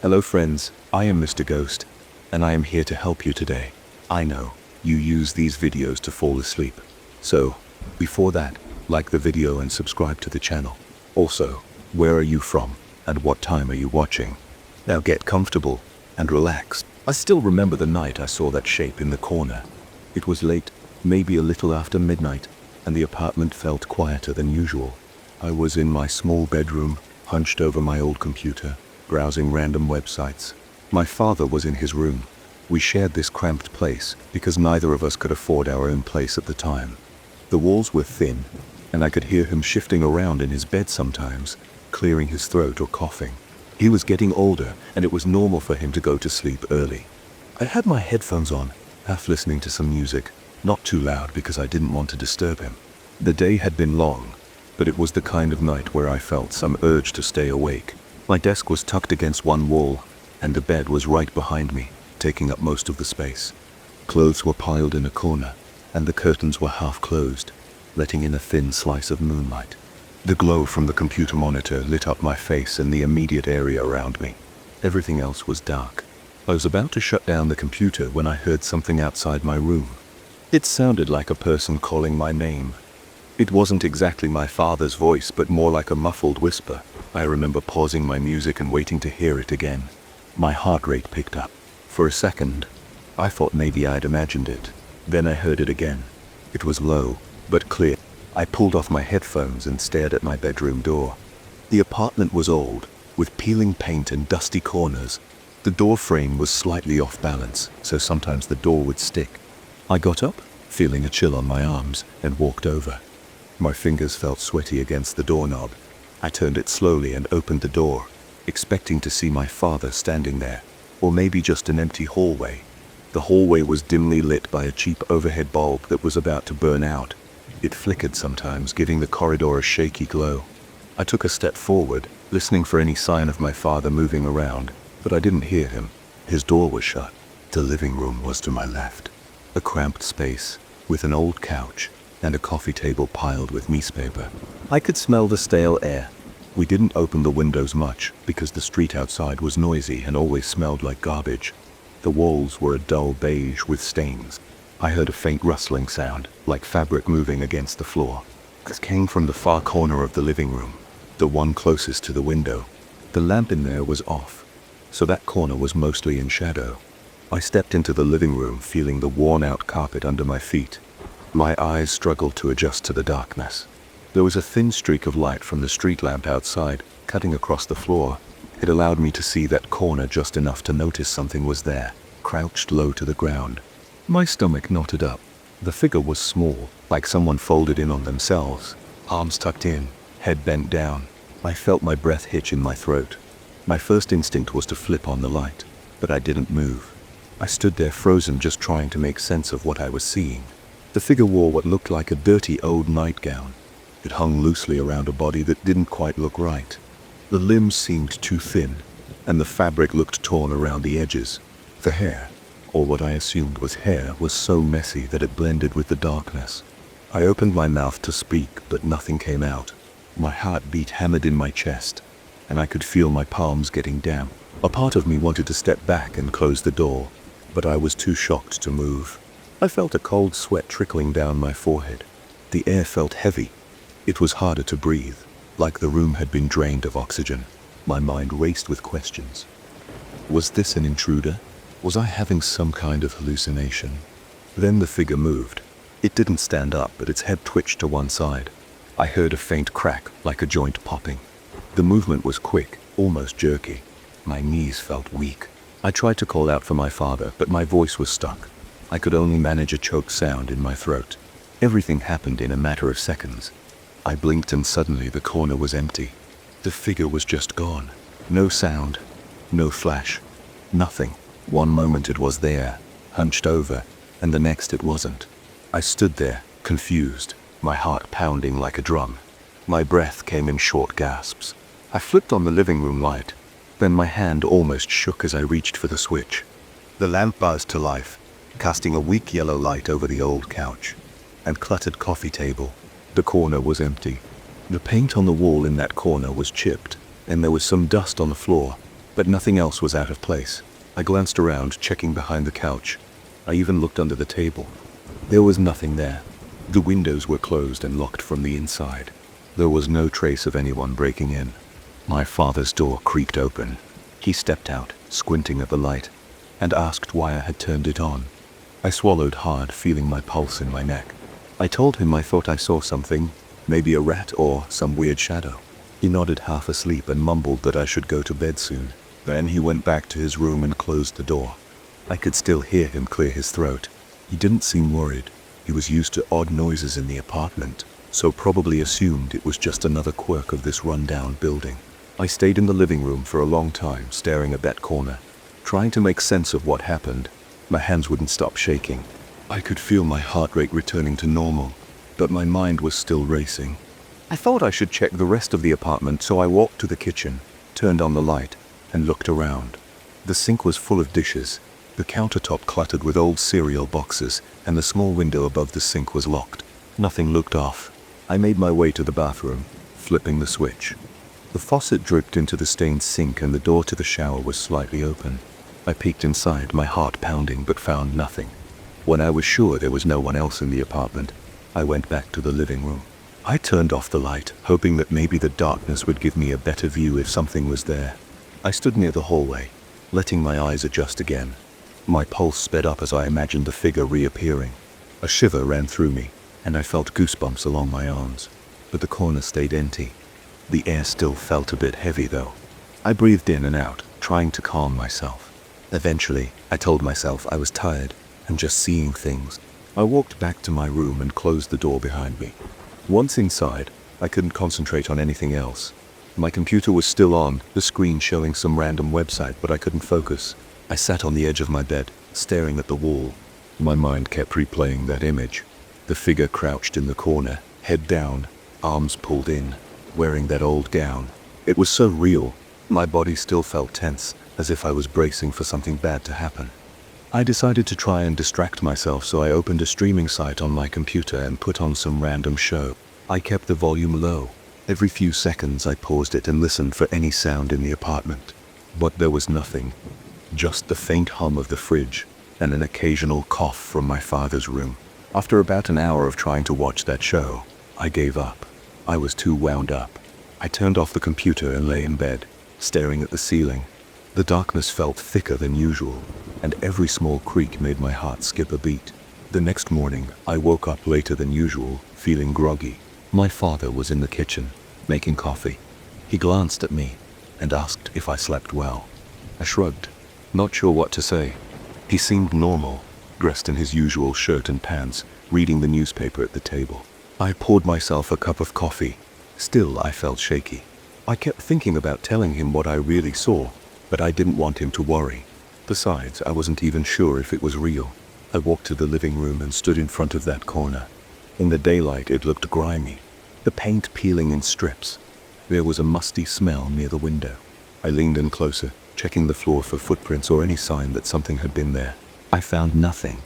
Hello friends, I am Mr. Ghost, and I am here to help you today. I know, you use these videos to fall asleep. So, before that, like the video and subscribe to the channel. Also, where are you from, and what time are you watching? Now get comfortable, and relax. I still remember the night I saw that shape in the corner. It was late, maybe a little after midnight, and the apartment felt quieter than usual. I was in my small bedroom, hunched over my old computer, browsing random websites. My father was in his room. We shared this cramped place because neither of us could afford our own place at the time. The walls were thin, and I could hear him shifting around in his bed sometimes, clearing his throat or coughing. He was getting older, and it was normal for him to go to sleep early. I had my headphones on, half listening to some music, not too loud because I didn't want to disturb him. The day had been long, but it was the kind of night where I felt some urge to stay awake. My desk was tucked against one wall, and the bed was right behind me, taking up most of the space. Clothes were piled in a corner, and the curtains were half closed, letting in a thin slice of moonlight. The glow from the computer monitor lit up my face and the immediate area around me. Everything else was dark. I was about to shut down the computer when I heard something outside my room. It sounded like a person calling my name. It wasn't exactly my father's voice, but more like a muffled whisper. I remember pausing my music and waiting to hear it again. My heart rate picked up. For a second, I thought maybe I'd imagined it. Then I heard it again. It was low, but clear. I pulled off my headphones and stared at my bedroom door. The apartment was old, with peeling paint and dusty corners. The door frame was slightly off balance, so sometimes the door would stick. I got up, feeling a chill on my arms, and walked over. My fingers felt sweaty against the doorknob. I turned it slowly and opened the door, expecting to see my father standing there, or maybe just an empty hallway. The hallway was dimly lit by a cheap overhead bulb that was about to burn out. It flickered sometimes, giving the corridor a shaky glow. I took a step forward, listening for any sign of my father moving around, but I didn't hear him. His door was shut. The living room was to my left. A cramped space, with an old couch, and a coffee table piled with newspaper. I could smell the stale air. We didn't open the windows much, because the street outside was noisy and always smelled like garbage. The walls were a dull beige with stains. I heard a faint rustling sound, like fabric moving against the floor. It came from the far corner of the living room, the one closest to the window. The lamp in there was off, so that corner was mostly in shadow. I stepped into the living room, feeling the worn-out carpet under my feet. My eyes struggled to adjust to the darkness. There was a thin streak of light from the street lamp outside, cutting across the floor. It allowed me to see that corner just enough to notice something was there, crouched low to the ground. My stomach knotted up. The figure was small, like someone folded in on themselves, arms tucked in, head bent down. I felt my breath hitch in my throat. My first instinct was to flip on the light, but I didn't move. I stood there frozen, just trying to make sense of what I was seeing. The figure wore what looked like a dirty old nightgown. It hung loosely around a body that didn't quite look right. The limbs seemed too thin, and the fabric looked torn around the edges. The hair, or what I assumed was hair, was so messy that it blended with the darkness. I opened my mouth to speak, but nothing came out. My heartbeat hammered in my chest, and I could feel my palms getting damp. A part of me wanted to step back and close the door, but I was too shocked to move. I felt a cold sweat trickling down my forehead. The air felt heavy. It was harder to breathe, like the room had been drained of oxygen. My mind raced with questions. Was this an intruder? Was I having some kind of hallucination? Then the figure moved. It didn't stand up, but its head twitched to one side. I heard a faint crack, like a joint popping. The movement was quick, almost jerky. My knees felt weak. I tried to call out for my father, but my voice was stuck. I could only manage a choked sound in my throat. Everything happened in a matter of seconds. I blinked and suddenly the corner was empty. The figure was just gone. No sound, no flash, nothing. One moment it was there, hunched over, and the next it wasn't. I stood there, confused, my heart pounding like a drum. My breath came in short gasps. I flipped on the living room light. Then my hand almost shook as I reached for the switch. The lamp buzzed to life, casting a weak yellow light over the old couch and cluttered coffee table. The corner was empty. The paint on the wall in that corner was chipped, and there was some dust on the floor, but but nothing else was out of place. I glanced around, checking behind the couch. I even looked under the table. There was nothing there. The windows were closed and locked from the inside. There was no trace of anyone breaking in. My father's door creaked open. He stepped out, squinting at the light, and asked why I had turned it on. I swallowed hard, feeling my pulse in my neck. I told him I thought I saw something, maybe a rat or some weird shadow. He nodded, half asleep, and mumbled that I should go to bed soon. Then he went back to his room and closed the door. I could still hear him clear his throat. He didn't seem worried. He was used to odd noises in the apartment, so probably assumed it was just another quirk of this run-down building. I stayed in the living room for a long time, staring at that corner, trying to make sense of what happened. My hands wouldn't stop shaking. I could feel my heart rate returning to normal, but my mind was still racing. I thought I should check the rest of the apartment, so I walked to the kitchen, turned on the light, and looked around. The sink was full of dishes, the countertop cluttered with old cereal boxes, and the small window above the sink was locked. Nothing looked off. I made my way to the bathroom, flipping the switch. The faucet dripped into the stained sink and the door to the shower was slightly open. I peeked inside, my heart pounding, but found nothing. When I was sure there was no one else in the apartment, I went back to the living room. I turned off the light, hoping that maybe the darkness would give me a better view if something was there. I stood near the hallway, letting my eyes adjust again. My pulse sped up as I imagined the figure reappearing. A shiver ran through me, and I felt goosebumps along my arms. But the corner stayed empty. The air still felt a bit heavy, though. I breathed in and out, trying to calm myself. Eventually, I told myself I was tired and just seeing things. I walked back to my room and closed the door behind me. Once inside, I couldn't concentrate on anything else. My computer was still on, the screen showing some random website, but I couldn't focus. I sat on the edge of my bed, staring at the wall. My mind kept replaying that image. The figure crouched in the corner, head down, arms pulled in, wearing that old gown. It was so real. My body still felt tense, as if I was bracing for something bad to happen. I decided to try and distract myself, so I opened a streaming site on my computer and put on some random show. I kept the volume low. Every few seconds I paused it and listened for any sound in the apartment. But there was nothing. Just the faint hum of the fridge and an occasional cough from my father's room. After about an hour of trying to watch that show, I gave up. I was too wound up. I turned off the computer and lay in bed, staring at the ceiling. The darkness felt thicker than usual, and every small creak made my heart skip a beat. The next morning, I woke up later than usual, feeling groggy. My father was in the kitchen, making coffee. He glanced at me and asked if I slept well. I shrugged, not sure what to say. He seemed normal, dressed in his usual shirt and pants, reading the newspaper at the table. I poured myself a cup of coffee. Still, I felt shaky. I kept thinking about telling him what I really saw, but I didn't want him to worry. Besides, I wasn't even sure if it was real. I walked to the living room and stood in front of that corner. In the daylight, it looked grimy, the paint peeling in strips. There was a musty smell near the window. I leaned in closer, checking the floor for footprints or any sign that something had been there. I found nothing,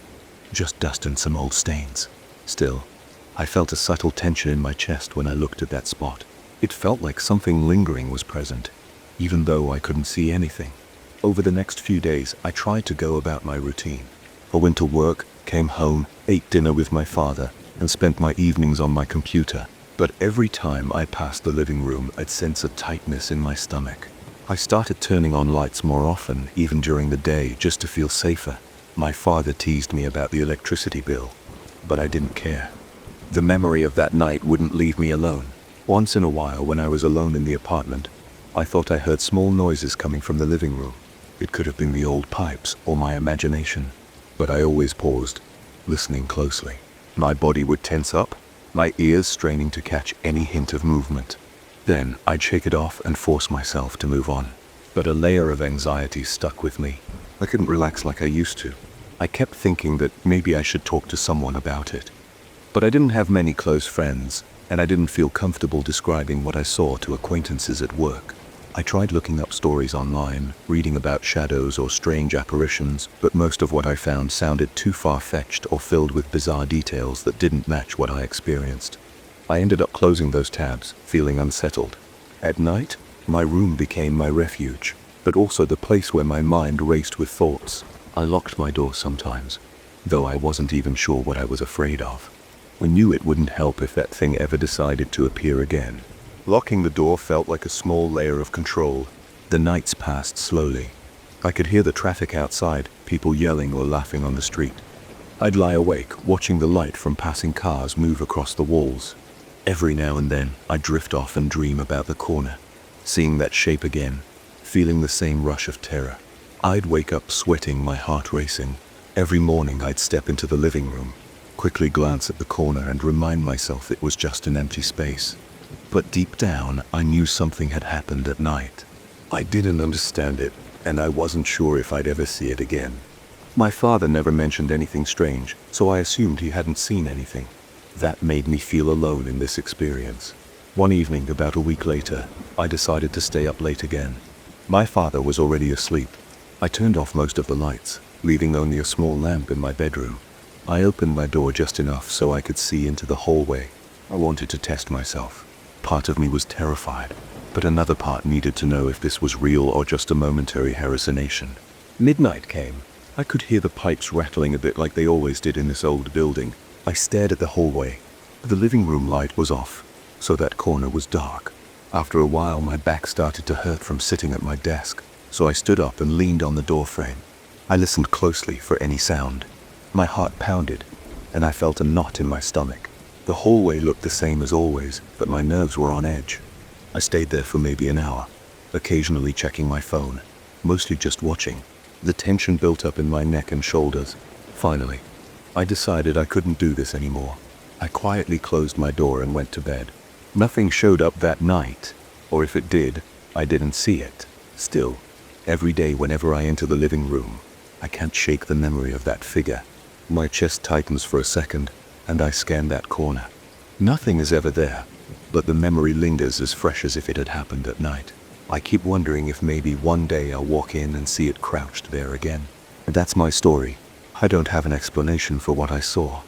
just dust and some old stains. Still, I felt a subtle tension in my chest when I looked at that spot. It felt like something lingering was present, even though I couldn't see anything. Over the next few days, I tried to go about my routine. I went to work, came home, ate dinner with my father, and spent my evenings on my computer. But every time I passed the living room, I'd sense a tightness in my stomach. I started turning on lights more often, even during the day, just to feel safer. My father teased me about the electricity bill, but I didn't care. The memory of that night wouldn't leave me alone. Once in a while, when I was alone in the apartment, I thought I heard small noises coming from the living room. It could have been the old pipes or my imagination, but I always paused, listening closely. My body would tense up, my ears straining to catch any hint of movement. Then I'd shake it off and force myself to move on. But a layer of anxiety stuck with me. I couldn't relax like I used to. I kept thinking that maybe I should talk to someone about it. But I didn't have many close friends, and I didn't feel comfortable describing what I saw to acquaintances at work. I tried looking up stories online, reading about shadows or strange apparitions, but most of what I found sounded too far-fetched or filled with bizarre details that didn't match what I experienced. I ended up closing those tabs, feeling unsettled. At night, my room became my refuge. but also the place where my mind raced with thoughts. I locked my door sometimes, though I wasn't even sure what I was afraid of. I knew it wouldn't help if that thing ever decided to appear again. Locking the door felt like a small layer of control. The nights passed slowly. I could hear the traffic outside, people yelling or laughing on the street. I'd lie awake, watching the light from passing cars move across the walls. Every now and then, I'd drift off and dream about the corner, seeing that shape again, feeling the same rush of terror. I'd wake up sweating, my heart racing. Every morning I'd step into the living room, quickly glance at the corner and remind myself it was just an empty space. But deep down, I knew something had happened at night. I didn't understand it, and I wasn't sure if I'd ever see it again. My father never mentioned anything strange, so I assumed he hadn't seen anything. That made me feel alone in this experience. One evening, about a week later, I decided to stay up late again. My father was already asleep. I turned off most of the lights, leaving only a small lamp in my bedroom. I opened my door just enough so I could see into the hallway. I wanted to test myself. Part of me was terrified, but another part needed to know if this was real or just a momentary hallucination. Midnight came. I could hear the pipes rattling a bit like they always did in this old building. I stared at the hallway. The living room light was off, so that corner was dark. After a while, my back started to hurt from sitting at my desk, so I stood up and leaned on the doorframe. I listened closely for any sound. My heart pounded, and I felt a knot in my stomach. The hallway looked the same as always, but my nerves were on edge. I stayed there for maybe an hour, occasionally checking my phone, mostly just watching. The tension built up in my neck and shoulders. Finally, I decided I couldn't do this anymore. I quietly closed my door and went to bed. Nothing showed up that night, or if it did, I didn't see it. Still, every day whenever I enter the living room, I can't shake the memory of that figure. My chest tightens for a second, and I scan that corner. Nothing is ever there, but the memory lingers as fresh as if it had happened at night. I keep wondering if maybe one day I'll walk in and see it crouched there again. That's my story. I don't have an explanation for what I saw.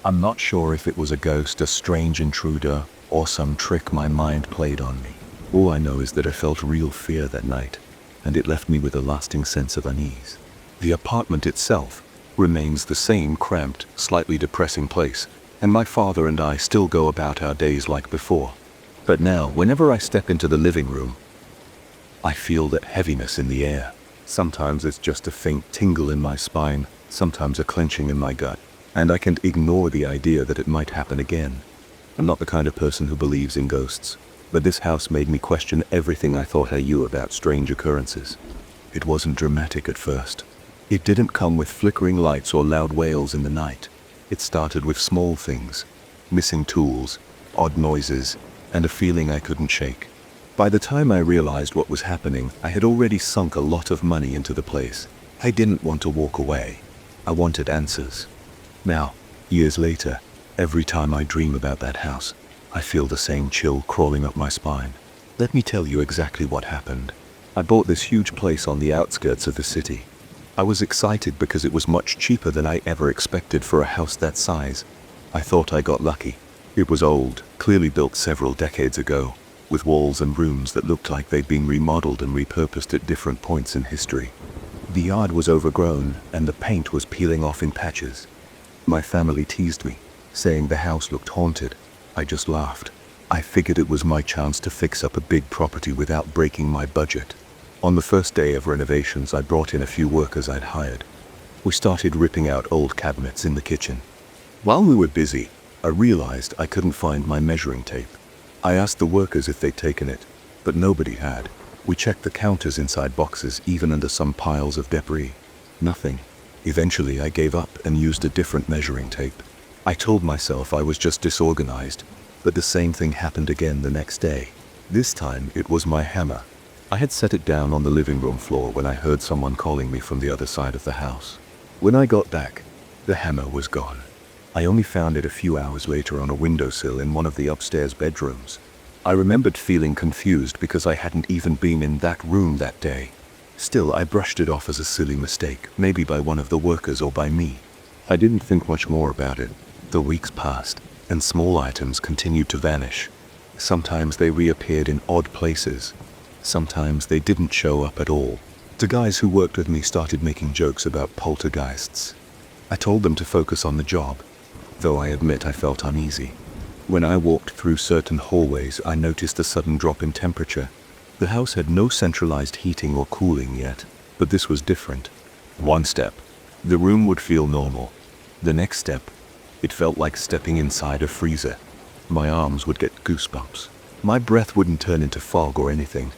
I'm not sure if it was a ghost, a strange intruder, or some trick my mind played on me. All I know is that I felt real fear that night, and it left me with a lasting sense of unease. The apartment itself remains the same cramped, slightly depressing place, and my father and I still go about our days like before. But now, whenever I step into the living room, I feel that heaviness in the air. Sometimes it's just a faint tingle in my spine, sometimes a clenching in my gut, and I can't ignore the idea that it might happen again. I'm not the kind of person who believes in ghosts, but this house made me question everything I thought I knew about strange occurrences. It wasn't dramatic at first. It didn't come with flickering lights or loud wails in the night. It started with small things, missing tools, odd noises, and a feeling I couldn't shake. By the time I realized what was happening, I had already sunk a lot of money into the place. I didn't want to walk away. I wanted answers. Now, years later, every time I dream about that house, I feel the same chill crawling up my spine. Let me tell you exactly what happened. I bought this huge place on the outskirts of the city. I was excited because it was much cheaper than I ever expected for a house that size. I thought I got lucky. It was old, clearly built several decades ago, with walls and rooms that looked like they'd been remodeled and repurposed at different points in history. The yard was overgrown, and the paint was peeling off in patches. My family teased me, saying the house looked haunted. I just laughed. I figured it was my chance to fix up a big property without breaking my budget. On the first day of renovations, I brought in a few workers I'd hired. We started ripping out old cabinets in the kitchen. While we were busy, I realized I couldn't find my measuring tape. I asked the workers if they'd taken it, but nobody had. We checked the counters inside boxes, even under some piles of debris. Nothing. Eventually, I gave up and used a different measuring tape. I told myself I was just disorganized, but the same thing happened again the next day. This time, it was my hammer. I had set it down on the living room floor when I heard someone calling me from the other side of the house. When I got back, the hammer was gone. I only found it a few hours later on a windowsill in one of the upstairs bedrooms. I remembered feeling confused because I hadn't even been in that room that day. Still, I brushed it off as a silly mistake, maybe by one of the workers or by me. I didn't think much more about it. The weeks passed, and small items continued to vanish. Sometimes they reappeared in odd places. Sometimes they didn't show up at all. The guys who worked with me started making jokes about poltergeists. I told them to focus on the job, though I admit I felt uneasy. When I walked through certain hallways, I noticed a sudden drop in temperature. The house had no centralized heating or cooling yet, but this was different. One step, the room would feel normal. The next step, it felt like stepping inside a freezer. My arms would get goosebumps. My breath wouldn't turn into fog or anything,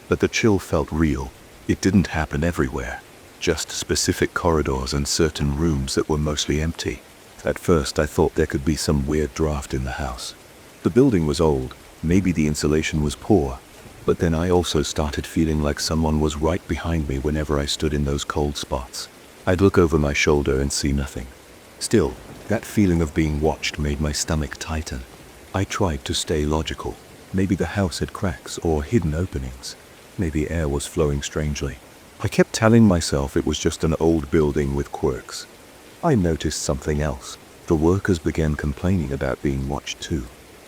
but the chill felt real. It didn't happen everywhere, just specific corridors and certain rooms that were mostly empty. At first I thought there could be some weird draft in the house. The building was old, maybe the insulation was poor, but then I also started feeling like someone was right behind me whenever I stood in those cold spots. I'd look over my shoulder and see nothing. Still, that feeling of being watched made my stomach tighten. I tried to stay logical. Maybe the house had cracks or hidden openings. Maybe air was flowing strangely. I kept telling myself it was just an old building with quirks. I noticed something else. The workers began complaining about being watched too.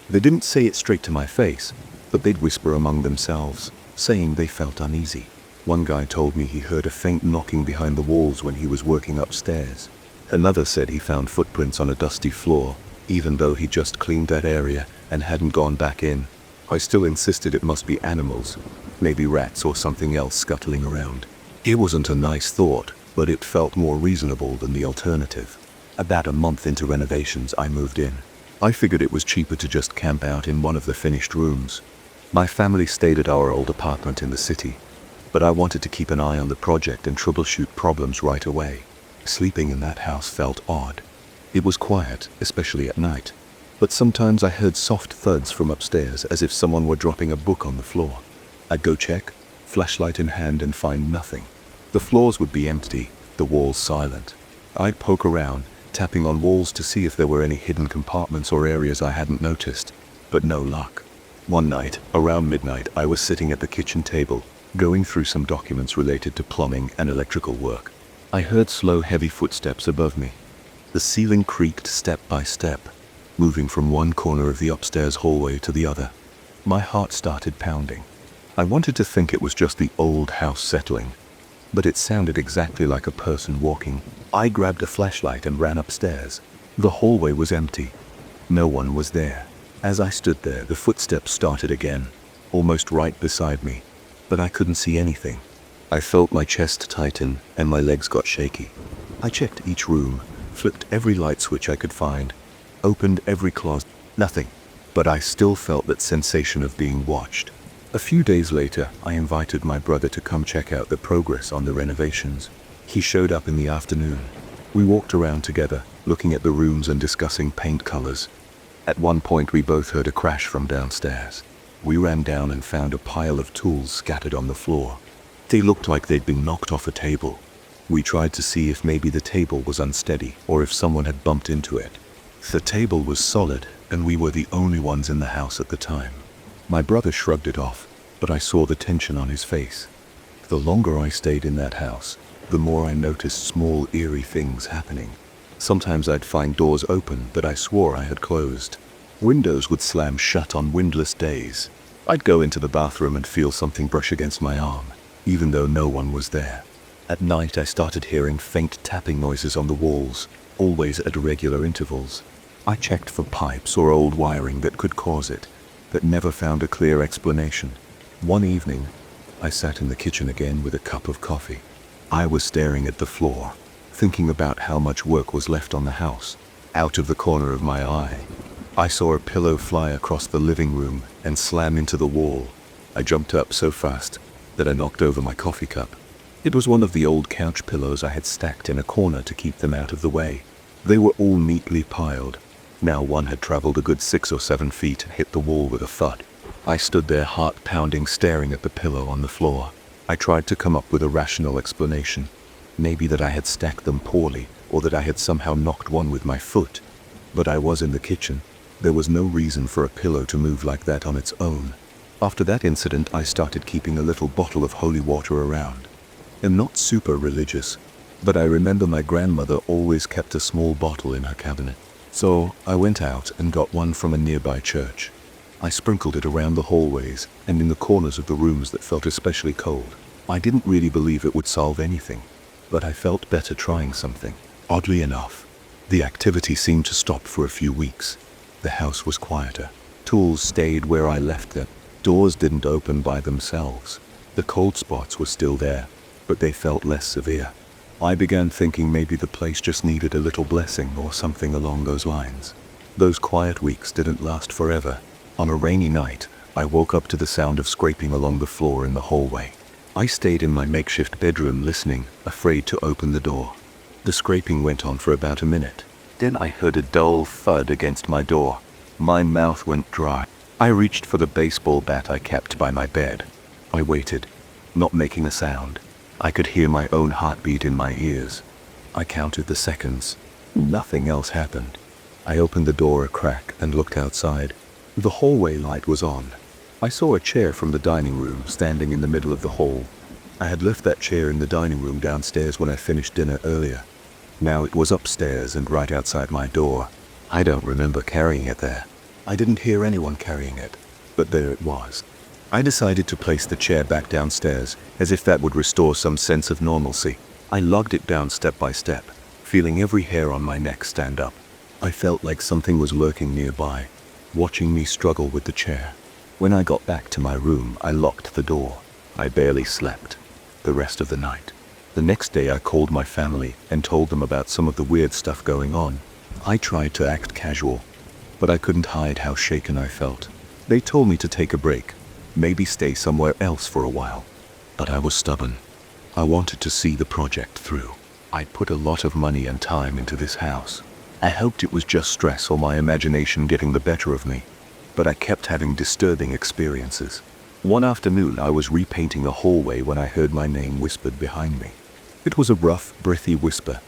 They didn't say it straight to my face, but they'd whisper among themselves, saying they felt uneasy. One guy told me he heard a faint knocking behind the walls when he was working upstairs. Another said he found footprints on a dusty floor, even though he just cleaned that area and hadn't gone back in. I still insisted it must be animals, maybe rats or something else scuttling around. It wasn't a nice thought, but it felt more reasonable than the alternative. About a month into renovations, I moved in. I figured it was cheaper to just camp out in one of the finished rooms. My family stayed at our old apartment in the city, but I wanted to keep an eye on the project and troubleshoot problems right away. Sleeping in that house felt odd. It was quiet, especially at night, but sometimes I heard soft thuds from upstairs as if someone were dropping a book on the floor. I'd go check, flashlight in hand, and find nothing. The floors would be empty, the walls silent. I'd poke around, tapping on walls to see if there were any hidden compartments or areas I hadn't noticed, but no luck. One night, around midnight, I was sitting at the kitchen table, going through some documents related to plumbing and electrical work. I heard slow, heavy footsteps above me. The ceiling creaked step by step, moving from one corner of the upstairs hallway to the other. My heart started pounding. I wanted to think it was just the old house settling, but it sounded exactly like a person walking. I grabbed a flashlight and ran upstairs. The hallway was empty. No one was there. As I stood there, the footsteps started again, almost right beside me, but I couldn't see anything. I felt my chest tighten and my legs got shaky. I checked each room, flipped every light switch I could find, opened every closet. Nothing. But I still felt that sensation of being watched. A few days later, I invited my brother to come check out the progress on the renovations. He showed up in the afternoon. We walked around together, looking at the rooms and discussing paint colors. At one point, we both heard a crash from downstairs. We ran down and found a pile of tools scattered on the floor. They looked like they'd been knocked off a table. We tried to see if maybe the table was unsteady or if someone had bumped into it. The table was solid, and we were the only ones in the house at the time. My brother shrugged it off, but I saw the tension on his face. The longer I stayed in that house, the more I noticed small, eerie things happening. Sometimes I'd find doors open that I swore I had closed. Windows would slam shut on windless days. I'd go into the bathroom and feel something brush against my arm, even though no one was there. At night, I started hearing faint tapping noises on the walls, always at regular intervals. I checked for pipes or old wiring that could cause it, but never found a clear explanation. One evening, I sat in the kitchen again with a cup of coffee. I was staring at the floor, thinking about how much work was left on the house. Out of the corner of my eye, I saw a pillow fly across the living room and slam into the wall. I jumped up so fast that I knocked over my coffee cup. It was one of the old couch pillows I had stacked in a corner to keep them out of the way. They were all neatly piled. Now one had traveled a good 6 or 7 feet and hit the wall with a thud. I stood there, heart pounding, staring at the pillow on the floor. I tried to come up with a rational explanation. Maybe that I had stacked them poorly, or that I had somehow knocked one with my foot. But I was in the kitchen. There was no reason for a pillow to move like that on its own. After that incident, I started keeping a little bottle of holy water around. I'm not super religious, but I remember my grandmother always kept a small bottle in her cabinet. So I went out and got one from a nearby church. I sprinkled it around the hallways and in the corners of the rooms that felt especially cold. I didn't really believe it would solve anything, but I felt better trying something. Oddly enough, the activity seemed to stop for a few weeks. The house was quieter. Tools stayed where I left them. Doors didn't open by themselves. The cold spots were still there, but they felt less severe. I began thinking maybe the place just needed a little blessing or something along those lines. Those quiet weeks didn't last forever. On a rainy night, I woke up to the sound of scraping along the floor in the hallway. I stayed in my makeshift bedroom listening, afraid to open the door. The scraping went on for about a minute. Then I heard a dull thud against my door. My mouth went dry. I reached for the baseball bat I kept by my bed. I waited, not making a sound. I could hear my own heartbeat in my ears. I counted the seconds. Nothing else happened. I opened the door a crack and looked outside. The hallway light was on. I saw a chair from the dining room standing in the middle of the hall. I had left that chair in the dining room downstairs when I finished dinner earlier. Now it was upstairs and right outside my door. I don't remember carrying it there. I didn't hear anyone carrying it, but there it was. I decided to place the chair back downstairs, as if that would restore some sense of normalcy. I lugged it down step by step, feeling every hair on my neck stand up. I felt like something was lurking nearby, watching me struggle with the chair. When I got back to my room, I locked the door. I barely slept the rest of the night. The next day I called my family and told them about some of the weird stuff going on. I tried to act casual, but I couldn't hide how shaken I felt. They told me to take a break, maybe stay somewhere else for a while. But I was stubborn. I wanted to see the project through. I'd put a lot of money and time into this house. I hoped it was just stress or my imagination getting the better of me, but I kept having disturbing experiences. One afternoon I was repainting the hallway when I heard my name whispered behind me. It was a rough, breathy whisper,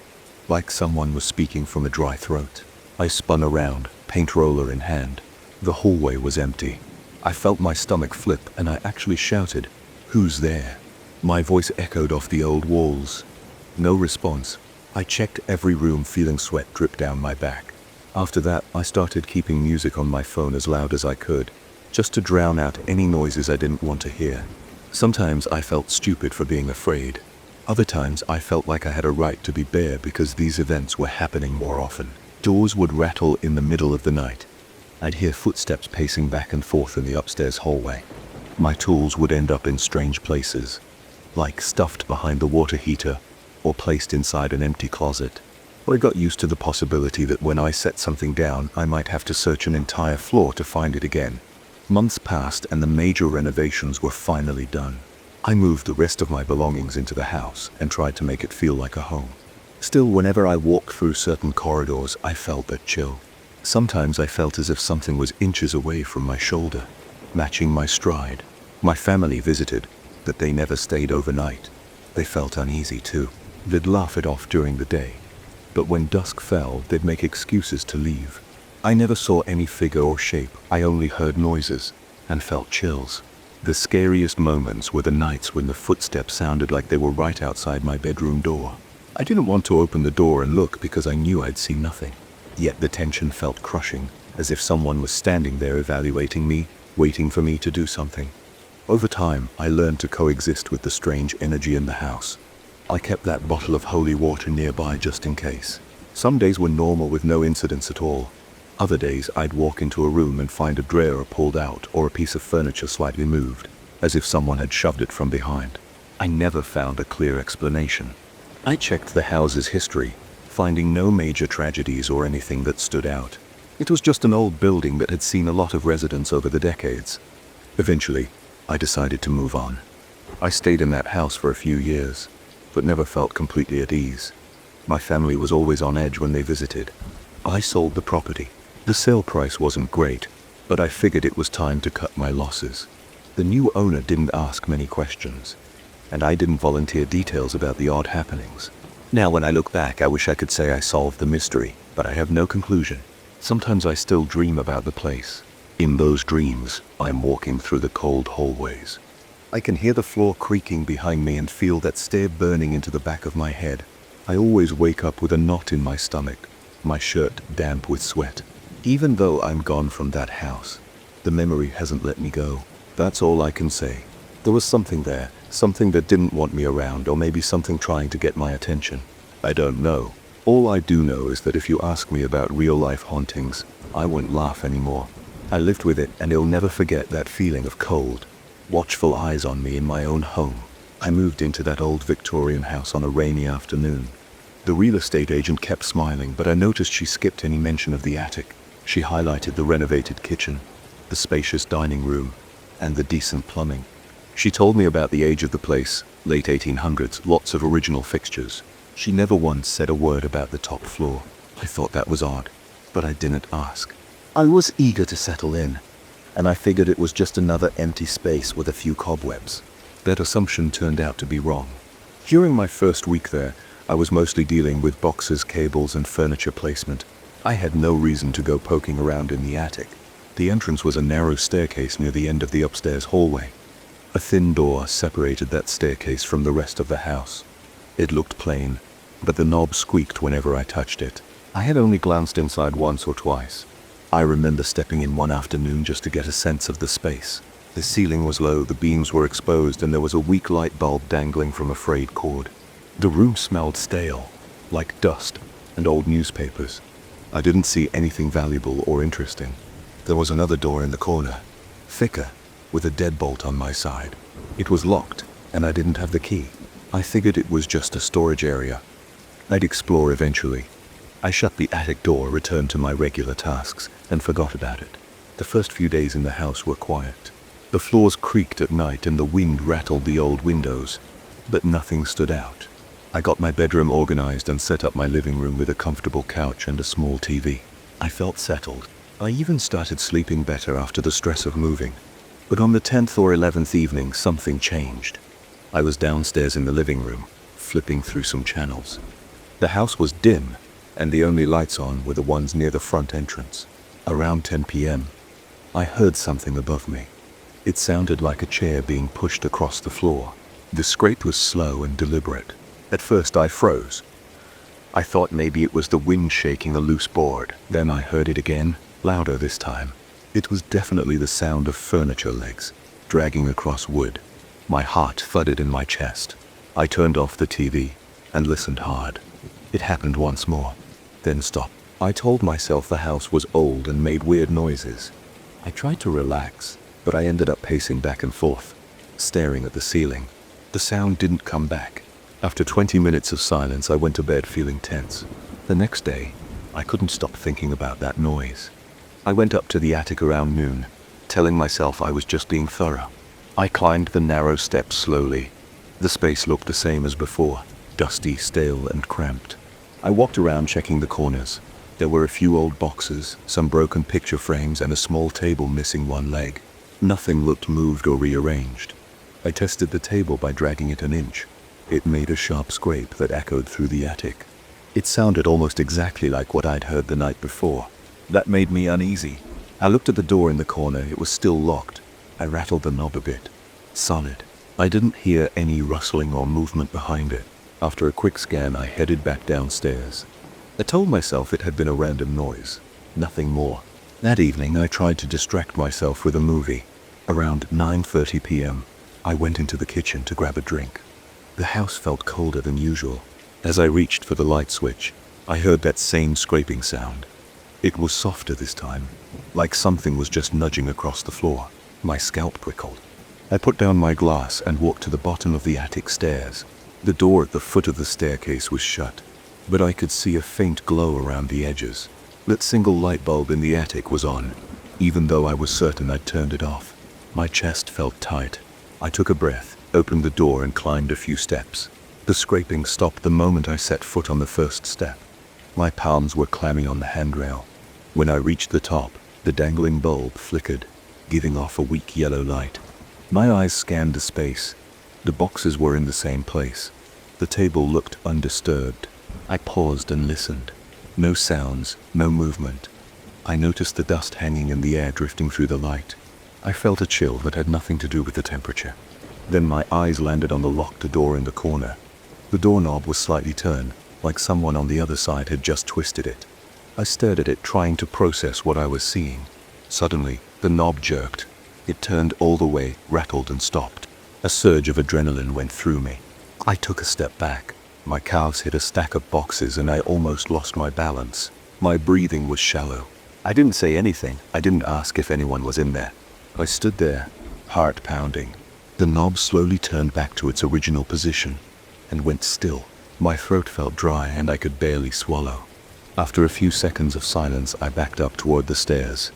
like someone was speaking from a dry throat. I spun around, paint roller in hand. The hallway was empty. I felt my stomach flip and I actually shouted, "Who's there?" My voice echoed off the old walls. No response. I checked every room, feeling sweat drip down my back. After that, I started keeping music on my phone as loud as I could, just to drown out any noises I didn't want to hear. Sometimes I felt stupid for being afraid. Other times I felt like I had a right to be bare because these events were happening more often. Doors would rattle in the middle of the night. I'd hear footsteps pacing back and forth in the upstairs hallway. My tools would end up in strange places, like stuffed behind the water heater or placed inside an empty closet. I got used to the possibility that when I set something down, I might have to search an entire floor to find it again. Months passed and the major renovations were finally done. I moved the rest of my belongings into the house and tried to make it feel like a home. Still, whenever I walked through certain corridors, I felt that chill. Sometimes I felt as if something was inches away from my shoulder, matching my stride. My family visited, but they never stayed overnight. They felt uneasy too. They'd laugh it off during the day, but when dusk fell, they'd make excuses to leave. I never saw any figure or shape. I only heard noises and felt chills. The scariest moments were the nights when the footsteps sounded like they were right outside my bedroom door. I didn't want to open the door and look because I knew I'd see nothing. Yet the tension felt crushing, as if someone was standing there evaluating me, waiting for me to do something. Over time, I learned to coexist with the strange energy in the house. I kept that bottle of holy water nearby just in case. Some days were normal with no incidents at all. Other days, I'd walk into a room and find a drawer pulled out or a piece of furniture slightly moved, as if someone had shoved it from behind. I never found a clear explanation. I checked the house's history, finding no major tragedies or anything that stood out. It was just an old building that had seen a lot of residents over the decades. Eventually, I decided to move on. I stayed in that house for a few years, but never felt completely at ease. My family was always on edge when they visited. I sold the property. The sale price wasn't great, but I figured it was time to cut my losses. The new owner didn't ask many questions, and I didn't volunteer details about the odd happenings. Now when I look back, I wish I could say I solved the mystery, but I have no conclusion. Sometimes I still dream about the place. In those dreams, I'm walking through the cold hallways. I can hear the floor creaking behind me and feel that stare burning into the back of my head. I always wake up with a knot in my stomach, my shirt damp with sweat. Even though I'm gone from that house, the memory hasn't let me go. That's all I can say. There was something there, Something that didn't want me around, or maybe something trying to get my attention. I don't know. All I do know is that if you ask me about real-life hauntings, I won't laugh anymore. I lived with it, and I'll never forget that feeling of cold, watchful eyes on me in my own home. I moved into that old Victorian house on a rainy afternoon. The real estate agent kept smiling, but I noticed she skipped any mention of the attic. She highlighted the renovated kitchen, the spacious dining room, and the decent plumbing. She told me about the age of the place, late 1800s, lots of original fixtures. She never once said a word about the top floor. I thought that was odd, but I didn't ask. I was eager to settle in, and I figured it was just another empty space with a few cobwebs. That assumption turned out to be wrong. During my first week there, I was mostly dealing with boxes, cables, and furniture placement. I had no reason to go poking around in the attic. The entrance was a narrow staircase near the end of the upstairs hallway. A thin door separated that staircase from the rest of the house. It looked plain, but the knob squeaked whenever I touched it. I had only glanced inside once or twice. I remember stepping in one afternoon just to get a sense of the space. The ceiling was low, the beams were exposed, and there was a weak light bulb dangling from a frayed cord. The room smelled stale, like dust and old newspapers. I didn't see anything valuable or interesting. There was another door in the corner, thicker, with a deadbolt on my side. It was locked, and I didn't have the key. I figured it was just a storage area. I'd explore eventually. I shut the attic door, returned to my regular tasks, and forgot about it. The first few days in the house were quiet. The floors creaked at night and the wind rattled the old windows, but nothing stood out. I got my bedroom organized and set up my living room with a comfortable couch and a small TV. I felt settled. I even started sleeping better after the stress of moving. But on the 10th or 11th evening, something changed. I was downstairs in the living room, flipping through some channels. The house was dim, and the only lights on were the ones near the front entrance. Around 10 p.m., I heard something above me. It sounded like a chair being pushed across the floor. The scrape was slow and deliberate. At first I froze. I thought maybe it was the wind shaking a loose board. Then I heard it again, louder this time. It was definitely the sound of furniture legs, dragging across wood. My heart thudded in my chest. I turned off the TV and listened hard. It happened once more, then stopped. I told myself the house was old and made weird noises. I tried to relax, but I ended up pacing back and forth, staring at the ceiling. The sound didn't come back. After 20 minutes of silence, I went to bed feeling tense. The next day, I couldn't stop thinking about that noise. I went up to the attic around noon, telling myself I was just being thorough. I climbed the narrow steps slowly. The space looked the same as before, dusty, stale, and cramped. I walked around checking the corners. There were a few old boxes, some broken picture frames, and a small table missing one leg. Nothing looked moved or rearranged. I tested the table by dragging it an inch. It made a sharp scrape that echoed through the attic. It sounded almost exactly like what I'd heard the night before. That made me uneasy. I looked at the door in the corner. It was still locked. I rattled the knob a bit. Solid. I didn't hear any rustling or movement behind it. After a quick scan, I headed back downstairs. I told myself it had been a random noise, nothing more. That evening, I tried to distract myself with a movie. Around 9:30 p.m., I went into the kitchen to grab a drink. The house felt colder than usual. As I reached for the light switch, I heard that same scraping sound. It was softer this time, like something was just nudging across the floor. My scalp prickled. I put down my glass and walked to the bottom of the attic stairs. The door at the foot of the staircase was shut, but I could see a faint glow around the edges. That single light bulb in the attic was on, even though I was certain I'd turned it off. My chest felt tight. I took a breath, opened the door, and climbed a few steps. The scraping stopped the moment I set foot on the first step. My palms were clammy on the handrail. When I reached the top, the dangling bulb flickered, giving off a weak yellow light. My eyes scanned the space. The boxes were in the same place. The table looked undisturbed. I paused and listened. No sounds, no movement. I noticed the dust hanging in the air drifting through the light. I felt a chill that had nothing to do with the temperature. Then my eyes landed on the locked door in the corner. The doorknob was slightly turned, like someone on the other side had just twisted it. I stared at it, trying to process what I was seeing. Suddenly, the knob jerked. It turned all the way, rattled, and stopped. A surge of adrenaline went through me. I took a step back. My calves hit a stack of boxes and I almost lost my balance. My breathing was shallow. I didn't say anything. I didn't ask if anyone was in there. I stood there, heart pounding. The knob slowly turned back to its original position and went still. My throat felt dry and I could barely swallow. After a few seconds of silence, I backed up toward the stairs.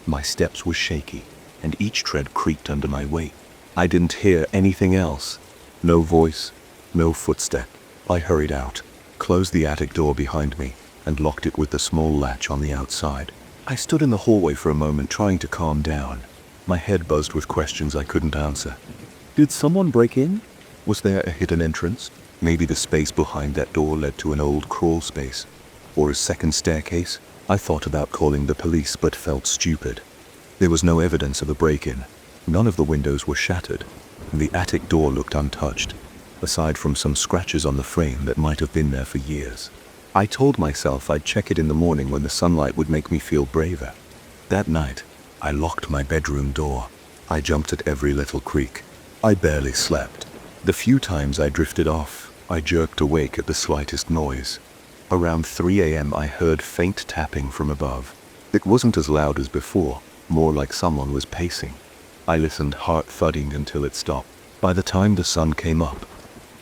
My steps were shaky, and each tread creaked under my weight. I didn't hear anything else. No voice, no footstep. I hurried out, closed the attic door behind me, and locked it with the small latch on the outside. I stood in the hallway for a moment, trying to calm down. My head buzzed with questions I couldn't answer. Did someone break in? Was there a hidden entrance? Maybe the space behind that door led to an old crawl space, or a second staircase. I thought about calling the police but felt stupid. There was no evidence of a break-in. None of the windows were shattered, and the attic door looked untouched, aside from some scratches on the frame that might have been there for years. I told myself I'd check it in the morning when the sunlight would make me feel braver. That night, I locked my bedroom door. I jumped at every little creak. I barely slept. The few times I drifted off, I jerked awake at the slightest noise. Around 3 a.m. I heard faint tapping from above. It wasn't as loud as before, more like someone was pacing. I listened, heart thudding, until it stopped. By the time the sun came up,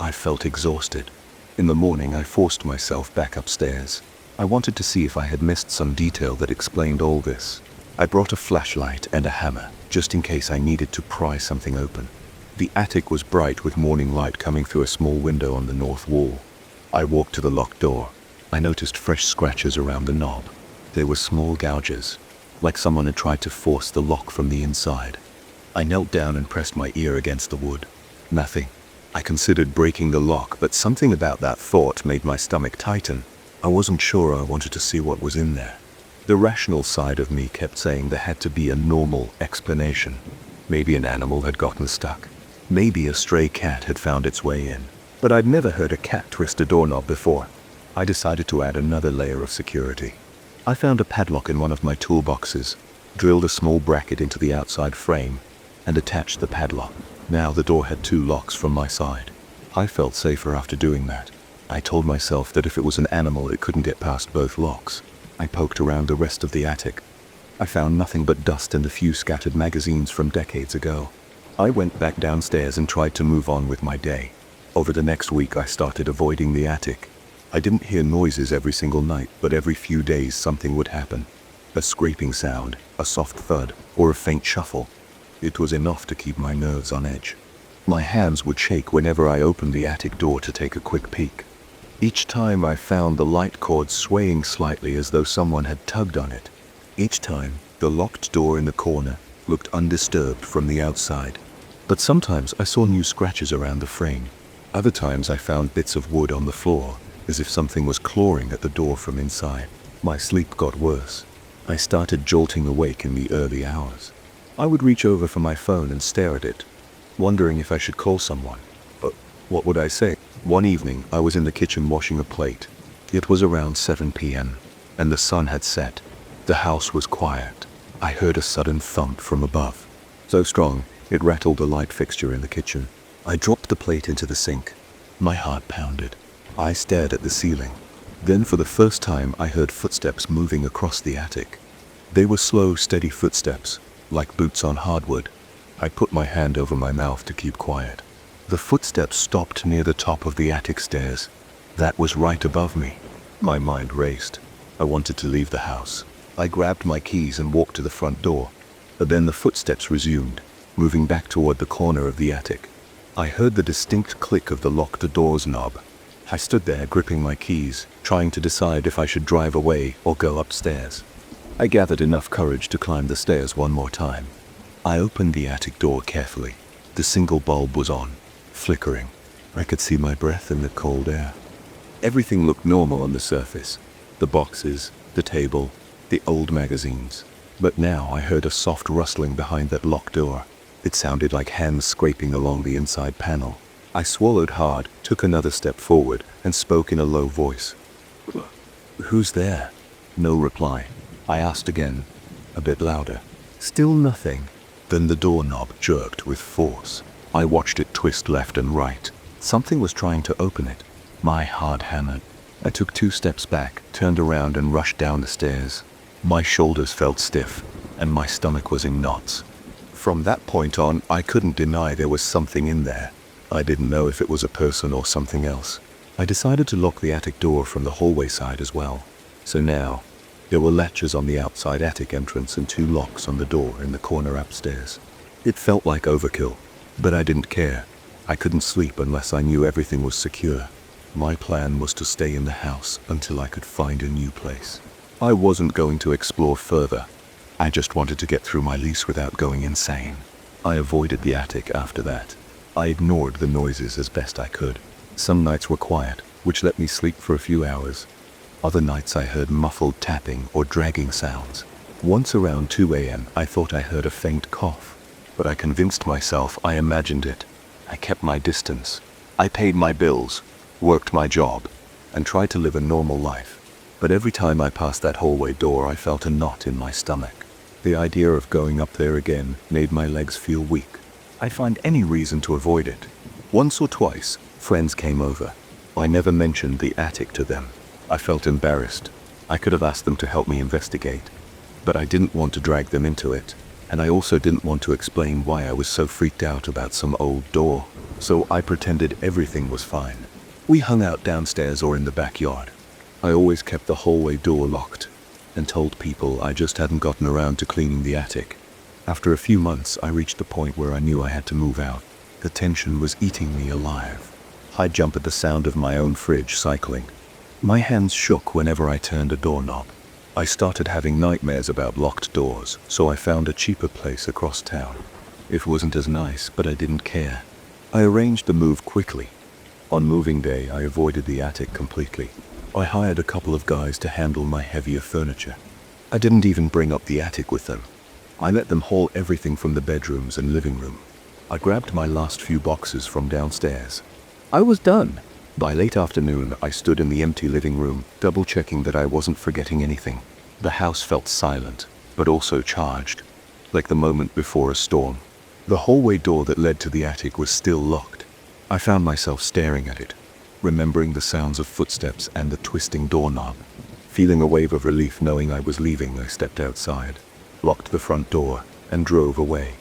I felt exhausted. In the morning, I forced myself back upstairs. I wanted to see if I had missed some detail that explained all this. I brought a flashlight and a hammer, just in case I needed to pry something open. The attic was bright with morning light coming through a small window on the north wall. I walked to the locked door. I noticed fresh scratches around the knob. There were small gouges, like someone had tried to force the lock from the inside. I knelt down and pressed my ear against the wood. Nothing. I considered breaking the lock, but something about that thought made my stomach tighten. I wasn't sure I wanted to see what was in there. The rational side of me kept saying there had to be a normal explanation. Maybe an animal had gotten stuck. Maybe a stray cat had found its way in. But I'd never heard a cat twist a doorknob before. I decided to add another layer of security. I found a padlock in one of my toolboxes, drilled a small bracket into the outside frame, and attached the padlock. Now the door had 2 locks from my side. I felt safer after doing that. I told myself that if it was an animal, it couldn't get past both locks. I poked around the rest of the attic. I found nothing but dust and a few scattered magazines from decades ago. I went back downstairs and tried to move on with my day. Over the next week, I started avoiding the attic. I didn't hear noises every single night, but every few days something would happen. A scraping sound, a soft thud, or a faint shuffle. It was enough to keep my nerves on edge. My hands would shake whenever I opened the attic door to take a quick peek. Each time I found the light cord swaying slightly as though someone had tugged on it. Each time, the locked door in the corner looked undisturbed from the outside. But sometimes I saw new scratches around the frame. Other times I found bits of wood on the floor, as if something was clawing at the door from inside. My sleep got worse. I started jolting awake in the early hours. I would reach over for my phone and stare at it, wondering if I should call someone. But what would I say? One evening, I was in the kitchen washing a plate. It was around 7 p.m., and the sun had set. The house was quiet. I heard a sudden thump from above, so strong it rattled the light fixture in the kitchen. I dropped the plate into the sink. My heart pounded. I stared at the ceiling. Then for the first time, I heard footsteps moving across the attic. They were slow, steady footsteps, like boots on hardwood. I put my hand over my mouth to keep quiet. The footsteps stopped near the top of the attic stairs. That was right above me. My mind raced. I wanted to leave the house. I grabbed my keys and walked to the front door. But then the footsteps resumed, moving back toward the corner of the attic. I heard the distinct click of the locked door's knob. I stood there gripping my keys, trying to decide if I should drive away or go upstairs. I gathered enough courage to climb the stairs one more time. I opened the attic door carefully. The single bulb was on, flickering. I could see my breath in the cold air. Everything looked normal on the surface. The boxes, the table, the old magazines. But now I heard a soft rustling behind that locked door. It sounded like hands scraping along the inside panel. I swallowed hard, took another step forward, and spoke in a low voice. "Who's there?" No reply. I asked again, a bit louder. Still nothing. Then the doorknob jerked with force. I watched it twist left and right. Something was trying to open it. My heart hammered. I took 2 steps back, turned around and rushed down the stairs. My shoulders felt stiff, and my stomach was in knots. From that point on, I couldn't deny there was something in there. I didn't know if it was a person or something else. I decided to lock the attic door from the hallway side as well. So now, there were latches on the outside attic entrance and 2 locks on the door in the corner upstairs. It felt like overkill, but I didn't care. I couldn't sleep unless I knew everything was secure. My plan was to stay in the house until I could find a new place. I wasn't going to explore further. I just wanted to get through my lease without going insane. I avoided the attic after that. I ignored the noises as best I could. Some nights were quiet, which let me sleep for a few hours. Other nights I heard muffled tapping or dragging sounds. Once around 2 a.m. I thought I heard a faint cough, but I convinced myself I imagined it. I kept my distance. I paid my bills, worked my job, and tried to live a normal life. But every time I passed that hallway door, I felt a knot in my stomach. The idea of going up there again made my legs feel weak. I'd find any reason to avoid it. Once or twice, friends came over. I never mentioned the attic to them. I felt embarrassed. I could have asked them to help me investigate, but I didn't want to drag them into it. And I also didn't want to explain why I was so freaked out about some old door. So I pretended everything was fine. We hung out downstairs or in the backyard. I always kept the hallway door locked and told people I just hadn't gotten around to cleaning the attic. After a few months, I reached the point where I knew I had to move out. The tension was eating me alive. I'd jump at the sound of my own fridge cycling. My hands shook whenever I turned a doorknob. I started having nightmares about locked doors, so I found a cheaper place across town. It wasn't as nice, but I didn't care. I arranged the move quickly. On moving day, I avoided the attic completely. I hired a couple of guys to handle my heavier furniture. I didn't even bring up the attic with them. I let them haul everything from the bedrooms and living room. I grabbed my last few boxes from downstairs. I was done. By late afternoon, I stood in the empty living room, double-checking that I wasn't forgetting anything. The house felt silent, but also charged, like the moment before a storm. The hallway door that led to the attic was still locked. I found myself staring at it, remembering the sounds of footsteps and the twisting doorknob. Feeling a wave of relief knowing I was leaving, I stepped outside, locked the front door, and drove away.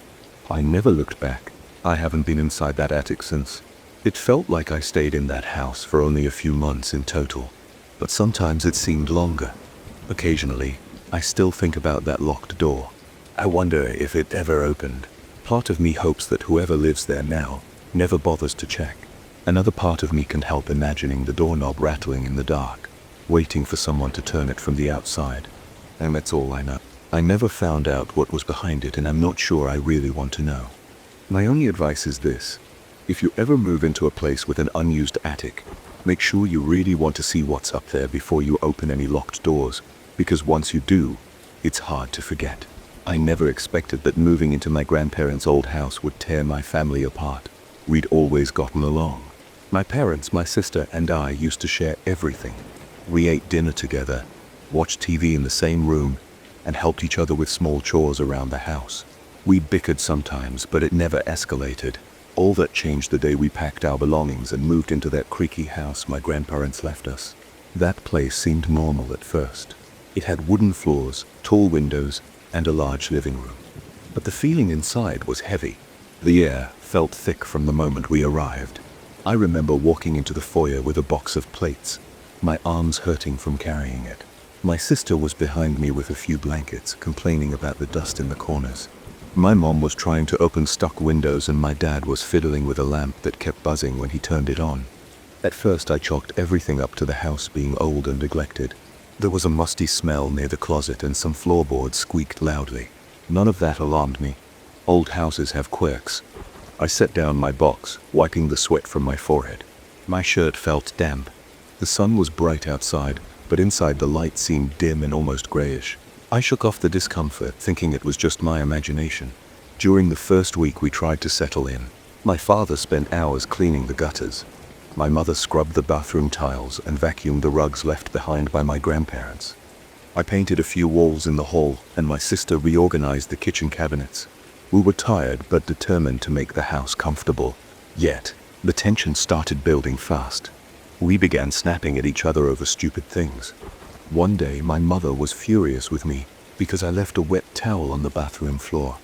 I never looked back. I haven't been inside that attic since. It felt like I stayed in that house for only a few months in total, but sometimes it seemed longer. Occasionally, I still think about that locked door. I wonder if it ever opened. Part of me hopes that whoever lives there now never bothers to check. Another part of me can help imagining the doorknob rattling in the dark, waiting for someone to turn it from the outside. And that's all I know. I never found out what was behind it, and I'm not sure I really want to know. My only advice is this. If you ever move into a place with an unused attic, make sure you really want to see what's up there before you open any locked doors, because once you do, it's hard to forget. I never expected that moving into my grandparents' old house would tear my family apart. We'd always gotten along. My parents, my sister, and I used to share everything. We ate dinner together, watched TV in the same room, and helped each other with small chores around the house. We bickered sometimes, but it never escalated. All that changed the day we packed our belongings and moved into that creaky house my grandparents left us. That place seemed normal at first. It had wooden floors, tall windows, and a large living room. But the feeling inside was heavy. The air felt thick from the moment we arrived. I remember walking into the foyer with a box of plates, my arms hurting from carrying it. My sister was behind me with a few blankets, complaining about the dust in the corners. My mom was trying to open stuck windows, and my dad was fiddling with a lamp that kept buzzing when he turned it on. At first, I chalked everything up to the house being old and neglected. There was a musty smell near the closet, and some floorboards squeaked loudly. None of that alarmed me. Old houses have quirks. I set down my box, wiping the sweat from my forehead. My shirt felt damp. The sun was bright outside, but inside the light seemed dim and almost grayish. I shook off the discomfort, thinking it was just my imagination. During the first week we tried to settle in. My father spent hours cleaning the gutters. My mother scrubbed the bathroom tiles and vacuumed the rugs left behind by my grandparents. I painted a few walls in the hall, and my sister reorganized the kitchen cabinets. We were tired but determined to make the house comfortable. Yet, the tension started building fast. We began snapping at each other over stupid things. One day, my mother was furious with me because I left a wet towel on the bathroom floor.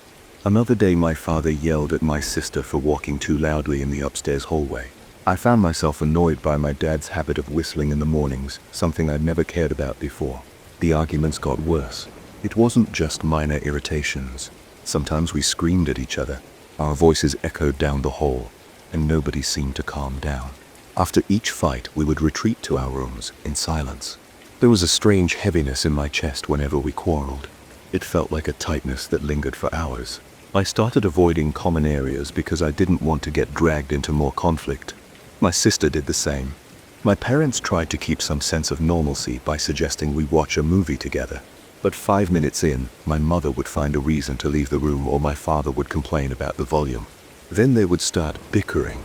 Another day, my father yelled at my sister for walking too loudly in the upstairs hallway. I found myself annoyed by my dad's habit of whistling in the mornings, something I'd never cared about before. The arguments got worse. It wasn't just minor irritations. Sometimes we screamed at each other. Our voices echoed down the hall, and nobody seemed to calm down. After each fight, we would retreat to our rooms in silence. There was a strange heaviness in my chest whenever we quarreled. It felt like a tightness that lingered for hours. I started avoiding common areas because I didn't want to get dragged into more conflict. My sister did the same. My parents tried to keep some sense of normalcy by suggesting we watch a movie together. But 5 minutes in, my mother would find a reason to leave the room or my father would complain about the volume. Then they would start bickering.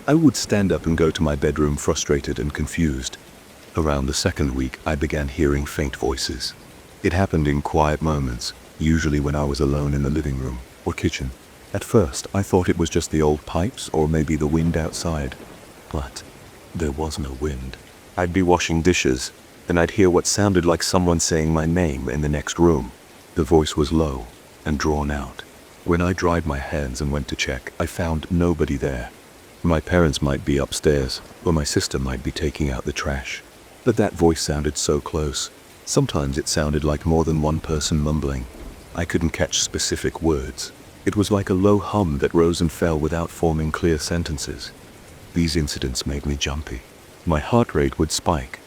I would stand up and go to my bedroom frustrated and confused. Around the second week, I began hearing faint voices. It happened in quiet moments, usually when I was alone in the living room or kitchen. At first, I thought it was just the old pipes or maybe the wind outside. But there was no wind. I'd be washing dishes, and I'd hear what sounded like someone saying my name in the next room. The voice was low and drawn out. When I dried my hands and went to check, I found nobody there. My parents might be upstairs, or my sister might be taking out the trash. But that voice sounded so close. Sometimes it sounded like more than one person mumbling. I couldn't catch specific words. It was like a low hum that rose and fell without forming clear sentences. These incidents made me jumpy. My heart rate would spike,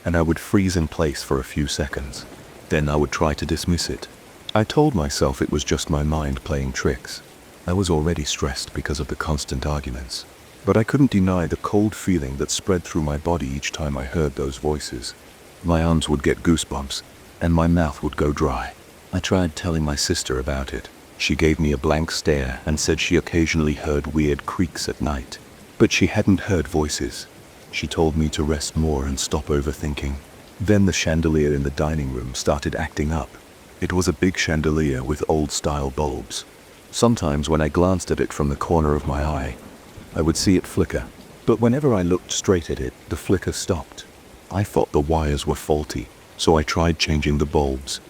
and I would freeze in place for a few seconds. Then I would try to dismiss it. I told myself it was just my mind playing tricks. I was already stressed because of the constant arguments. But I couldn't deny the cold feeling that spread through my body each time I heard those voices. My arms would get goosebumps, and my mouth would go dry. I tried telling my sister about it. She gave me a blank stare and said she occasionally heard weird creaks at night. But she hadn't heard voices. She told me to rest more and stop overthinking. Then the chandelier in the dining room started acting up. It was a big chandelier with old-style bulbs. Sometimes when I glanced at it from the corner of my eye, I would see it flicker. But whenever I looked straight at it, the flicker stopped. I thought the wires were faulty, so I tried changing the bulbs.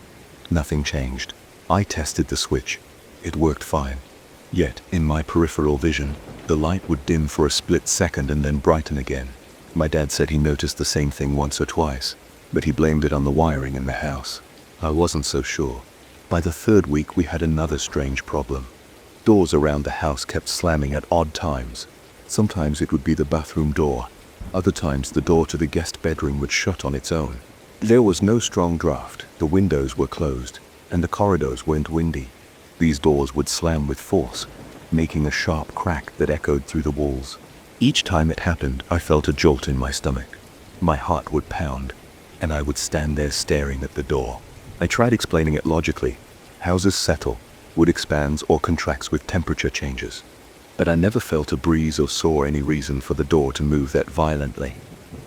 Nothing changed. I tested the switch. It worked fine. Yet, in my peripheral vision, the light would dim for a split second and then brighten again. My dad said he noticed the same thing once or twice, but he blamed it on the wiring in the house. I wasn't so sure. By the third week, we had another strange problem. Doors around the house kept slamming at odd times. Sometimes it would be the bathroom door. Other times the door to the guest bedroom would shut on its own. There was no strong draft, the windows were closed, and the corridors weren't windy. These doors would slam with force, making a sharp crack that echoed through the walls. Each time it happened, I felt a jolt in my stomach. My heart would pound, and I would stand there staring at the door. I tried explaining it logically. Houses settle, wood expands or contracts with temperature changes. But I never felt a breeze or saw any reason for the door to move that violently.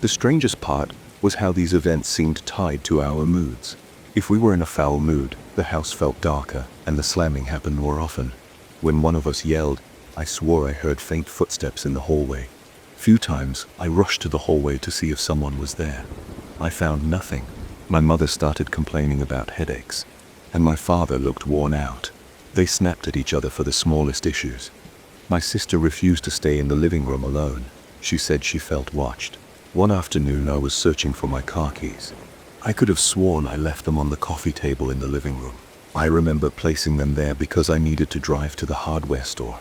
The strangest part was how these events seemed tied to our moods. If we were in a foul mood, the house felt darker, and the slamming happened more often. When one of us yelled, I swore I heard faint footsteps in the hallway. Few times, I rushed to the hallway to see if someone was there. I found nothing. My mother started complaining about headaches, and my father looked worn out. They snapped at each other for the smallest issues. My sister refused to stay in the living room alone. She said she felt watched. One afternoon, I was searching for my car keys. I could have sworn I left them on the coffee table in the living room. I remember placing them there because I needed to drive to the hardware store.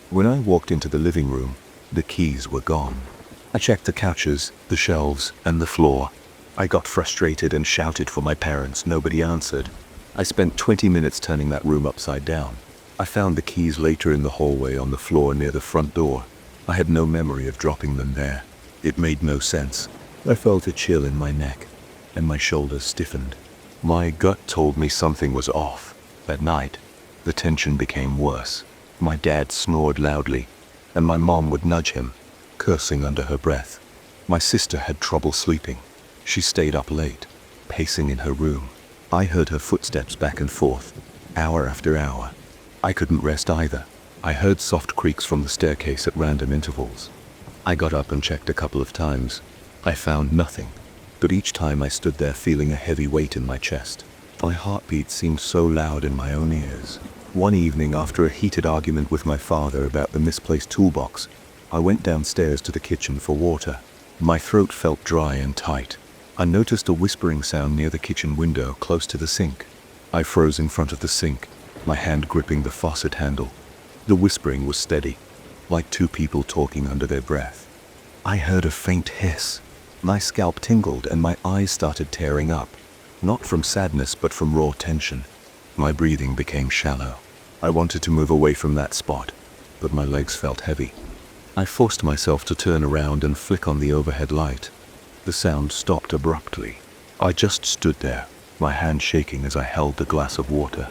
When I walked into the living room, the keys were gone. I checked the couches, the shelves, and the floor. I got frustrated and shouted for my parents. Nobody answered. I spent 20 minutes turning that room upside down. I found the keys later in the hallway on the floor near the front door. I had no memory of dropping them there. It made no sense. I felt a chill in my neck, and my shoulders stiffened. My gut told me something was off. That night, the tension became worse. My dad snored loudly, and my mom would nudge him, cursing under her breath. My sister had trouble sleeping. She stayed up late, pacing in her room. I heard her footsteps back and forth, hour after hour. I couldn't rest either. I heard soft creaks from the staircase at random intervals. I got up and checked a couple of times. I found nothing, but each time I stood there feeling a heavy weight in my chest. My heartbeat seemed so loud in my own ears. One evening, after a heated argument with my father about the misplaced toolbox, I went downstairs to the kitchen for water. My throat felt dry and tight. I noticed a whispering sound near the kitchen window close to the sink. I froze in front of the sink, my hand gripping the faucet handle. The whispering was steady, like two people talking under their breath. I heard a faint hiss. My scalp tingled and my eyes started tearing up, not from sadness but from raw tension. My breathing became shallow. I wanted to move away from that spot, but my legs felt heavy. I forced myself to turn around and flick on the overhead light. The sound stopped abruptly. I just stood there, my hand shaking as I held the glass of water.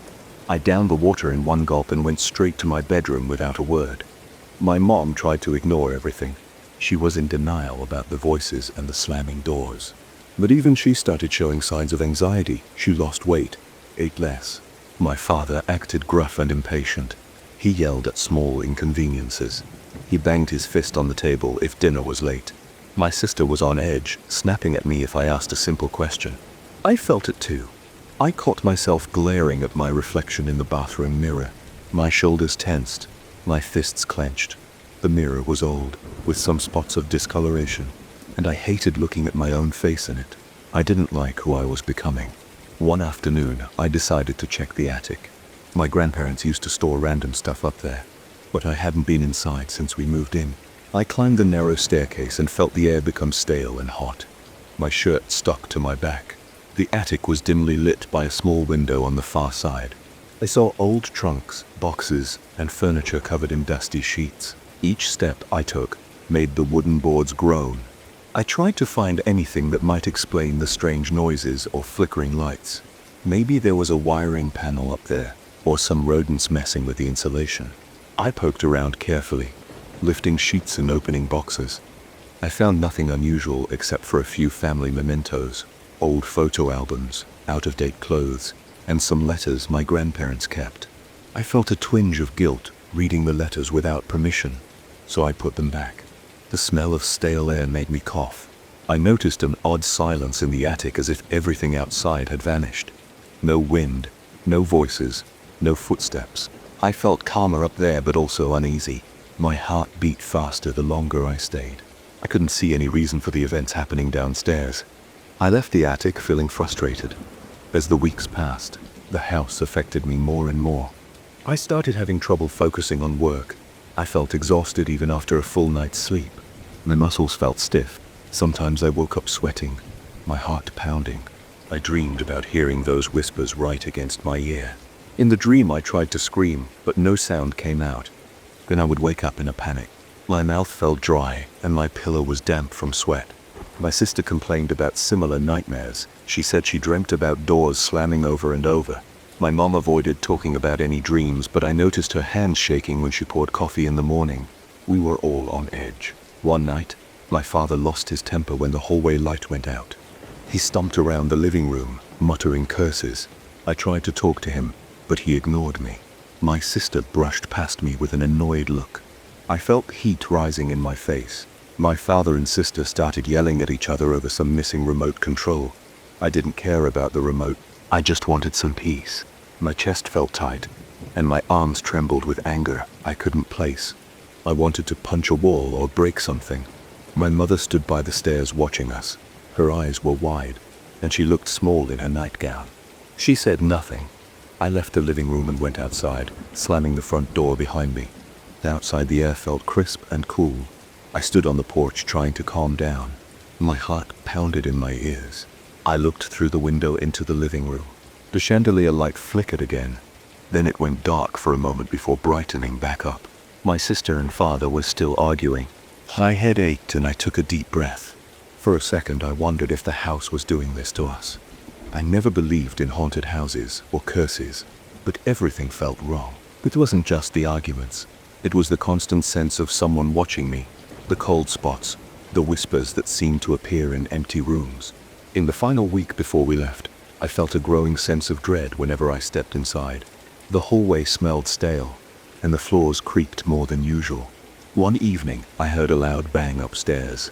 I downed the water in one gulp and went straight to my bedroom without a word. My mom tried to ignore everything. She was in denial about the voices and the slamming doors. But even she started showing signs of anxiety. She lost weight, ate less. My father acted gruff and impatient. He yelled at small inconveniences. He banged his fist on the table if dinner was late. My sister was on edge, snapping at me if I asked a simple question. I felt it too. I caught myself glaring at my reflection in the bathroom mirror. My shoulders tensed, my fists clenched. The mirror was old, with some spots of discoloration, and I hated looking at my own face in it. I didn't like who I was becoming. One afternoon, I decided to check the attic. My grandparents used to store random stuff up there, but I hadn't been inside since we moved in. I climbed the narrow staircase and felt the air become stale and hot. My shirt stuck to my back. The attic was dimly lit by a small window on the far side. I saw old trunks, boxes, and furniture covered in dusty sheets. Each step I took made the wooden boards groan. I tried to find anything that might explain the strange noises or flickering lights. Maybe there was a wiring panel up there, or some rodents messing with the insulation. I poked around carefully, lifting sheets and opening boxes. I found nothing unusual except for a few family mementos, old photo albums, out-of-date clothes, and some letters my grandparents kept. I felt a twinge of guilt reading the letters without permission, so I put them back. The smell of stale air made me cough. I noticed an odd silence in the attic, as if everything outside had vanished. No wind, no voices, no footsteps. I felt calmer up there, but also uneasy. My heart beat faster the longer I stayed. I couldn't see any reason for the events happening downstairs. I left the attic feeling frustrated. As the weeks passed, the house affected me more and more. I started having trouble focusing on work. I felt exhausted even after a full night's sleep. My muscles felt stiff. Sometimes I woke up sweating, my heart pounding. I dreamed about hearing those whispers right against my ear. In the dream I tried to scream, but no sound came out. Then I would wake up in a panic. My mouth felt dry, and my pillow was damp from sweat. My sister complained about similar nightmares. She said she dreamt about doors slamming over and over. My mom avoided talking about any dreams, but I noticed her hands shaking when she poured coffee in the morning. We were all on edge. One night, my father lost his temper when the hallway light went out. He stomped around the living room, muttering curses. I tried to talk to him, but he ignored me. My sister brushed past me with an annoyed look. I felt heat rising in my face. My father and sister started yelling at each other over some missing remote control. I didn't care about the remote. I just wanted some peace. My chest felt tight, and my arms trembled with anger I couldn't place. I wanted to punch a wall or break something. My mother stood by the stairs watching us. Her eyes were wide, and she looked small in her nightgown. She said nothing. I left the living room and went outside, slamming the front door behind me. Outside the air felt crisp and cool. I stood on the porch trying to calm down. My heart pounded in my ears. I looked through the window into the living room. The chandelier light flickered again. Then it went dark for a moment before brightening back up. My sister and father were still arguing. My head ached and I took a deep breath. For a second I wondered if the house was doing this to us. I never believed in haunted houses or curses, but everything felt wrong. It wasn't just the arguments. It was the constant sense of someone watching me, the cold spots, the whispers that seemed to appear in empty rooms. In the final week before we left, I felt a growing sense of dread whenever I stepped inside. The hallway smelled stale, and the floors creaked more than usual. One evening, I heard a loud bang upstairs.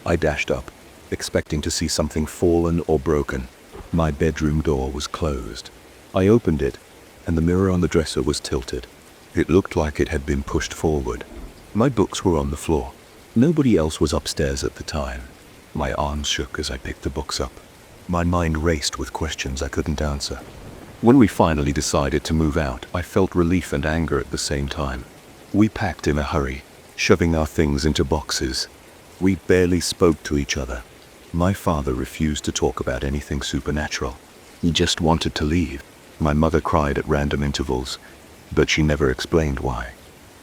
I dashed up, expecting to see something fallen or broken. My bedroom door was closed. I opened it, and the mirror on the dresser was tilted. It looked like it had been pushed forward. My books were on the floor. Nobody else was upstairs at the time. My arms shook as I picked the books up. My mind raced with questions I couldn't answer. When we finally decided to move out, I felt relief and anger at the same time. We packed in a hurry, shoving our things into boxes. We barely spoke to each other. My father refused to talk about anything supernatural. He just wanted to leave. My mother cried at random intervals, but she never explained why.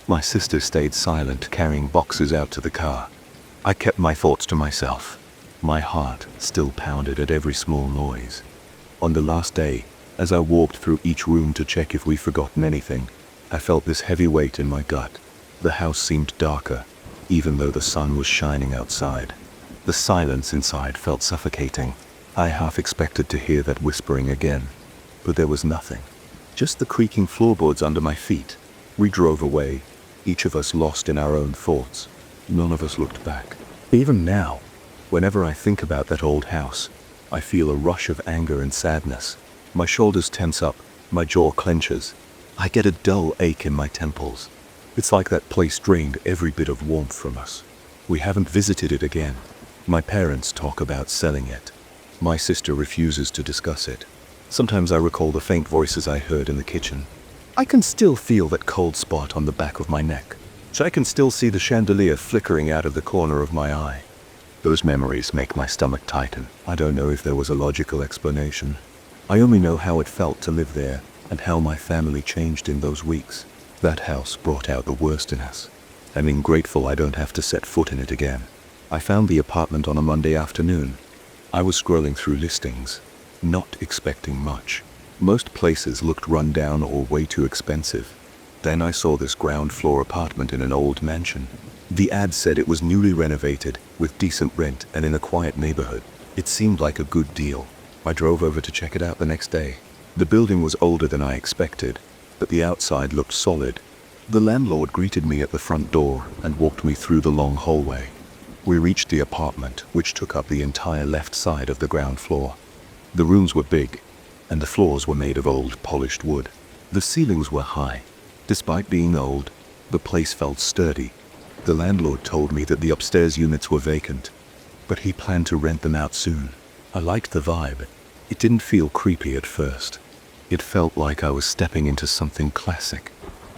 My sister stayed silent, carrying boxes out to the car. I kept my thoughts to myself. My heart still pounded at every small noise. On the last day, as I walked through each room to check if we'd forgotten anything, I felt this heavy weight in my gut. The house seemed darker, even though the sun was shining outside. The silence inside felt suffocating. I half expected to hear that whispering again, but there was nothing. Just the creaking floorboards under my feet. We drove away, each of us lost in our own thoughts. None of us looked back. Even now, whenever I think about that old house, I feel a rush of anger and sadness. My shoulders tense up, my jaw clenches. I get a dull ache in my temples. It's like that place drained every bit of warmth from us. We haven't visited it again. My parents talk about selling it. My sister refuses to discuss it. Sometimes I recall the faint voices I heard in the kitchen. I can still feel that cold spot on the back of my neck. I can still see the chandelier flickering out of the corner of my eye. Those memories make my stomach tighten. I don't know if there was a logical explanation. I only know how it felt to live there and how my family changed in those weeks. That house brought out the worst in us. I'm grateful I don't have to set foot in it again. I found the apartment on a Monday afternoon. I was scrolling through listings, not expecting much. Most places looked run down or way too expensive. Then I saw this ground floor apartment in an old mansion. The ad said it was newly renovated, with decent rent and in a quiet neighborhood. It seemed like a good deal. I drove over to check it out the next day. The building was older than I expected, but the outside looked solid. The landlord greeted me at the front door and walked me through the long hallway. We reached the apartment, which took up the entire left side of the ground floor. The rooms were big, and the floors were made of old, polished wood. The ceilings were high. Despite being old, the place felt sturdy. The landlord told me that the upstairs units were vacant, but he planned to rent them out soon. I liked the vibe. It didn't feel creepy at first. It felt like I was stepping into something classic.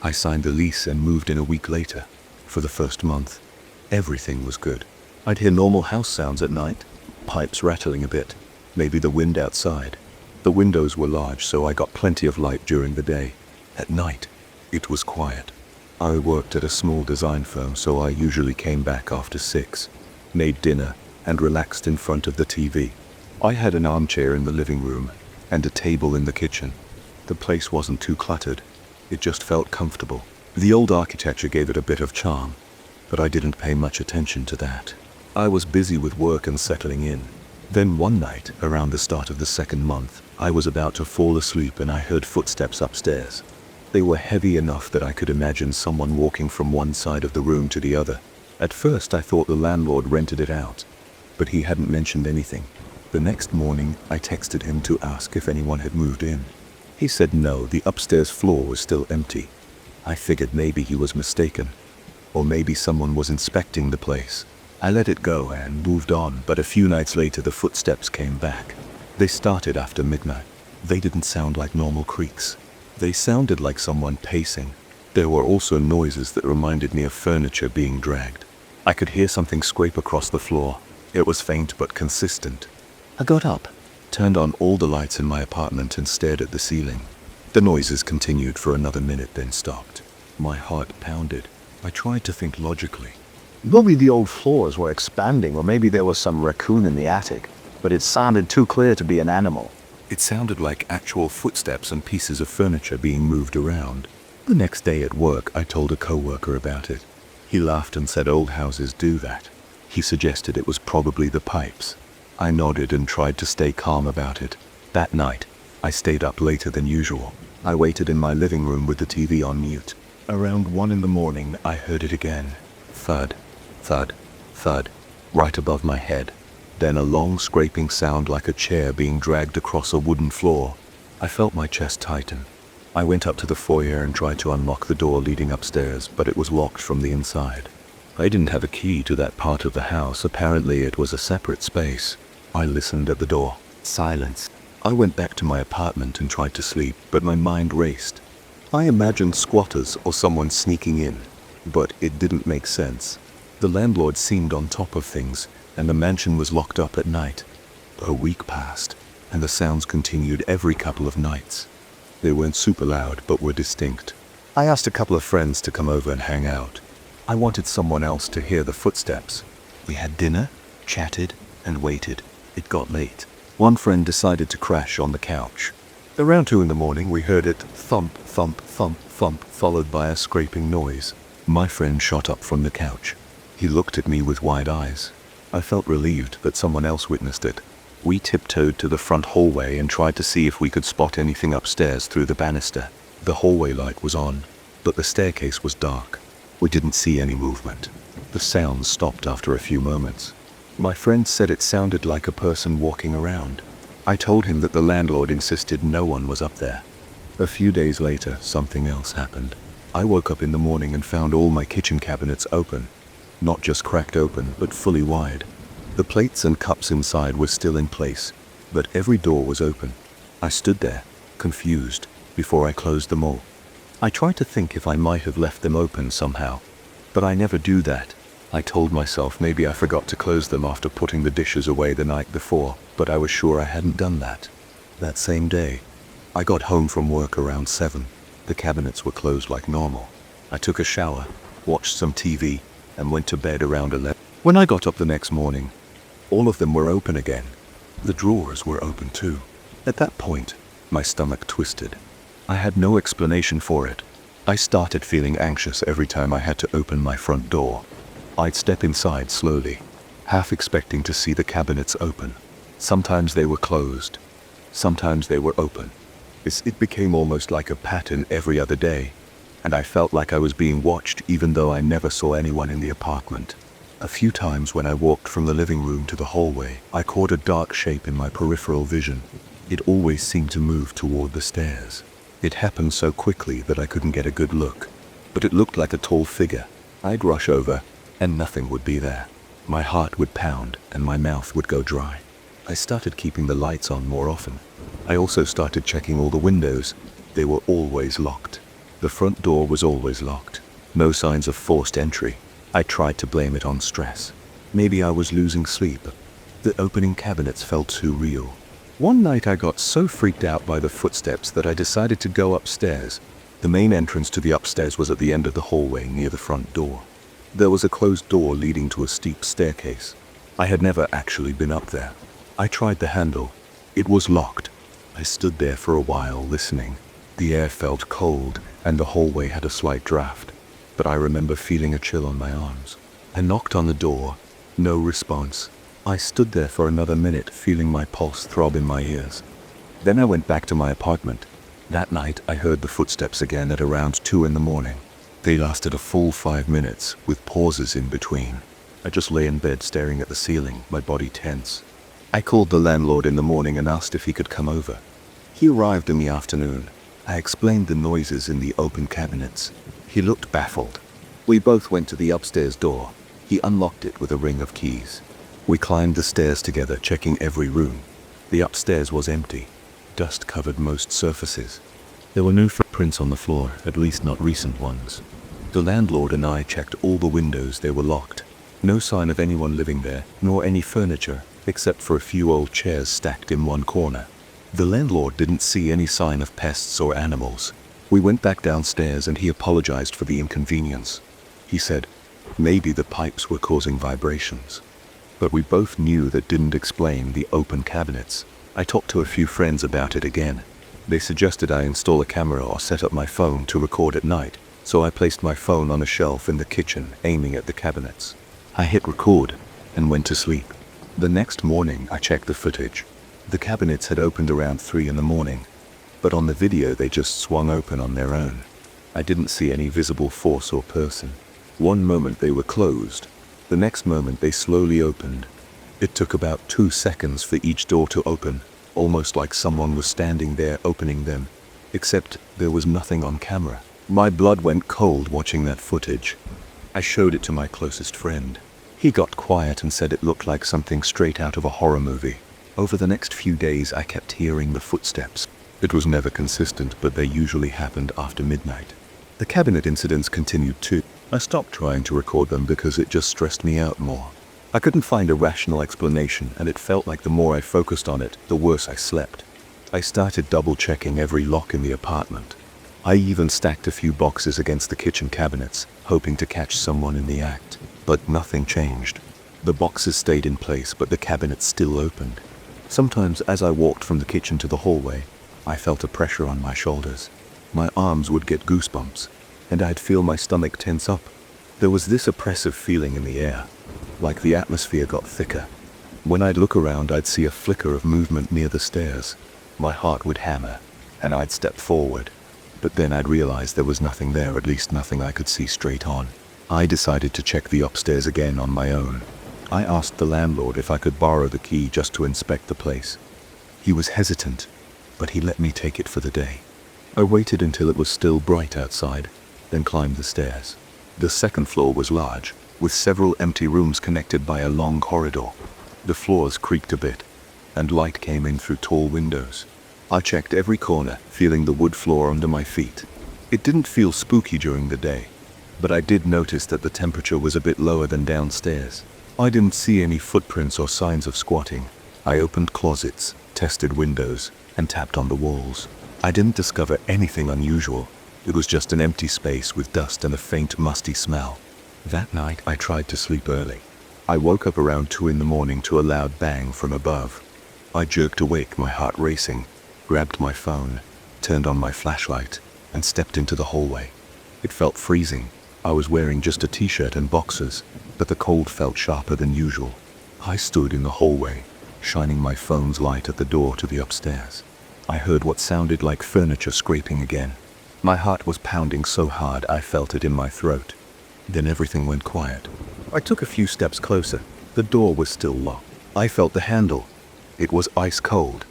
I signed the lease and moved in a week later. For the first month, everything was good. I'd hear normal house sounds at night, pipes rattling a bit, maybe the wind outside. The windows were large, so I got plenty of light during the day. At night, it was quiet. I worked at a small design firm, so I usually came back after 6, made dinner, and relaxed in front of the TV. I had an armchair in the living room and a table in the kitchen. The place wasn't too cluttered. It just felt comfortable. The old architecture gave it a bit of charm, but I didn't pay much attention to that. I was busy with work and settling in. Then one night, around the start of the second month, I was about to fall asleep and I heard footsteps upstairs. They were heavy enough that I could imagine someone walking from one side of the room to the other. At first I thought the landlord rented it out, but he hadn't mentioned anything. The next morning I texted him to ask if anyone had moved in. He said no, the upstairs floor was still empty. I figured maybe he was mistaken, or maybe someone was inspecting the place. I let it go and moved on, but a few nights later the footsteps came back. They started after midnight. They didn't sound like normal creaks. They sounded like someone pacing. There were also noises that reminded me of furniture being dragged. I could hear something scrape across the floor. It was faint but consistent. I got up, turned on all the lights in my apartment and stared at the ceiling. The noises continued for another minute, then stopped. My heart pounded. I tried to think logically. Maybe the old floors were expanding, or maybe there was some raccoon in the attic, but it sounded too clear to be an animal. It sounded like actual footsteps and pieces of furniture being moved around. The next day at work, I told a coworker about it. He laughed and said old houses do that. He suggested it was probably the pipes. I nodded and tried to stay calm about it. That night, I stayed up later than usual. I waited in my living room with the TV on mute. Around 1 in the morning, I heard it again. Thud, thud, thud, right above my head. Then a long scraping sound like a chair being dragged across a wooden floor. I felt my chest tighten. I went up to the foyer and tried to unlock the door leading upstairs, but it was locked from the inside. I didn't have a key to that part of the house. Apparently it was a separate space. I listened at the door. Silence. I went back to my apartment and tried to sleep, but my mind raced. I imagined squatters or someone sneaking in, but it didn't make sense. The landlord seemed on top of things, and the mansion was locked up at night. A week passed, and the sounds continued every couple of nights. They weren't super loud, but were distinct. I asked a couple of friends to come over and hang out. I wanted someone else to hear the footsteps. We had dinner, chatted, and waited. It got late. One friend decided to crash on the couch. Around 2 in the morning, we heard it thump, thump, thump, thump, followed by a scraping noise. My friend shot up from the couch. He looked at me with wide eyes. I felt relieved that someone else witnessed it. We tiptoed to the front hallway and tried to see if we could spot anything upstairs through the banister. The hallway light was on, but the staircase was dark. We didn't see any movement. The sounds stopped after a few moments. My friend said it sounded like a person walking around. I told him that the landlord insisted no one was up there. A few days later, something else happened. I woke up in the morning and found all my kitchen cabinets open. Not just cracked open, but fully wide. The plates and cups inside were still in place, but every door was open. I stood there, confused, before I closed them all. I tried to think if I might have left them open somehow, but I never do that. I told myself maybe I forgot to close them after putting the dishes away the night before, but I was sure I hadn't done that. That same day, I got home from work around 7. The cabinets were closed like normal. I took a shower, watched some TV, and went to bed around 11. When I got up the next morning, all of them were open again. The drawers were open too. At that point, my stomach twisted. I had no explanation for it. I started feeling anxious every time I had to open my front door. I'd step inside slowly, half expecting to see the cabinets open. Sometimes they were closed. Sometimes they were open. It became almost like a pattern every other day, and I felt like I was being watched even though I never saw anyone in the apartment. A few times when I walked from the living room to the hallway, I caught a dark shape in my peripheral vision. It always seemed to move toward the stairs. It happened so quickly that I couldn't get a good look, but it looked like a tall figure. I'd rush over, and nothing would be there. My heart would pound, and my mouth would go dry. I started keeping the lights on more often. I also started checking all the windows. They were always locked. The front door was always locked. No signs of forced entry. I tried to blame it on stress. Maybe I was losing sleep. The opening cabinets felt too real. One night I got so freaked out by the footsteps that I decided to go upstairs. The main entrance to the upstairs was at the end of the hallway near the front door. There was a closed door leading to a steep staircase. I had never actually been up there. I tried the handle. It was locked. I stood there for a while listening. The air felt cold and the hallway had a slight draft, but I remember feeling a chill on my arms. I knocked on the door. No response. I stood there for another minute, feeling my pulse throb in my ears. Then I went back to my apartment. That night I heard the footsteps again at around 2 in the morning. They lasted a full 5 minutes, with pauses in between. I just lay in bed staring at the ceiling, my body tense. I called the landlord in the morning and asked if he could come over. He arrived in the afternoon. I explained the noises in the open cabinets. He looked baffled. We both went to the upstairs door. He unlocked it with a ring of keys. We climbed the stairs together, checking every room. The upstairs was empty. Dust covered most surfaces. There were no footprints on the floor, at least not recent ones. The landlord and I checked all the windows. They were locked. No sign of anyone living there, nor any furniture, except for a few old chairs stacked in one corner. The landlord didn't see any sign of pests or animals. We went back downstairs and he apologized for the inconvenience. He said, maybe the pipes were causing vibrations. But we both knew that didn't explain the open cabinets. I talked to a few friends about it again. They suggested I install a camera or set up my phone to record at night, so I placed my phone on a shelf in the kitchen, aiming at the cabinets. I hit record and went to sleep. The next morning I checked the footage. The cabinets had opened around 3 in the morning. but on the video they just swung open on their own. I didn't see any visible force or person. One moment they were closed, the next moment they slowly opened. It took about 2 seconds for each door to open, almost like someone was standing there opening them, except there was nothing on camera. My blood went cold watching that footage. I showed it to my closest friend. He got quiet and said it looked like something straight out of a horror movie. Over the next few days I kept hearing the footsteps. It was never consistent, but they usually happened after midnight. The cabinet incidents continued too. I stopped trying to record them because it just stressed me out more. I couldn't find a rational explanation, and it felt like the more I focused on it, the worse I slept. I started double-checking every lock in the apartment. I even stacked a few boxes against the kitchen cabinets, hoping to catch someone in the act. But nothing changed. The boxes stayed in place, but the cabinets still opened. Sometimes as I walked from the kitchen to the hallway, I felt a pressure on my shoulders. My arms would get goosebumps, and I'd feel my stomach tense up. There was this oppressive feeling in the air, like the atmosphere got thicker. When I'd look around, I'd see a flicker of movement near the stairs. My heart would hammer, and I'd step forward. But then I'd realize there was nothing there, at least nothing I could see straight on. I decided to check the upstairs again on my own. I asked the landlord if I could borrow the key just to inspect the place. He was hesitant, but he let me take it for the day. I waited until it was still bright outside, then climbed the stairs. The second floor was large, with several empty rooms connected by a long corridor. The floors creaked a bit, and light came in through tall windows. I checked every corner, feeling the wood floor under my feet. It didn't feel spooky during the day, but I did notice that the temperature was a bit lower than downstairs. I didn't see any footprints or signs of squatting. I opened closets, tested windows, and tapped on the walls. I didn't discover anything unusual. It was just an empty space with dust and a faint musty smell. That night I tried to sleep early. I woke up around 2 in the morning to a loud bang from above. I jerked awake, my heart racing, grabbed my phone, turned on my flashlight, and stepped into the hallway. It felt freezing. I was wearing just a t-shirt and boxers, but the cold felt sharper than usual. I stood in the hallway, shining my phone's light at the door to the upstairs. I heard what sounded like furniture scraping again. My heart was pounding so hard I felt it in my throat. Then everything went quiet. I took a few steps closer. The door was still locked. I felt the handle. It was ice cold.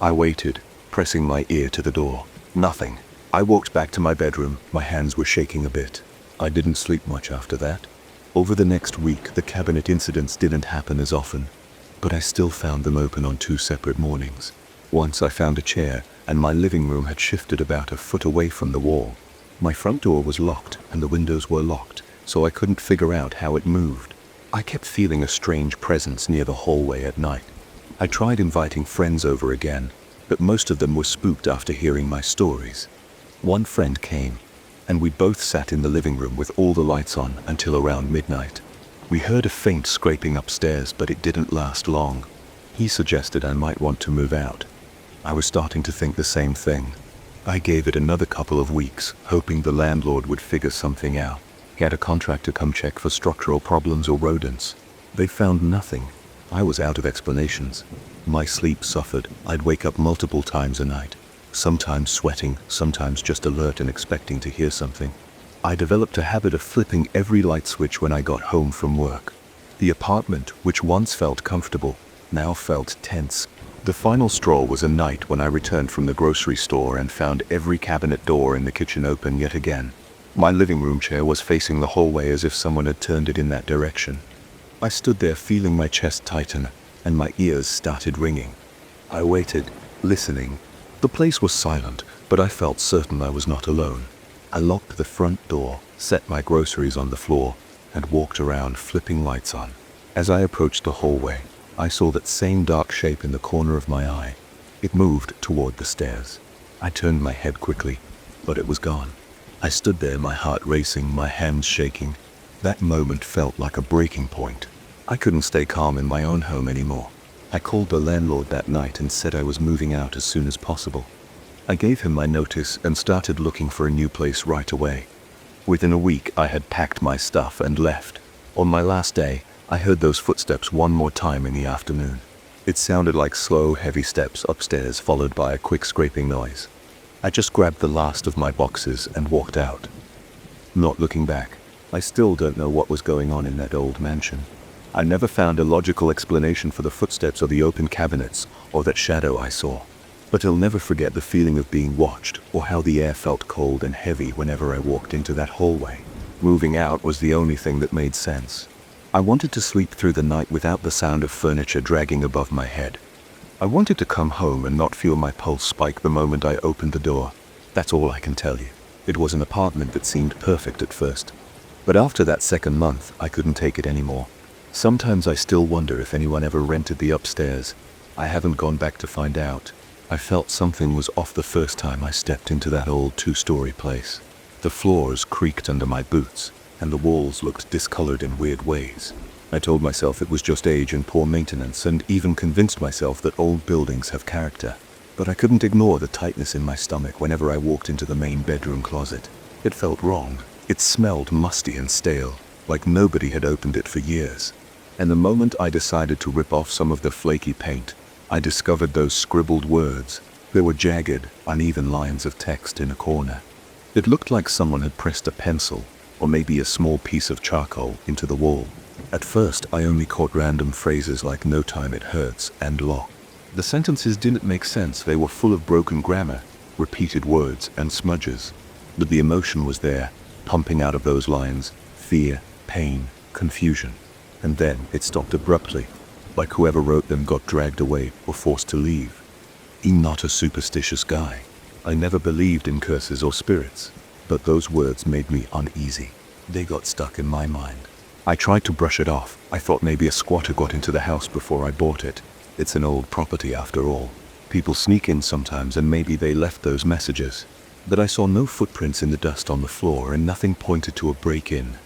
I waited, pressing my ear to the door. Nothing. I walked back to my bedroom. My hands were shaking a bit. I didn't sleep much after that. Over the next week, the cabinet incidents didn't happen as often, but I still found them open on 2 separate mornings. Once I found a chair, and my living room had shifted about a foot away from the wall. My front door was locked, and the windows were locked, so I couldn't figure out how it moved. I kept feeling a strange presence near the hallway at night. I tried inviting friends over again, but most of them were spooked after hearing my stories. One friend came, and we both sat in the living room with all the lights on until around midnight. We heard a faint scraping upstairs, but it didn't last long. He suggested I might want to move out. I was starting to think the same thing. I gave it another couple of weeks, hoping the landlord would figure something out. He had a contractor come check for structural problems or rodents. They found nothing. I was out of explanations. My sleep suffered. I'd wake up multiple times a night, sometimes sweating, sometimes just alert and expecting to hear something. I developed a habit of flipping every light switch when I got home from work. The apartment, which once felt comfortable, now felt tense. The final straw was a night when I returned from the grocery store and found every cabinet door in the kitchen open yet again. My living room chair was facing the hallway as if someone had turned it in that direction. I stood there feeling my chest tighten, and my ears started ringing. I waited, listening. The place was silent, but I felt certain I was not alone. I locked the front door, set my groceries on the floor, and walked around flipping lights on. As I approached the hallway, I saw that same dark shape in the corner of my eye. It moved toward the stairs. I turned my head quickly, but it was gone. I stood there, my heart racing, my hands shaking. That moment felt like a breaking point. I couldn't stay calm in my own home anymore. I called the landlord that night and said I was moving out as soon as possible. I gave him my notice and started looking for a new place right away. Within a week, I had packed my stuff and left. On my last day, I heard those footsteps one more time in the afternoon. It sounded like slow, heavy steps upstairs followed by a quick scraping noise. I just grabbed the last of my boxes and walked out. Not looking back, I still don't know what was going on in that old mansion. I never found a logical explanation for the footsteps or the open cabinets or that shadow I saw. But I'll never forget the feeling of being watched or how the air felt cold and heavy whenever I walked into that hallway. Moving out was the only thing that made sense. I wanted to sleep through the night without the sound of furniture dragging above my head. I wanted to come home and not feel my pulse spike the moment I opened the door. That's all I can tell you. It was an apartment that seemed perfect at first. But after that second month, I couldn't take it anymore. Sometimes I still wonder if anyone ever rented the upstairs. I haven't gone back to find out. I felt something was off the first time I stepped into that old 2-story place. The floors creaked under my boots, and the walls looked discolored in weird ways. I told myself it was just age and poor maintenance, and even convinced myself that old buildings have character. But I couldn't ignore the tightness in my stomach whenever I walked into the main bedroom closet. It felt wrong. It smelled musty and stale, like nobody had opened it for years. And the moment I decided to rip off some of the flaky paint, I discovered those scribbled words. There were jagged, uneven lines of text in a corner. It looked like someone had pressed a pencil, or maybe a small piece of charcoal, into the wall. At first, I only caught random phrases like "no time it hurts" and "lock." The sentences didn't make sense. They were full of broken grammar, repeated words, and smudges. But the emotion was there, pumping out of those lines: fear, pain, confusion. And then it stopped abruptly, like whoever wrote them got dragged away or forced to leave. I'm not a superstitious guy. I never believed in curses or spirits, but those words made me uneasy. They got stuck in my mind. I tried to brush it off. I thought maybe a squatter got into the house before I bought it. It's an old property after all. People sneak in sometimes, and maybe they left those messages. But I saw no footprints in the dust on the floor, and nothing pointed to a break-in.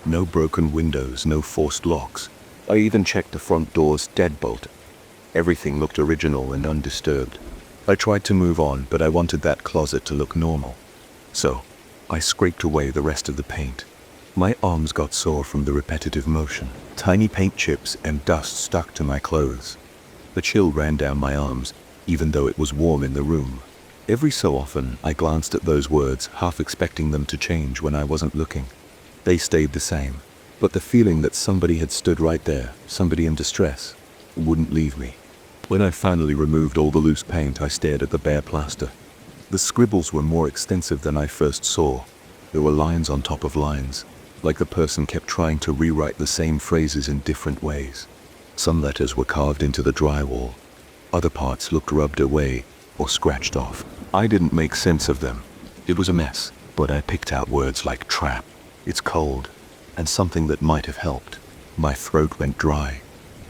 No broken windows, no forced locks. I even checked the front door's deadbolt. Everything looked original and undisturbed. I tried to move on, but I wanted that closet to look normal. So, I scraped away the rest of the paint. My arms got sore from the repetitive motion. Tiny paint chips and dust stuck to my clothes. The chill ran down my arms, even though it was warm in the room. Every so often, I glanced at those words, half expecting them to change when I wasn't looking. They stayed the same, but the feeling that somebody had stood right there, somebody in distress, wouldn't leave me. When I finally removed all the loose paint, I stared at the bare plaster. The scribbles were more extensive than I first saw. There were lines on top of lines, like the person kept trying to rewrite the same phrases in different ways. Some letters were carved into the drywall. Other parts looked rubbed away or scratched off. I didn't make sense of them. It was a mess, but I picked out words like trap, it's cold, and something that might have helped. My throat went dry.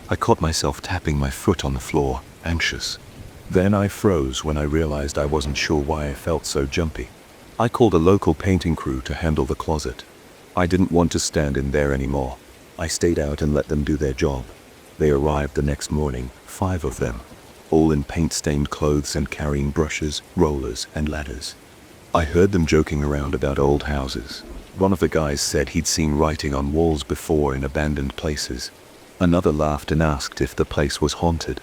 I caught myself tapping my foot on the floor, anxious. Then I froze when I realized I wasn't sure why I felt so jumpy. I called a local painting crew to handle the closet. I didn't want to stand in there anymore. I stayed out and let them do their job. They arrived the next morning, 5 of them, all in paint-stained clothes and carrying brushes, rollers, and ladders. I heard them joking around about old houses. One of the guys said he'd seen writing on walls before in abandoned places. Another laughed and asked if the place was haunted.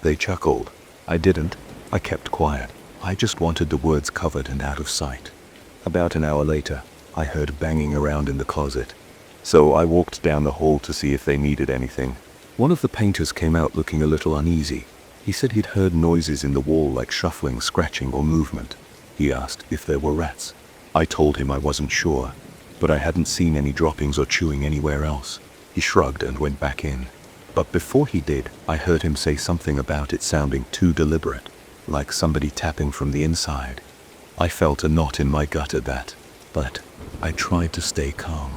They chuckled. I didn't. I kept quiet. I just wanted the words covered and out of sight. About an hour later, I heard banging around in the closet. So I walked down the hall to see if they needed anything. One of the painters came out looking a little uneasy. He said he'd heard noises in the wall like shuffling, scratching, or movement. He asked if there were rats. I told him I wasn't sure, but I hadn't seen any droppings or chewing anywhere else. He shrugged and went back in. But before he did, I heard him say something about it sounding too deliberate, like somebody tapping from the inside. I felt a knot in my gut at that, but I tried to stay calm.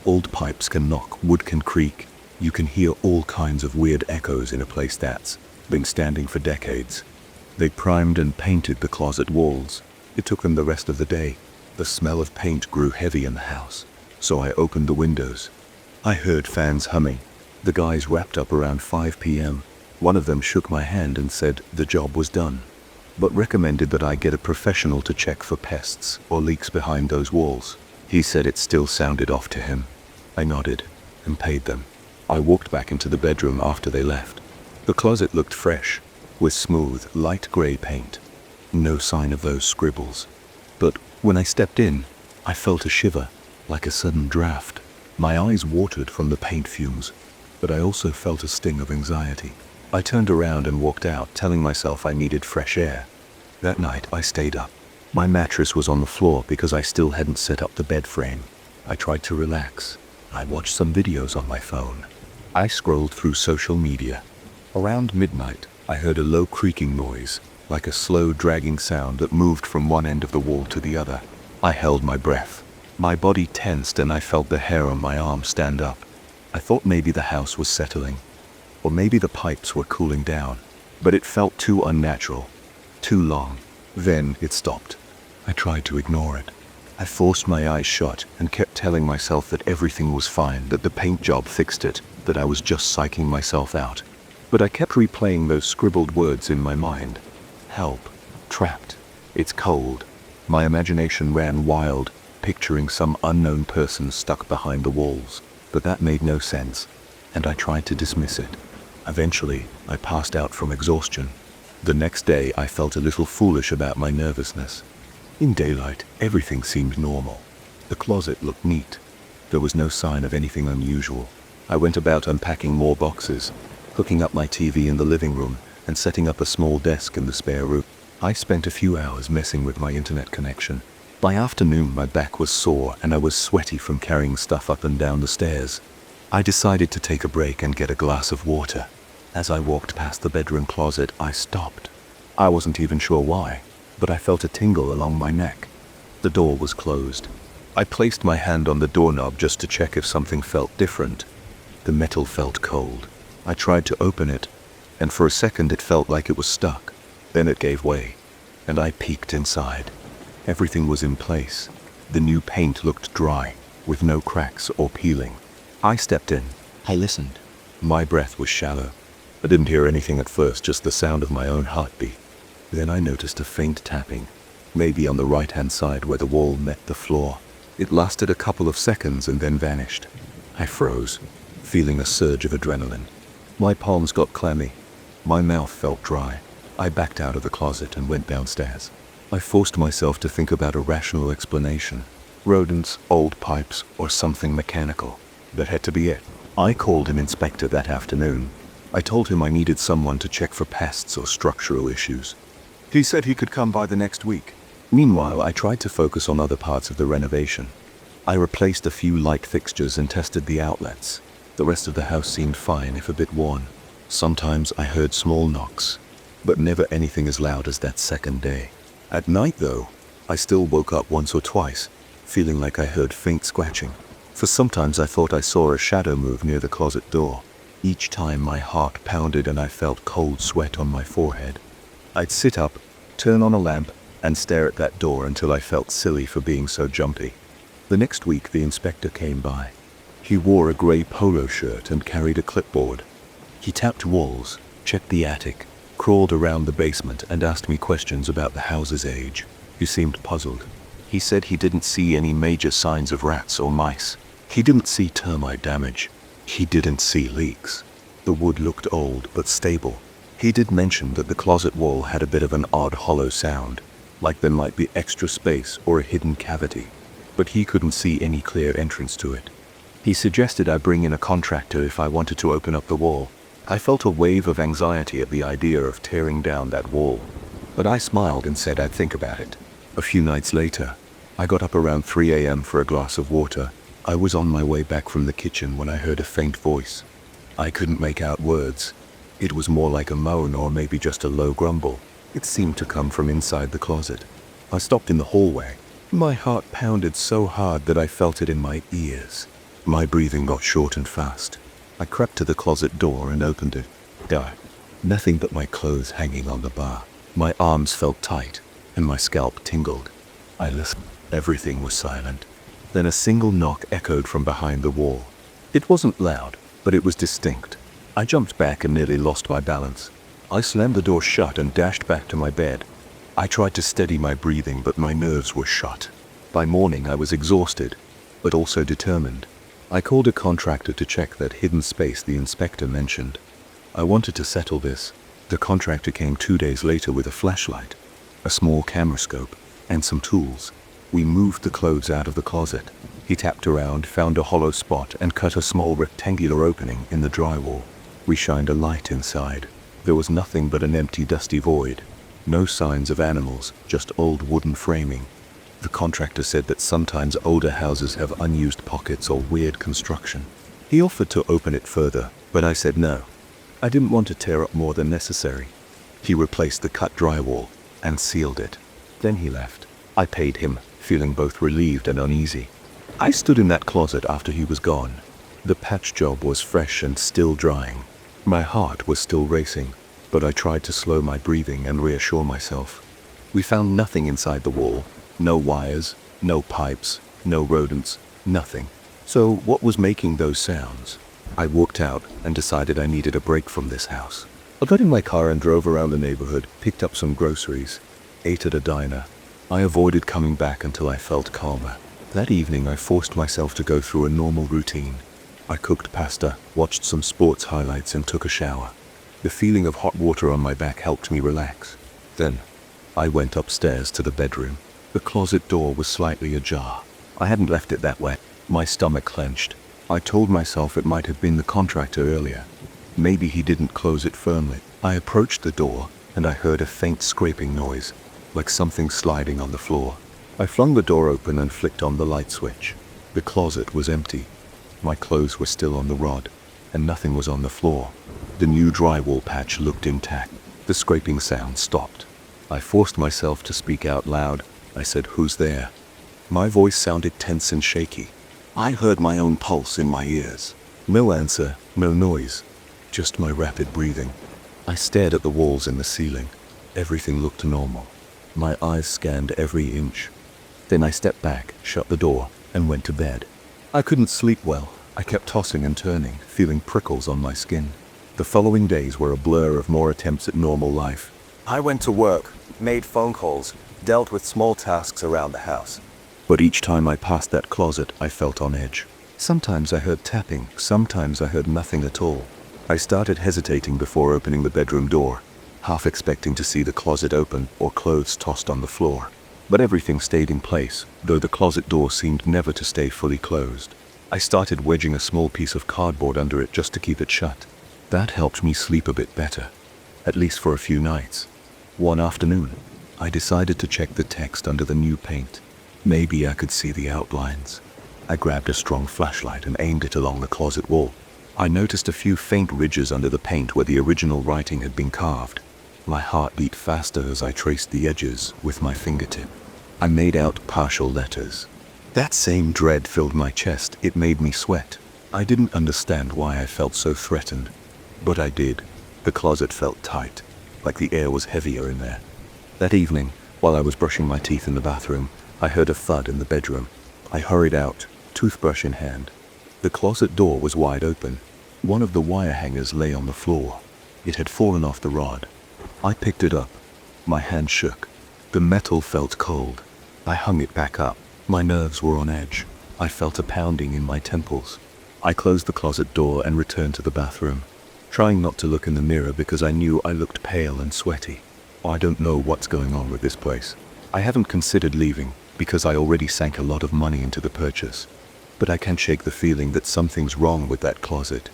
Old pipes can knock, wood can creak. You can hear all kinds of weird echoes in a place that's been standing for decades. They primed and painted the closet walls. It took them the rest of the day. The smell of paint grew heavy in the house, so I opened the windows. I heard fans humming. The guys wrapped up around 5 p.m. One of them shook my hand and said the job was done, but recommended that I get a professional to check for pests or leaks behind those walls. He said it still sounded off to him. I nodded and paid them. I walked back into the bedroom after they left. The closet looked fresh, with smooth, light gray paint. No sign of those scribbles. But when I stepped in, I felt a shiver, like a sudden draft. My eyes watered from the paint fumes, but I also felt a sting of anxiety. I turned around and walked out, telling myself I needed fresh air. That night, I stayed up. My mattress was on the floor because I still hadn't set up the bed frame. I tried to relax. I watched some videos on my phone. I scrolled through social media. Around midnight, I heard a low creaking noise, like a slow dragging sound that moved from one end of the wall to the other. I held my breath. My body tensed and I felt the hair on my arm stand up. I thought maybe the house was settling, or maybe the pipes were cooling down, but it felt too unnatural, too long. Then it stopped. I tried to ignore it. I forced my eyes shut and kept telling myself that everything was fine, that the paint job fixed it, that I was just psyching myself out. But I kept replaying those scribbled words in my mind. Help. Trapped. It's cold. My imagination ran wild, picturing some unknown person stuck behind the walls. But that made no sense, and I tried to dismiss it. Eventually, I passed out from exhaustion. The next day, I felt a little foolish about my nervousness. In daylight, everything seemed normal. The closet looked neat. There was no sign of anything unusual. I went about unpacking more boxes, hooking up my TV in the living room, and setting up a small desk in the spare room. I spent a few hours messing with my internet connection. By afternoon, my back was sore and I was sweaty from carrying stuff up and down the stairs. I decided to take a break and get a glass of water. As I walked past the bedroom closet, I stopped. I wasn't even sure why, but I felt a tingle along my neck. The door was closed. I placed my hand on the doorknob just to check if something felt different. The metal felt cold. I tried to open it, and for a second it felt like it was stuck. Then it gave way, and I peeked inside. Everything was in place. The new paint looked dry, with no cracks or peeling. I stepped in. I listened. My breath was shallow. I didn't hear anything at first, just the sound of my own heartbeat. Then I noticed a faint tapping, maybe on the right-hand side where the wall met the floor. It lasted a couple of seconds and then vanished. I froze, feeling a surge of adrenaline. My palms got clammy. My mouth felt dry. I backed out of the closet and went downstairs. I forced myself to think about a rational explanation. Rodents, old pipes, or something mechanical. That had to be it. I called an inspector that afternoon. I told him I needed someone to check for pests or structural issues. He said he could come by the next week. Meanwhile, I tried to focus on other parts of the renovation. I replaced a few light fixtures and tested the outlets. The rest of the house seemed fine, if a bit worn. Sometimes I heard small knocks, but never anything as loud as that second day. At night, though, I still woke up once or twice, feeling like I heard faint scratching. For sometimes I thought I saw a shadow move near the closet door. Each time my heart pounded and I felt cold sweat on my forehead. I'd sit up, turn on a lamp, and stare at that door until I felt silly for being so jumpy. The next week the inspector came by. He wore a gray polo shirt and carried a clipboard. He tapped walls, checked the attic, crawled around the basement and asked me questions about the house's age. He seemed puzzled. He said he didn't see any major signs of rats or mice. He didn't see termite damage. He didn't see leaks. The wood looked old but stable. He did mention that the closet wall had a bit of an odd hollow sound, like there might be extra space or a hidden cavity, but he couldn't see any clear entrance to it. He suggested I bring in a contractor if I wanted to open up the wall. I felt a wave of anxiety at the idea of tearing down that wall, but I smiled and said I'd think about it. A few nights later, I got up around 3 a.m. for a glass of water. I was on my way back from the kitchen when I heard a faint voice. I couldn't make out words. It was more like a moan or maybe just a low grumble. It seemed to come from inside the closet. I stopped in the hallway. My heart pounded so hard that I felt it in my ears. My breathing got short and fast. I crept to the closet door and opened it. Nothing but my clothes hanging on the bar. My arms felt tight, and my scalp tingled. I listened. Everything was silent. Then a single knock echoed from behind the wall. It wasn't loud, but it was distinct. I jumped back and nearly lost my balance. I slammed the door shut and dashed back to my bed. I tried to steady my breathing, but my nerves were shot. By morning, I was exhausted, but also determined. I called a contractor to check that hidden space the inspector mentioned. I wanted to settle this. The contractor came 2 days later with a flashlight, a small camera scope. and some tools. We moved the clothes out of the closet. He tapped around, found a hollow spot, and cut a small rectangular opening in the drywall. We shined a light inside. There was nothing but an empty, dusty void. No signs of animals, just old wooden framing. The contractor said that sometimes older houses have unused pockets or weird construction. He offered to open it further, but I said no. I didn't want to tear up more than necessary. He replaced the cut drywall and sealed it. Then he left. I paid him, feeling both relieved and uneasy. I stood in that closet after he was gone. The patch job was fresh and still drying. My heart was still racing, but I tried to slow my breathing and reassure myself. We found nothing inside the wall. No wires, no pipes, no rodents, nothing. So what was making those sounds? I walked out and decided I needed a break from this house. I got in my car and drove around the neighborhood, picked up some groceries, ate at a diner. I avoided coming back until I felt calmer. That evening I forced myself to go through a normal routine. I cooked pasta, watched some sports highlights, and took a shower. The feeling of hot water on my back helped me relax. Then I went upstairs to the bedroom. The closet door was slightly ajar. I hadn't left it that way. My stomach clenched. I told myself it might have been the contractor earlier. Maybe he didn't close it firmly. I approached the door and I heard a faint scraping noise, like something sliding on the floor. I flung the door open and flicked on the light switch. The closet was empty. My clothes were still on the rod, and nothing was on the floor. The new drywall patch looked intact. The scraping sound stopped. I forced myself to speak out loud. I said, "Who's there?" My voice sounded tense and shaky. I heard my own pulse in my ears. No answer, no noise, just my rapid breathing. I stared at the walls and the ceiling. Everything looked normal. My eyes scanned every inch. Then I stepped back, shut the door, and went to bed. I couldn't sleep well. I kept tossing and turning, feeling prickles on my skin. The following days were a blur of more attempts at normal life. I went to work, made phone calls, dealt with small tasks around the house. But each time I passed that closet, I felt on edge. Sometimes I heard tapping, sometimes I heard nothing at all. I started hesitating before opening the bedroom door, half expecting to see the closet open or clothes tossed on the floor. But everything stayed in place, though the closet door seemed never to stay fully closed. I started wedging a small piece of cardboard under it just to keep it shut. That helped me sleep a bit better, at least for a few nights. One afternoon, I decided to check the text under the new paint. Maybe I could see the outlines. I grabbed a strong flashlight and aimed it along the closet wall. I noticed a few faint ridges under the paint where the original writing had been carved. My heart beat faster as I traced the edges with my fingertip. I made out partial letters. That same dread filled my chest. It made me sweat. I didn't understand why I felt so threatened, but I did. The closet felt tight, like the air was heavier in there. That evening, while I was brushing my teeth in the bathroom, I heard a thud in the bedroom. I hurried out, toothbrush in hand. The closet door was wide open. One of the wire hangers lay on the floor. It had fallen off the rod. I picked it up. My hand shook. The metal felt cold. I hung it back up. My nerves were on edge. I felt a pounding in my temples. I closed the closet door and returned to the bathroom, trying not to look in the mirror because I knew I looked pale and sweaty. I don't know what's going on with this place. I haven't considered leaving because I already sank a lot of money into the purchase. But I can't shake the feeling that something's wrong with that closet.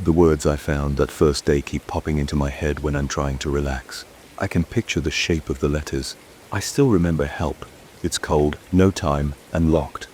The words I found that first day keep popping into my head when I'm trying to relax. I can picture the shape of the letters. I still remember help. It's cold, no time, and locked.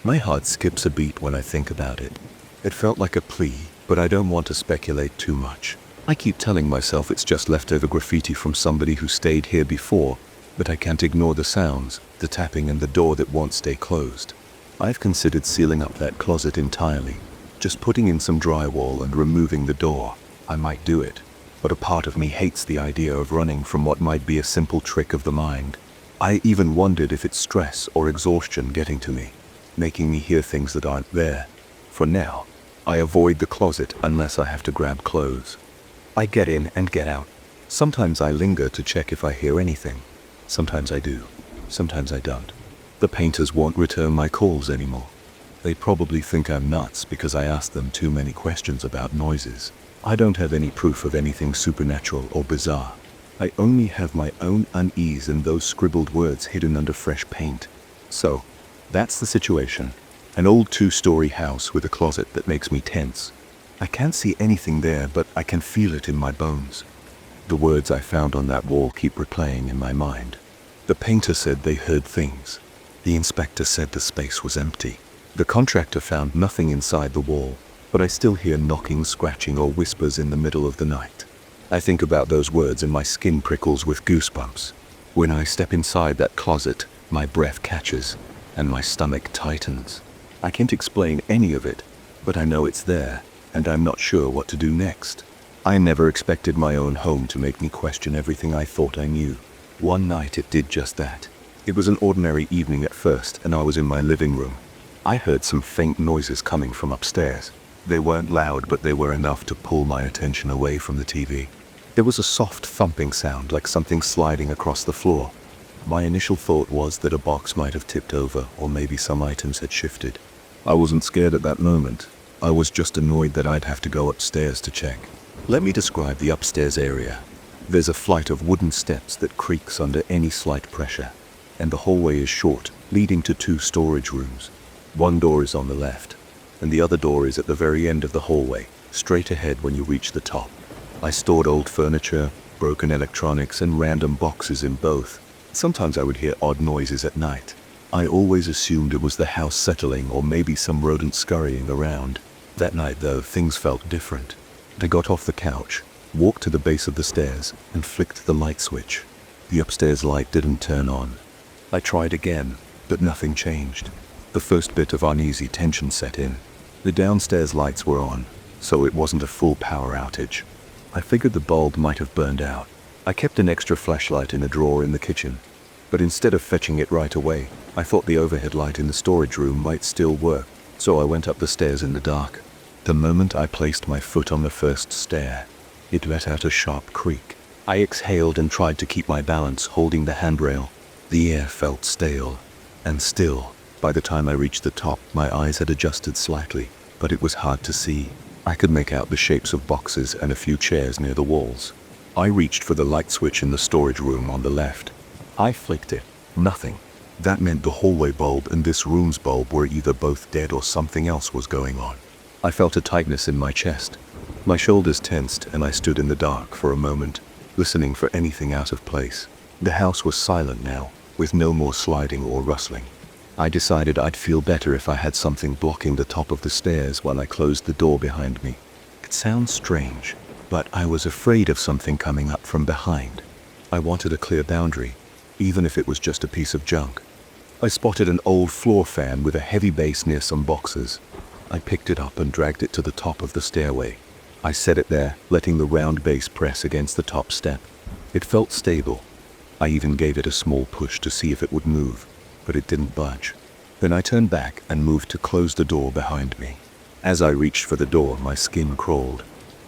My heart skips a beat when I think about it. It felt like a plea, but I don't want to speculate too much. I keep telling myself it's just leftover graffiti from somebody who stayed here before, but I can't ignore the sounds, the tapping, and the door that won't stay closed. I've considered sealing up that closet entirely, just putting in some drywall and removing the door. I might do it, but a part of me hates the idea of running from what might be a simple trick of the mind. I even wondered if it's stress or exhaustion getting to me, making me hear things that aren't there. For now, I avoid the closet unless I have to grab clothes. I get in and get out. Sometimes I linger to check if I hear anything. Sometimes I do. Sometimes I don't. The painters won't return my calls anymore. They probably think I'm nuts because I ask them too many questions about noises. I don't have any proof of anything supernatural or bizarre. I only have my own unease and those scribbled words hidden under fresh paint. So, that's the situation. An old 2-story house with a closet that makes me tense. I can't see anything there, but I can feel it in my bones. The words I found on that wall keep replaying in my mind. The painter said they heard things. The inspector said the space was empty. The contractor found nothing inside the wall, but I still hear knocking, scratching, or whispers in the middle of the night. I think about those words and my skin prickles with goosebumps. When I step inside that closet, my breath catches and my stomach tightens. I can't explain any of it, but I know it's there, and I'm not sure what to do next. I never expected my own home to make me question everything I thought I knew. One night it did just that. It was an ordinary evening at first, and I was in my living room. I heard some faint noises coming from upstairs. They weren't loud, but they were enough to pull my attention away from the TV. There was a soft thumping sound, like something sliding across the floor. My initial thought was that a box might have tipped over, or maybe some items had shifted. I wasn't scared at that moment. I was just annoyed that I'd have to go upstairs to check. Let me describe the upstairs area. There's a flight of wooden steps that creaks under any slight pressure, and the hallway is short, leading to 2 storage rooms. One door is on the left, and the other door is at the very end of the hallway, straight ahead when you reach the top. I stored old furniture, broken electronics, and random boxes in both. Sometimes I would hear odd noises at night. I always assumed it was the house settling or maybe some rodent scurrying around. That night, though, things felt different. I got off the couch, walked to the base of the stairs, and flicked the light switch. The upstairs light didn't turn on. I tried again, but nothing changed. The first bit of uneasy tension set in. The downstairs lights were on, so it wasn't a full power outage. I figured the bulb might have burned out. I kept an extra flashlight in a drawer in the kitchen, but instead of fetching it right away, I thought the overhead light in the storage room might still work, so I went up the stairs in the dark. The moment I placed my foot on the first stair, it let out a sharp creak. I exhaled and tried to keep my balance, holding the handrail. The air felt stale and still. By the time I reached the top, my eyes had adjusted slightly, but it was hard to see. I could make out the shapes of boxes and a few chairs near the walls. I reached for the light switch in the storage room on the left. I flicked it. Nothing. That meant the hallway bulb and this room's bulb were either both dead or something else was going on. I felt a tightness in my chest. My shoulders tensed and I stood in the dark for a moment, listening for anything out of place. The house was silent now, with no more sliding or rustling. I decided I'd feel better if I had something blocking the top of the stairs while I closed the door behind me. It sounds strange, but I was afraid of something coming up from behind. I wanted a clear boundary, even if it was just a piece of junk. I spotted an old floor fan with a heavy base near some boxes. I picked it up and dragged it to the top of the stairway. I set it there, letting the round base press against the top step. It felt stable. I even gave it a small push to see if it would move, but it didn't budge. Then I turned back and moved to close the door behind me. As I reached for the door, my skin crawled.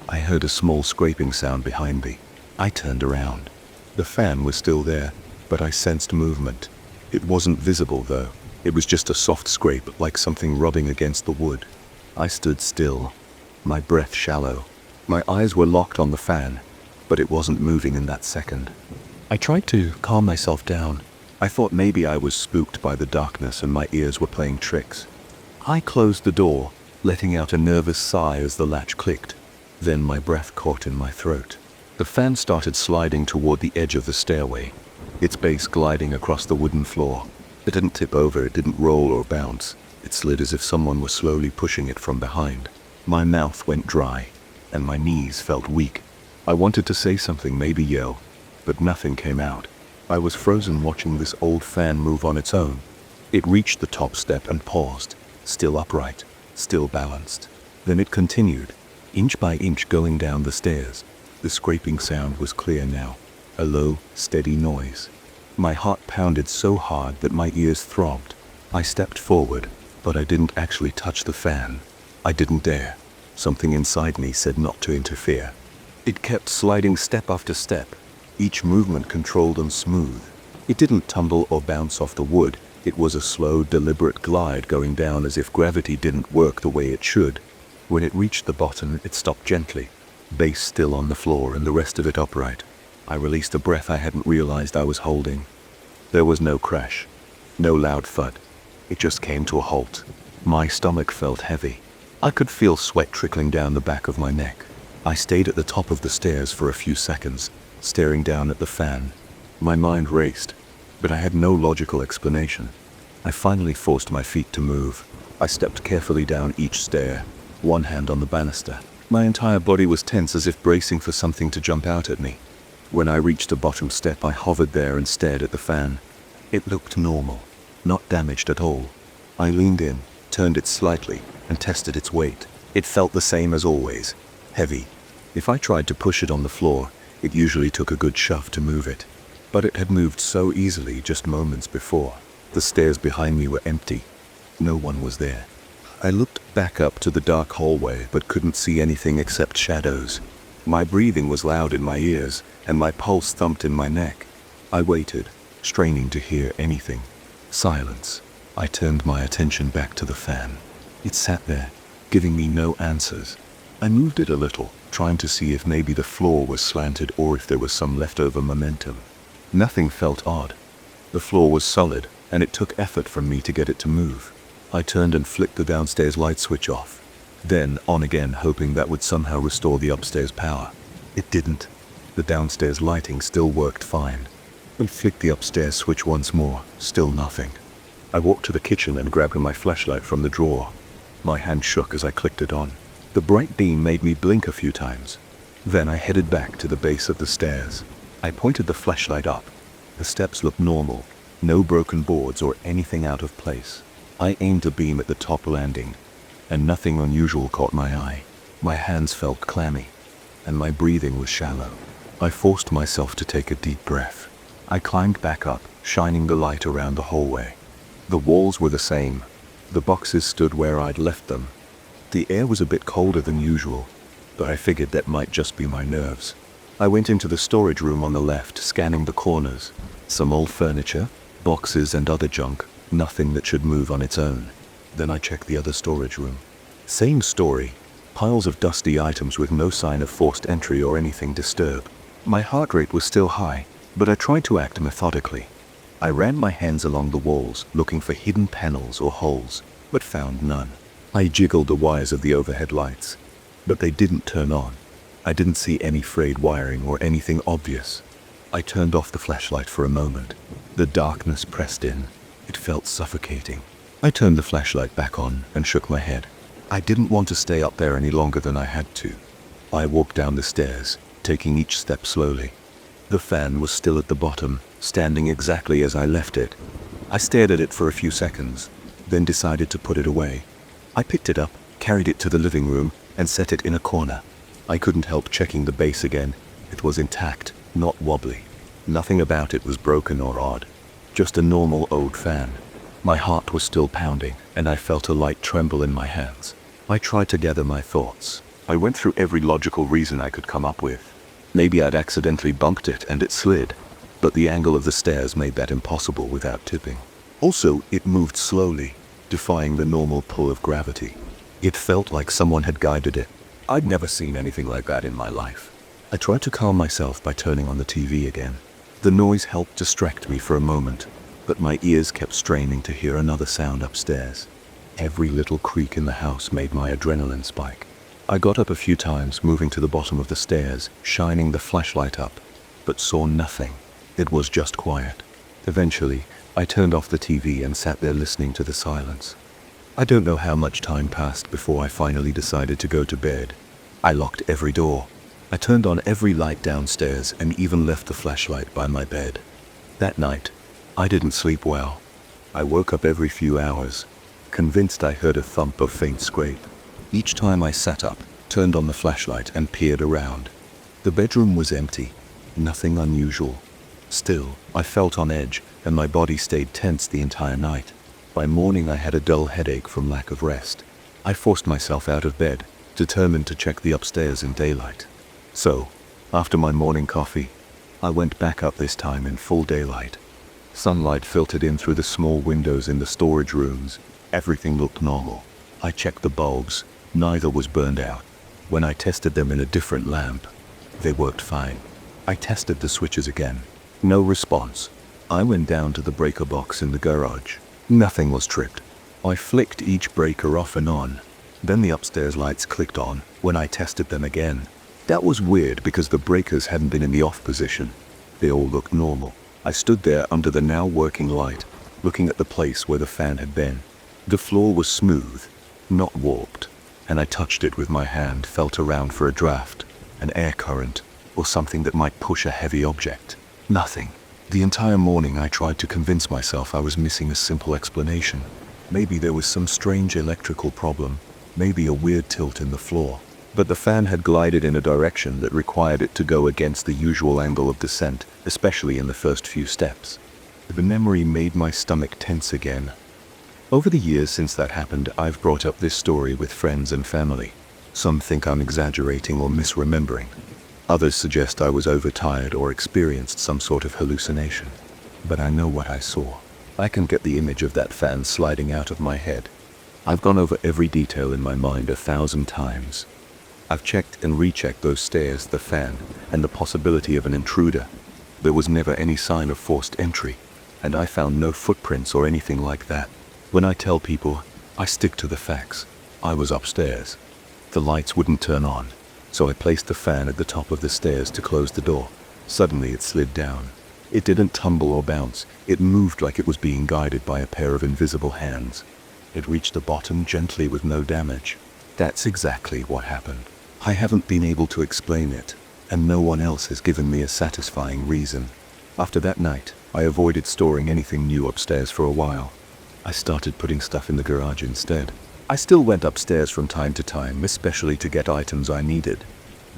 I heard a small scraping sound behind me. I turned around. The fan was still there, but I sensed movement. It wasn't visible, though. It was just a soft scrape, like something rubbing against the wood. I stood still, my breath shallow. My eyes were locked on the fan, but it wasn't moving in that second. I tried to calm myself down. I thought maybe I was spooked by the darkness and my ears were playing tricks. I closed the door, letting out a nervous sigh as the latch clicked. Then my breath caught in my throat. The fan started sliding toward the edge of the stairway, its base gliding across the wooden floor. It didn't tip over, it didn't roll or bounce. It slid as if someone was slowly pushing it from behind. My mouth went dry, and my knees felt weak. I wanted to say something, maybe yell, but nothing came out. I was frozen watching this old fan move on its own. It reached the top step and paused, still upright, still balanced. Then it continued, inch by inch going down the stairs. The scraping sound was clear now, a low, steady noise. My heart pounded so hard that my ears throbbed. I stepped forward, but I didn't actually touch the fan. I didn't dare. Something inside me said not to interfere. It kept sliding step after step, each movement controlled and smooth. It didn't tumble or bounce off the wood. It was a slow, deliberate glide going down as if gravity didn't work the way it should. When it reached the bottom, it stopped gently, base still on the floor and the rest of it upright. I released a breath I hadn't realized I was holding. There was no crash, no loud thud. It just came to a halt. My stomach felt heavy. I could feel sweat trickling down the back of my neck. I stayed at the top of the stairs for a few seconds, staring down at the fan. My mind raced, but I had no logical explanation. I finally forced my feet to move. I stepped carefully down each stair, one hand on the banister. My entire body was tense, as if bracing for something to jump out at me. When I reached the bottom step, I hovered there and stared at the fan. It looked normal, not damaged at all. I leaned in, turned it slightly, and tested its weight. It felt the same as always, heavy. If I tried to push it on the floor, it usually took a good shove to move it. But it had moved so easily just moments before. The stairs behind me were empty. No one was there. I looked back up to the dark hallway, but couldn't see anything except shadows. My breathing was loud in my ears, and my pulse thumped in my neck. I waited, straining to hear anything. Silence. I turned my attention back to the fan. It sat there, giving me no answers. I moved it a little, trying to see if maybe the floor was slanted or if there was some leftover momentum. Nothing felt odd. The floor was solid, and it took effort from me to get it to move. I turned and flicked the downstairs light switch off, then on again, hoping that would somehow restore the upstairs power. It didn't. The downstairs lighting still worked fine. I flicked the upstairs switch once more, still nothing. I walked to the kitchen and grabbed my flashlight from the drawer. My hand shook as I clicked it on. The bright beam made me blink a few times. Then I headed back to the base of the stairs. I pointed the flashlight up. The steps looked normal, no broken boards or anything out of place. I aimed the beam at the top landing, and nothing unusual caught my eye. My hands felt clammy, and my breathing was shallow. I forced myself to take a deep breath. I climbed back up, shining the light around the hallway. The walls were the same. The boxes stood where I'd left them. The air was a bit colder than usual, but I figured that might just be my nerves. I went into the storage room on the left, scanning the corners. Some old furniture, boxes and other junk, nothing that should move on its own. Then I checked the other storage room. Same story. Piles of dusty items with no sign of forced entry or anything disturbed. My heart rate was still high, but I tried to act methodically. I ran my hands along the walls, looking for hidden panels or holes, but found none. I jiggled the wires of the overhead lights, but they didn't turn on. I didn't see any frayed wiring or anything obvious. I turned off the flashlight for a moment. The darkness pressed in. It felt suffocating. I turned the flashlight back on and shook my head. I didn't want to stay up there any longer than I had to. I walked down the stairs, taking each step slowly. The fan was still at the bottom, standing exactly as I left it. I stared at it for a few seconds, then decided to put it away. I picked it up, carried it to the living room, and set it in a corner. I couldn't help checking the base again. It was intact, not wobbly. Nothing about it was broken or odd. Just a normal old fan. My heart was still pounding, and I felt a light tremble in my hands. I tried to gather my thoughts. I went through every logical reason I could come up with. Maybe I'd accidentally bumped it and it slid, but the angle of the stairs made that impossible without tipping. Also, it moved slowly, defying the normal pull of gravity. It felt like someone had guided it. I'd never seen anything like that in my life. I tried to calm myself by turning on the TV again. The noise helped distract me for a moment, but my ears kept straining to hear another sound upstairs. Every little creak in the house made my adrenaline spike. I got up a few times, moving to the bottom of the stairs, shining the flashlight up, but saw nothing. It was just quiet. Eventually, I turned off the TV and sat there listening to the silence. I don't know how much time passed before I finally decided to go to bed. I locked every door. I turned on every light downstairs and even left the flashlight by my bed. That night, I didn't sleep well. I woke up every few hours, convinced I heard a thump or faint scrape. Each time I sat up, turned on the flashlight and peered around. The bedroom was empty, nothing unusual. Still, I felt on edge, and my body stayed tense the entire night. By morning, I had a dull headache from lack of rest. I forced myself out of bed, determined to check the upstairs in daylight. So, after my morning coffee, I went back up, this time in full daylight. Sunlight filtered in through the small windows in the storage rooms. Everything looked normal. I checked the bulbs. Neither was burned out. When I tested them in a different lamp, they worked fine. I tested the switches again. No response. I went down to the breaker box in the garage. Nothing was tripped. I flicked each breaker off and on. Then the upstairs lights clicked on when I tested them again. That was weird because the breakers hadn't been in the off position. They all looked normal. I stood there under the now working light, looking at the place where the fan had been. The floor was smooth, not warped, and I touched it with my hand, felt around for a draft, an air current, or something that might push a heavy object. Nothing. The entire morning I tried to convince myself I was missing a simple explanation. Maybe there was some strange electrical problem, maybe a weird tilt in the floor. But the fan had glided in a direction that required it to go against the usual angle of descent, especially in the first few steps. The memory made my stomach tense again. Over the years since that happened, I've brought up this story with friends and family. Some think I'm exaggerating or misremembering. Others suggest I was overtired or experienced some sort of hallucination. But I know what I saw. I can get the image of that fan sliding out of my head. I've gone over every detail in my mind 1,000 times. I've checked and rechecked those stairs, the fan, and the possibility of an intruder. There was never any sign of forced entry, and I found no footprints or anything like that. When I tell people, I stick to the facts. I was upstairs. The lights wouldn't turn on, so I placed the fan at the top of the stairs to close the door. Suddenly it slid down. It didn't tumble or bounce. It moved like it was being guided by a pair of invisible hands. It reached the bottom gently with no damage. That's exactly what happened. I haven't been able to explain it, and no one else has given me a satisfying reason. After that night, I avoided storing anything new upstairs for a while. I started putting stuff in the garage instead. I still went upstairs from time to time, especially to get items I needed.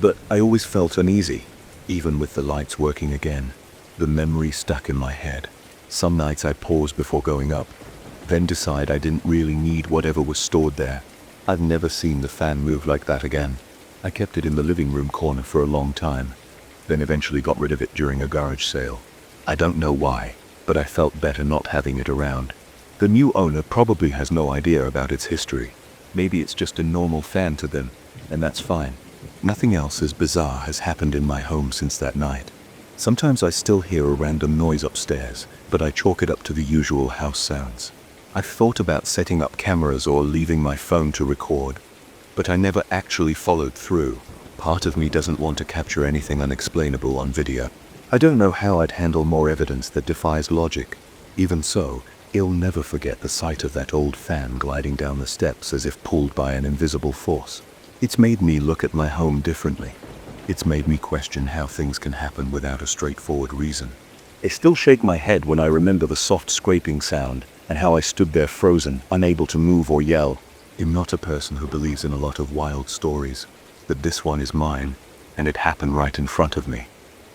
But I always felt uneasy, even with the lights working again. The memory stuck in my head. Some nights I pause before going up, then decide I didn't really need whatever was stored there. I've never seen the fan move like that again. I kept it in the living room corner for a long time, then eventually got rid of it during a garage sale. I don't know why, but I felt better not having it around. The new owner probably has no idea about its history. Maybe it's just a normal fan to them, and that's fine. Nothing else as bizarre has happened in my home since that night. Sometimes I still hear a random noise upstairs, but I chalk it up to the usual house sounds. I've thought about setting up cameras or leaving my phone to record, but I never actually followed through. Part of me doesn't want to capture anything unexplainable on video. I don't know how I'd handle more evidence that defies logic. Even so, I'll never forget the sight of that old fan gliding down the steps as if pulled by an invisible force. It's made me look at my home differently. It's made me question how things can happen without a straightforward reason. I still shake my head when I remember the soft scraping sound and how I stood there frozen, unable to move or yell. I'm not a person who believes in a lot of wild stories, but this one is mine, and it happened right in front of me.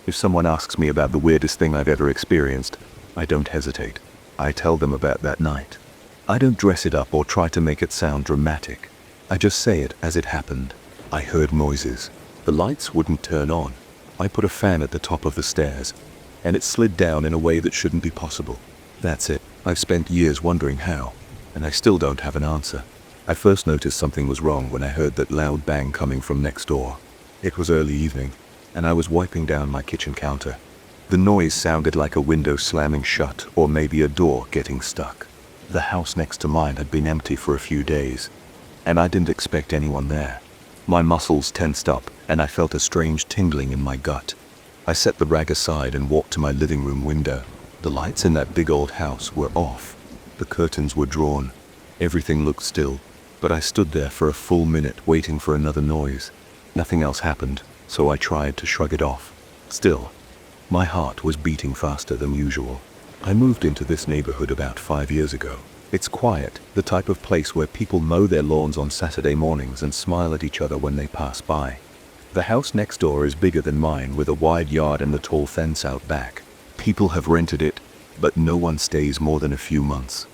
If someone asks me about the weirdest thing I've ever experienced, I don't hesitate. I tell them about that night. I don't dress it up or try to make it sound dramatic. I just say it as it happened. I heard noises. The lights wouldn't turn on. I put a fan at the top of the stairs, and it slid down in a way that shouldn't be possible. That's it. I've spent years wondering how, and I still don't have an answer. I first noticed something was wrong when I heard that loud bang coming from next door. It was early evening, and I was wiping down my kitchen counter. The noise sounded like a window slamming shut or maybe a door getting stuck. The house next to mine had been empty for a few days, and I didn't expect anyone there. My muscles tensed up, and I felt a strange tingling in my gut. I set the rag aside and walked to my living room window. The lights in that big old house were off. The curtains were drawn. Everything looked still, but I stood there for a full minute waiting for another noise. Nothing else happened, so I tried to shrug it off. Still, my heart was beating faster than usual. I moved into this neighborhood about 5 years ago. It's quiet, the type of place where people mow their lawns on Saturday mornings and smile at each other when they pass by. The house next door is bigger than mine, with a wide yard and a tall fence out back. People have rented it, but no one stays more than a few months.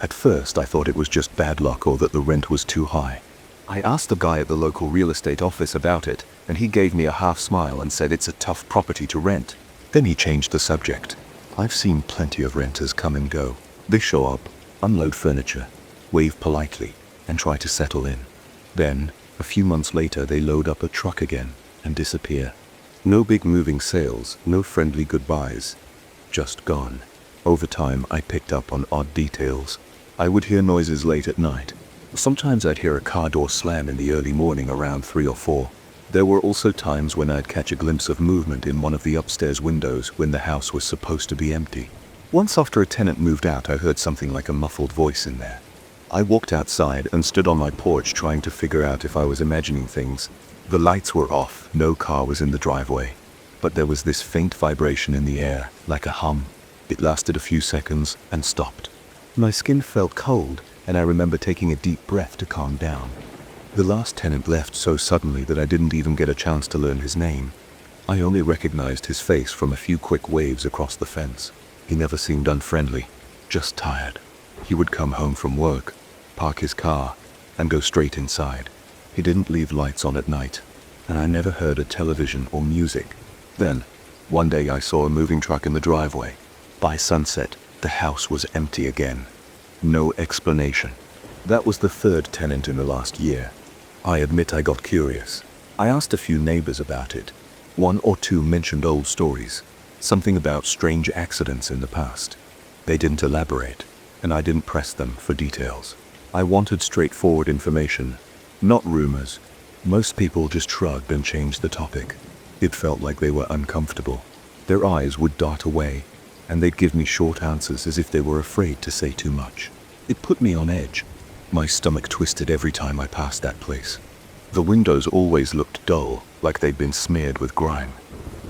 At first I thought it was just bad luck or that the rent was too high. I asked the guy at the local real estate office about it, and he gave me a half smile and said it's a tough property to rent. Then he changed the subject. I've seen plenty of renters come and go. They show up, unload furniture, wave politely, and try to settle in. Then, a few months later, they load up a truck again and disappear. No big moving sales, no friendly goodbyes. Just gone. Over time, I picked up on odd details. I would hear noises late at night. Sometimes I'd hear a car door slam in the early morning around 3 or 4. There were also times when I'd catch a glimpse of movement in one of the upstairs windows when the house was supposed to be empty. Once after a tenant moved out, I heard something like a muffled voice in there. I walked outside and stood on my porch trying to figure out if I was imagining things. The lights were off, no car was in the driveway, but there was this faint vibration in the air, like a hum. It lasted a few seconds and stopped. My skin felt cold, and I remember taking a deep breath to calm down. The last tenant left so suddenly that I didn't even get a chance to learn his name. I only recognized his face from a few quick waves across the fence. He never seemed unfriendly, just tired. He would come home from work, park his car, and go straight inside. He didn't leave lights on at night, and I never heard a television or music. Then, one day I saw a moving truck in the driveway. By sunset, the house was empty again. No explanation. That was the third tenant in the last year. I admit I got curious. I asked a few neighbors about it. 1 or 2 mentioned old stories, something about strange accidents in the past. They didn't elaborate, and I didn't press them for details. I wanted straightforward information, not rumors. Most people just shrugged and changed the topic. It felt like they were uncomfortable. Their eyes would dart away, and they'd give me short answers as if they were afraid to say too much. It put me on edge. My stomach twisted every time I passed that place. The windows always looked dull, like they'd been smeared with grime.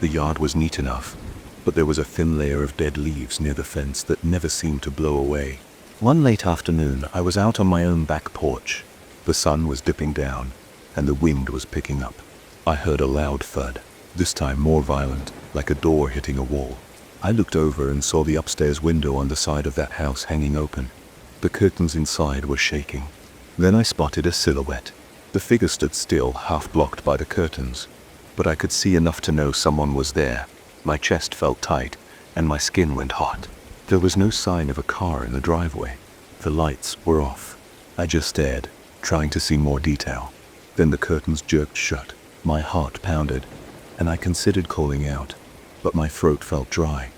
The yard was neat enough, but there was a thin layer of dead leaves near the fence that never seemed to blow away. One late afternoon, I was out on my own back porch. The sun was dipping down, and the wind was picking up. I heard a loud thud, this time more violent, like a door hitting a wall. I looked over and saw the upstairs window on the side of that house hanging open. The curtains inside were shaking. Then I spotted a silhouette. The figure stood still, half blocked by the curtains, but I could see enough to know someone was there. My chest felt tight, and my skin went hot. There was no sign of a car in the driveway. The lights were off. I just stared, trying to see more detail. Then the curtains jerked shut. My heart pounded, and I considered calling out, but my throat felt dry.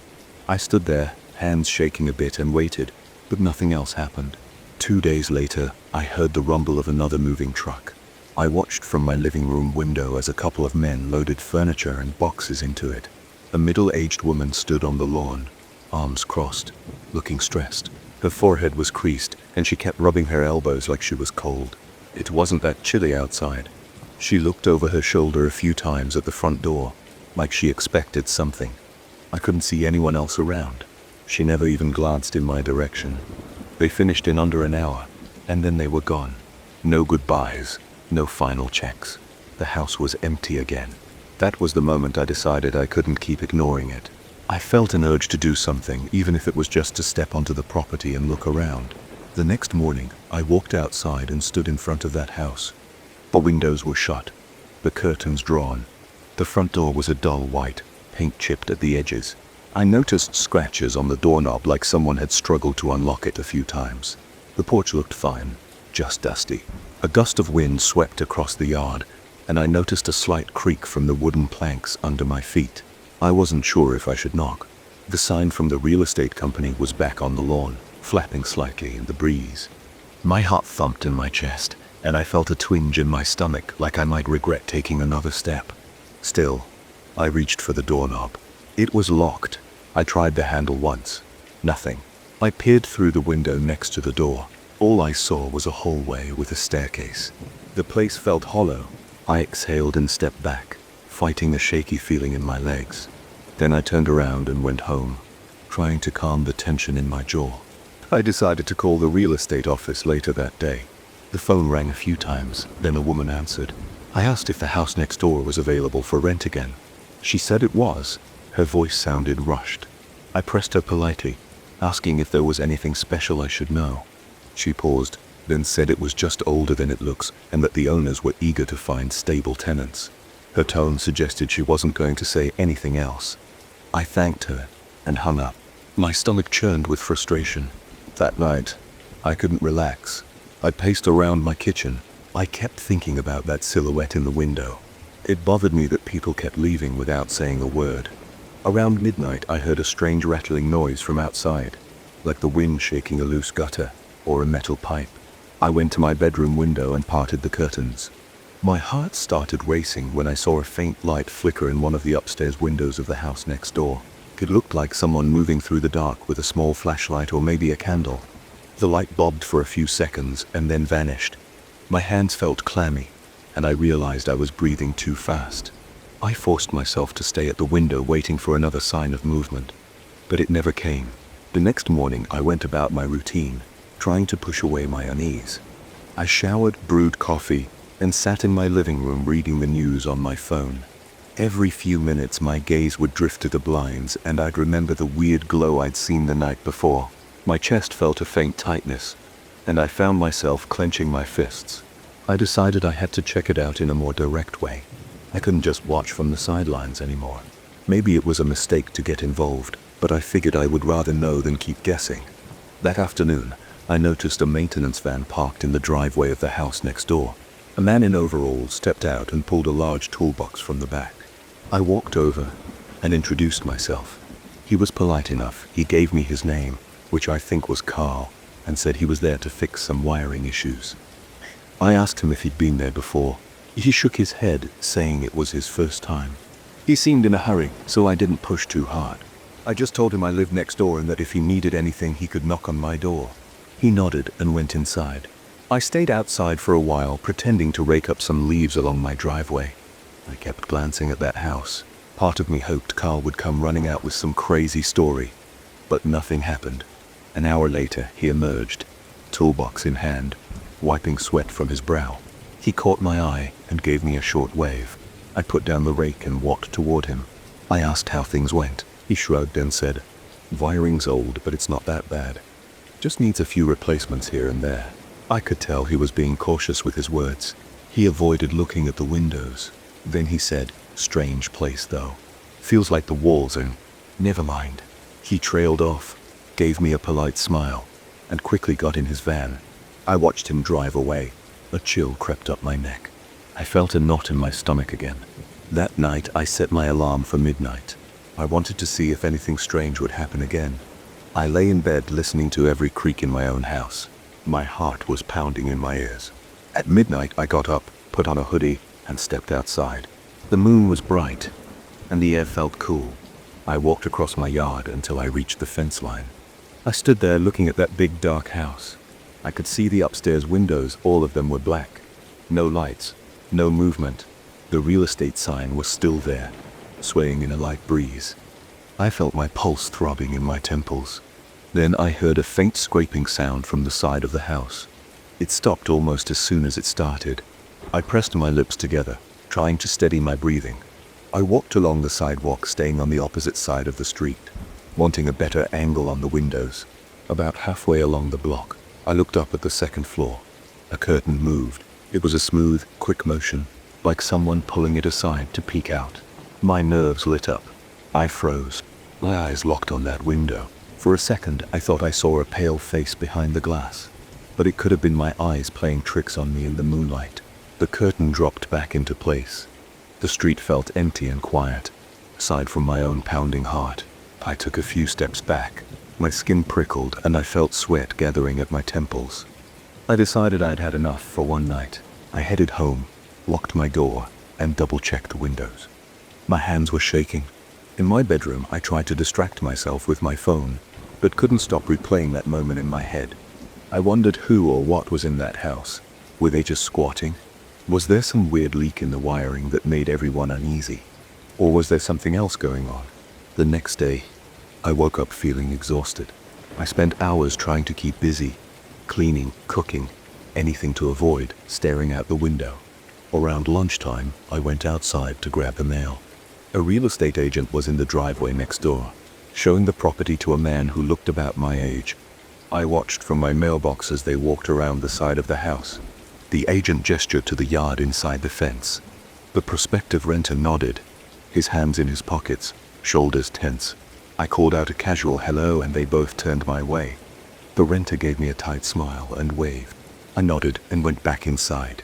I stood there, hands shaking a bit, and waited, but nothing else happened. 2 days later, I heard the rumble of another moving truck. I watched from my living room window as a couple of men loaded furniture and boxes into it. A middle-aged woman stood on the lawn, arms crossed, looking stressed. Her forehead was creased, and she kept rubbing her elbows like she was cold. It wasn't that chilly outside. She looked over her shoulder a few times at the front door, like she expected something. I couldn't see anyone else around. She never even glanced in my direction. They finished in under an hour, and then they were gone. No goodbyes, no final checks. The house was empty again. That was the moment I decided I couldn't keep ignoring it. I felt an urge to do something, even if it was just to step onto the property and look around. The next morning, I walked outside and stood in front of that house. The windows were shut, the curtains drawn. The front door was a dull white, paint chipped at the edges. I noticed scratches on the doorknob like someone had struggled to unlock it a few times. The porch looked fine, just dusty. A gust of wind swept across the yard, and I noticed a slight creak from the wooden planks under my feet. I wasn't sure if I should knock. The sign from the real estate company was back on the lawn, flapping slightly in the breeze. My heart thumped in my chest, and I felt a twinge in my stomach like I might regret taking another step. Still, I reached for the doorknob. It was locked. I tried the handle once. Nothing. I peered through the window next to the door. All I saw was a hallway with a staircase. The place felt hollow. I exhaled and stepped back, fighting the shaky feeling in my legs. Then I turned around and went home, trying to calm the tension in my jaw. I decided to call the real estate office later that day. The phone rang a few times, then a woman answered. I asked if the house next door was available for rent again. She said it was. Her voice sounded rushed. I pressed her politely, asking if there was anything special I should know. She paused, then said it was just older than it looks and that the owners were eager to find stable tenants. Her tone suggested she wasn't going to say anything else. I thanked her and hung up. My stomach churned with frustration. That night, I couldn't relax. I paced around my kitchen. I kept thinking about that silhouette in the window. It bothered me that people kept leaving without saying a word. Around midnight, I heard a strange rattling noise from outside, like the wind shaking a loose gutter or a metal pipe. I went to my bedroom window and parted the curtains. My heart started racing when I saw a faint light flicker in one of the upstairs windows of the house next door. It looked like someone moving through the dark with a small flashlight or maybe a candle. The light bobbed for a few seconds and then vanished. My hands felt clammy, and I realized I was breathing too fast. I forced myself to stay at the window waiting for another sign of movement, but it never came. The next morning I went about my routine, trying to push away my unease. I showered, brewed coffee, and sat in my living room reading the news on my phone. Every few minutes my gaze would drift to the blinds and I'd remember the weird glow I'd seen the night before. My chest felt a faint tightness, and I found myself clenching my fists. I decided I had to check it out in a more direct way. I couldn't just watch from the sidelines anymore. Maybe it was a mistake to get involved, but I figured I would rather know than keep guessing. That afternoon, I noticed a maintenance van parked in the driveway of the house next door. A man in overalls stepped out and pulled a large toolbox from the back. I walked over and introduced myself. He was polite enough. He gave me his name, which I think was Carl, and said he was there to fix some wiring issues. I asked him if he'd been there before. He shook his head, saying it was his first time. He seemed in a hurry, so I didn't push too hard. I just told him I lived next door and that if he needed anything he could knock on my door. He nodded and went inside. I stayed outside for a while, pretending to rake up some leaves along my driveway. I kept glancing at that house. Part of me hoped Carl would come running out with some crazy story, but nothing happened. An hour later, he emerged, toolbox in hand, wiping sweat from his brow. He caught my eye and gave me a short wave. I put down the rake and walked toward him. I asked how things went. He shrugged and said, "Wiring's old, but it's not that bad. Just needs a few replacements here and there." I could tell he was being cautious with his words. He avoided looking at the windows. Then he said, "Strange place though. Feels like the walls are..." "Never mind." He trailed off, gave me a polite smile, and quickly got in his van. I watched him drive away. A chill crept up my neck. I felt a knot in my stomach again. That night I set my alarm for midnight. I wanted to see if anything strange would happen again. I lay in bed listening to every creak in my own house. My heart was pounding in my ears. At midnight I got up, put on a hoodie, and stepped outside. The moon was bright, and the air felt cool. I walked across my yard until I reached the fence line. I stood there looking at that big dark house. I could see the upstairs windows, all of them were black. No lights, no movement. The real estate sign was still there, swaying in a light breeze. I felt my pulse throbbing in my temples. Then I heard a faint scraping sound from the side of the house. It stopped almost as soon as it started. I pressed my lips together, trying to steady my breathing. I walked along the sidewalk, staying on the opposite side of the street, wanting a better angle on the windows. About halfway along the block, I looked up at the second floor. A curtain moved. It was a smooth, quick motion, like someone pulling it aside to peek out. My nerves lit up. I froze. My eyes locked on that window. For a second, I thought I saw a pale face behind the glass, but it could have been my eyes playing tricks on me in the moonlight. The curtain dropped back into place. The street felt empty and quiet, aside from my own pounding heart. I took a few steps back. My skin prickled and I felt sweat gathering at my temples. I decided I'd had enough for one night. I headed home, locked my door, and double-checked the windows. My hands were shaking. In my bedroom, I tried to distract myself with my phone, but couldn't stop replaying that moment in my head. I wondered who or what was in that house. Were they just squatting? Was there some weird leak in the wiring that made everyone uneasy? Or was there something else going on? The next day, I woke up feeling exhausted. I spent hours trying to keep busy, cleaning, cooking, anything to avoid staring out the window. Around lunchtime, I went outside to grab the mail. A real estate agent was in the driveway next door, showing the property to a man who looked about my age. I watched from my mailbox as they walked around the side of the house. The agent gestured to the yard inside the fence. The prospective renter nodded, his hands in his pockets, shoulders tense. I called out a casual hello and they both turned my way. The renter gave me a tight smile and waved. I nodded and went back inside.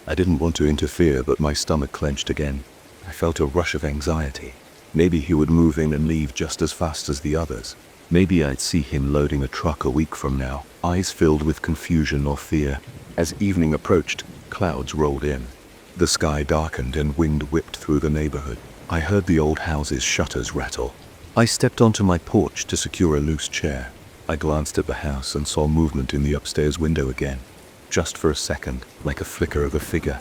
I didn't want to interfere, but my stomach clenched again. I felt a rush of anxiety. Maybe he would move in and leave just as fast as the others. Maybe I'd see him loading a truck a week from now, eyes filled with confusion or fear. As evening approached, clouds rolled in. The sky darkened and wind whipped through the neighborhood. I heard the old house's shutters rattle. I stepped onto my porch to secure a loose chair. I glanced at the house and saw movement in the upstairs window again. Just for a second, like a flicker of a figure.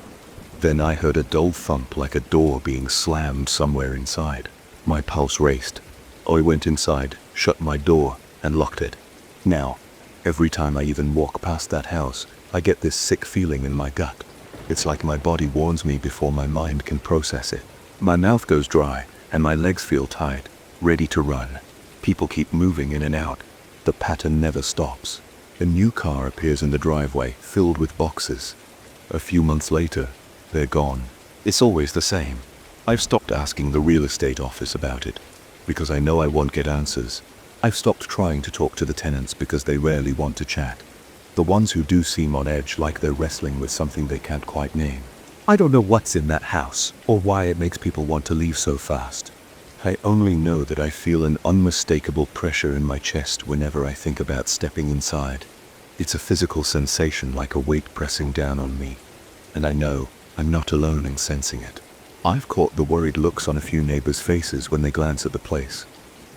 Then I heard a dull thump like a door being slammed somewhere inside. My pulse raced. I went inside, shut my door, and locked it. Now, every time I even walk past that house, I get this sick feeling in my gut. It's like my body warns me before my mind can process it. My mouth goes dry, and my legs feel tight, ready to run. People keep moving in and out. The pattern never stops. A new car appears in the driveway, filled with boxes. A few months later, they're gone. It's always the same. I've stopped asking the real estate office about it, because I know I won't get answers. I've stopped trying to talk to the tenants because they rarely want to chat. The ones who do seem on edge, like they're wrestling with something they can't quite name. I don't know what's in that house, or why it makes people want to leave so fast. I only know that I feel an unmistakable pressure in my chest whenever I think about stepping inside. It's a physical sensation, like a weight pressing down on me. And I know I'm not alone in sensing it. I've caught the worried looks on a few neighbors' faces when they glance at the place.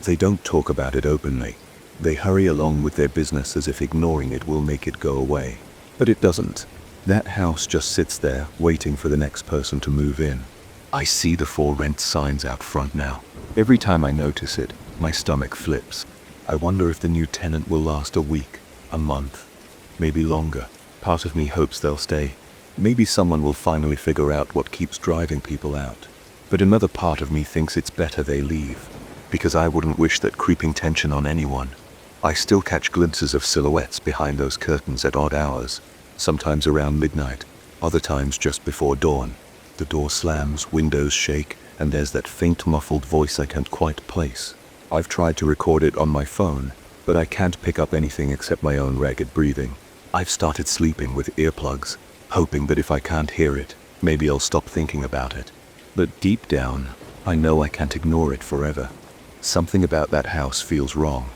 They don't talk about it openly. They hurry along with their business as if ignoring it will make it go away. But it doesn't. That house just sits there, waiting for the next person to move in. I see the for rent signs out front now. Every time I notice it, my stomach flips. I wonder if the new tenant will last a week, a month, maybe longer. Part of me hopes they'll stay. Maybe someone will finally figure out what keeps driving people out. But another part of me thinks it's better they leave, because I wouldn't wish that creeping tension on anyone. I still catch glimpses of silhouettes behind those curtains at odd hours, sometimes around midnight, other times just before dawn. The door slams, windows shake, and there's that faint muffled voice I can't quite place. I've tried to record it on my phone, but I can't pick up anything except my own ragged breathing. I've started sleeping with earplugs, hoping that if I can't hear it, maybe I'll stop thinking about it. But deep down, I know I can't ignore it forever. Something about that house feels wrong.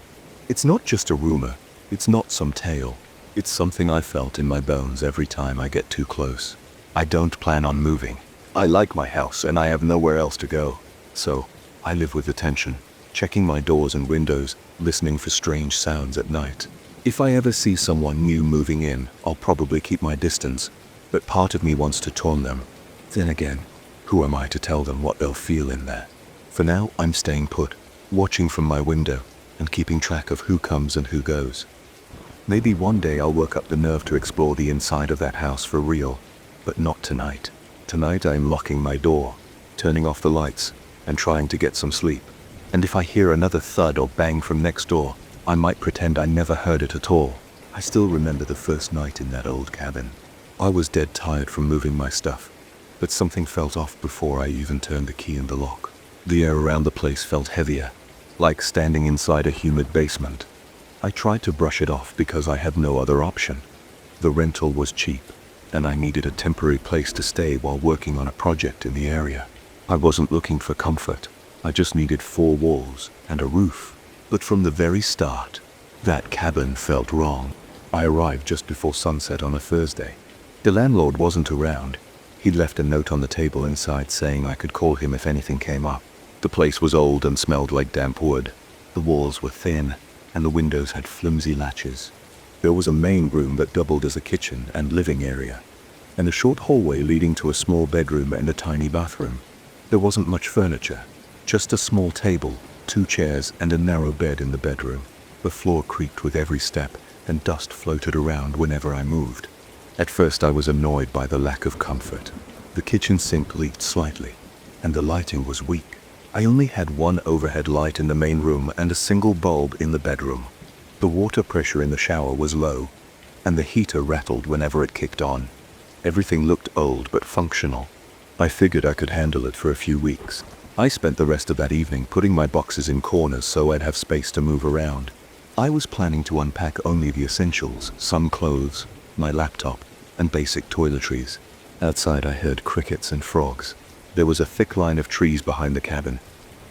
It's not just a rumor. It's not some tale. It's something I felt in my bones every time I get too close. I don't plan on moving. I like my house and I have nowhere else to go. So, I live with the tension, checking my doors and windows, listening for strange sounds at night. If I ever see someone new moving in, I'll probably keep my distance. But part of me wants to taunt them. Then again, who am I to tell them what they'll feel in there? For now, I'm staying put, watching from my window, and keeping track of who comes and who goes. Maybe one day I'll work up the nerve to explore the inside of that house for real, but not tonight. Tonight I'm locking my door, turning off the lights, and trying to get some sleep. And if I hear another thud or bang from next door, I might pretend I never heard it at all. I still remember the first night in that old cabin. I was dead tired from moving my stuff, but something felt off before I even turned the key in the lock. The air around the place felt heavier, like standing inside a humid basement. I tried to brush it off because I had no other option. The rental was cheap, and I needed a temporary place to stay while working on a project in the area. I wasn't looking for comfort. I just needed 4 walls and a roof. But from the very start, that cabin felt wrong. I arrived just before sunset on a Thursday. The landlord wasn't around. He'd left a note on the table inside saying I could call him if anything came up. The place was old and smelled like damp wood. The walls were thin, and the windows had flimsy latches. There was a main room that doubled as a kitchen and living area, and a short hallway leading to a small bedroom and a tiny bathroom. There wasn't much furniture, just a small table, 2 chairs, and a narrow bed in the bedroom. The floor creaked with every step, and dust floated around whenever I moved. At first I was annoyed by the lack of comfort. The kitchen sink leaked slightly, and the lighting was weak. I only had one overhead light in the main room and a single bulb in the bedroom. The water pressure in the shower was low, and the heater rattled whenever it kicked on. Everything looked old but functional. I figured I could handle it for a few weeks. I spent the rest of that evening putting my boxes in corners so I'd have space to move around. I was planning to unpack only the essentials, some clothes, my laptop, and basic toiletries. Outside I heard crickets and frogs. There was a thick line of trees behind the cabin,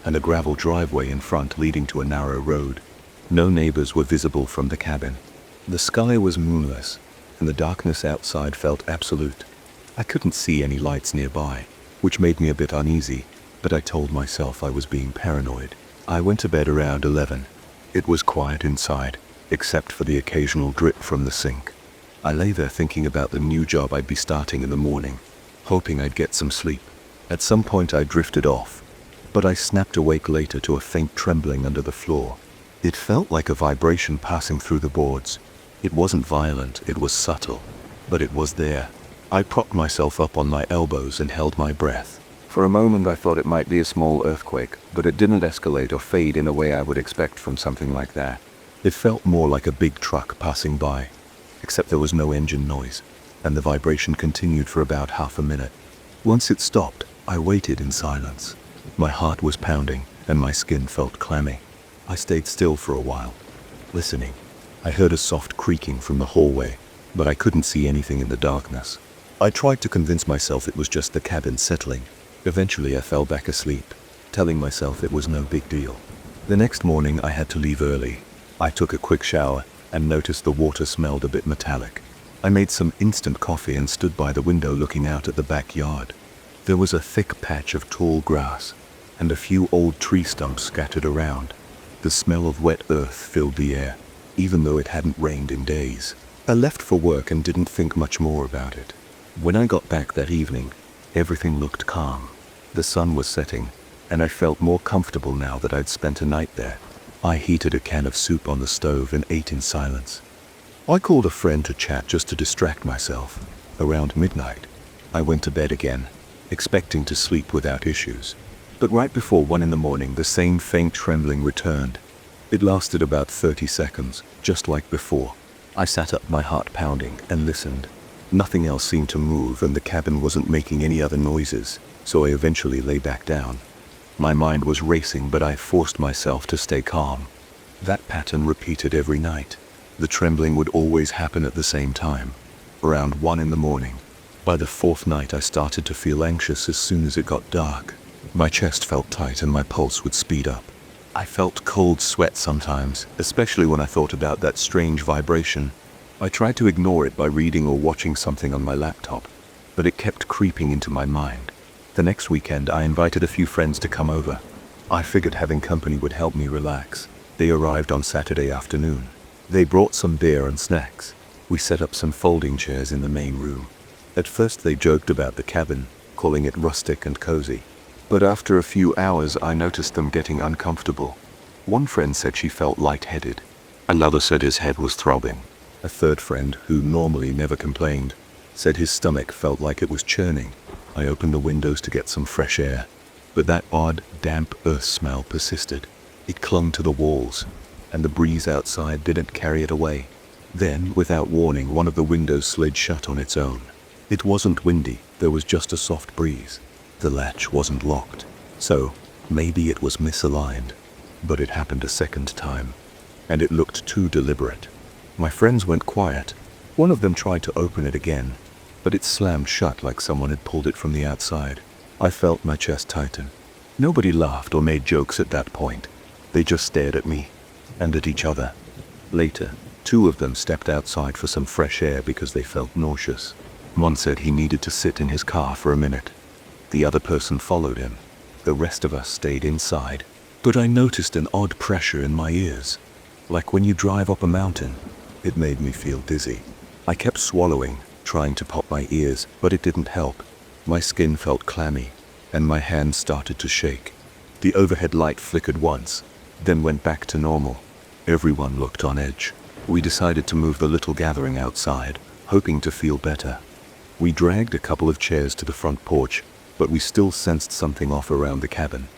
and a gravel driveway in front leading to a narrow road. No neighbors were visible from the cabin. The sky was moonless, and the darkness outside felt absolute. I couldn't see any lights nearby, which made me a bit uneasy, but I told myself I was being paranoid. I went to bed around 11. It was quiet inside, except for the occasional drip from the sink. I lay there thinking about the new job I'd be starting in the morning, hoping I'd get some sleep. At some point I drifted off, but I snapped awake later to a faint trembling under the floor. It felt like a vibration passing through the boards. It wasn't violent, it was subtle, but it was there. I propped myself up on my elbows and held my breath. For a moment I thought it might be a small earthquake, but it didn't escalate or fade in a way I would expect from something like that. It felt more like a big truck passing by, except there was no engine noise, and the vibration continued for about half a minute. Once it stopped, I waited in silence. My heart was pounding, and my skin felt clammy. I stayed still for a while, listening. I heard a soft creaking from the hallway, but I couldn't see anything in the darkness. I tried to convince myself it was just the cabin settling. Eventually I fell back asleep, telling myself it was no big deal. The next morning I had to leave early. I took a quick shower and noticed the water smelled a bit metallic. I made some instant coffee and stood by the window looking out at the backyard. There was a thick patch of tall grass and a few old tree stumps scattered around. The smell of wet earth filled the air, even though it hadn't rained in days. I left for work and didn't think much more about it. When I got back that evening, everything looked calm. The sun was setting, and I felt more comfortable now that I'd spent a night there. I heated a can of soup on the stove and ate in silence. I called a friend to chat just to distract myself. Around midnight, I went to bed again, expecting to sleep without issues. But right before 1 in the morning, the same faint trembling returned. It lasted about 30 seconds, just like before. I sat up, my heart pounding, and listened. Nothing else seemed to move, and the cabin wasn't making any other noises, so I eventually lay back down. My mind was racing, but I forced myself to stay calm. That pattern repeated every night. The trembling would always happen at the same time, around 1 in the morning. By the 4th night, I started to feel anxious as soon as it got dark. My chest felt tight and my pulse would speed up. I felt cold sweat sometimes, especially when I thought about that strange vibration. I tried to ignore it by reading or watching something on my laptop, but it kept creeping into my mind. The next weekend, I invited a few friends to come over. I figured having company would help me relax. They arrived on Saturday afternoon. They brought some beer and snacks. We set up some folding chairs in the main room. At first they joked about the cabin, calling it rustic and cozy. But after a few hours I noticed them getting uncomfortable. One friend said she felt lightheaded. Another said his head was throbbing. A third friend, who normally never complained, said his stomach felt like it was churning. I opened the windows to get some fresh air, but that odd, damp earth smell persisted. It clung to the walls, and the breeze outside didn't carry it away. Then, without warning, one of the windows slid shut on its own. It wasn't windy, there was just a soft breeze. The latch wasn't locked, so maybe it was misaligned. But it happened a second time, and it looked too deliberate. My friends went quiet. One of them tried to open it again, but it slammed shut like someone had pulled it from the outside. I felt my chest tighten. Nobody laughed or made jokes at that point. They just stared at me and at each other. Later, 2 of them stepped outside for some fresh air because they felt nauseous. One said he needed to sit in his car for a minute. The other person followed him. The rest of us stayed inside. But I noticed an odd pressure in my ears, like when you drive up a mountain. It made me feel dizzy. I kept swallowing, trying to pop my ears, but it didn't help. My skin felt clammy, and my hands started to shake. The overhead light flickered once, then went back to normal. Everyone looked on edge. We decided to move the little gathering outside, hoping to feel better. We dragged a couple of chairs to the front porch, but we still sensed something off around the cabin.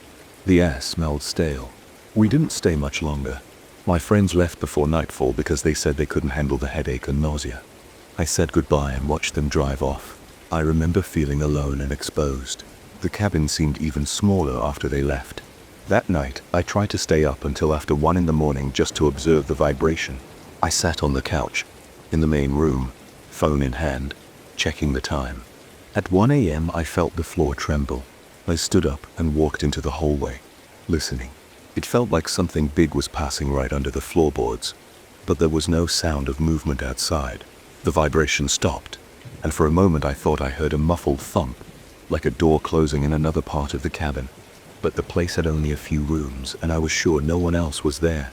The air smelled stale. We didn't stay much longer. My friends left before nightfall because they said they couldn't handle the headache and nausea. I said goodbye and watched them drive off. I remember feeling alone and exposed. The cabin seemed even smaller after they left. That night, I tried to stay up until after 1 in the morning just to observe the vibration. I sat on the couch, in the main room, phone in hand, checking the time. At 1 a.m. I felt the floor tremble. I stood up and walked into the hallway, listening. It felt like something big was passing right under the floorboards, but there was no sound of movement outside. The vibration stopped, and for a moment I thought I heard a muffled thump, like a door closing in another part of the cabin. But the place had only a few rooms, and I was sure no one else was there.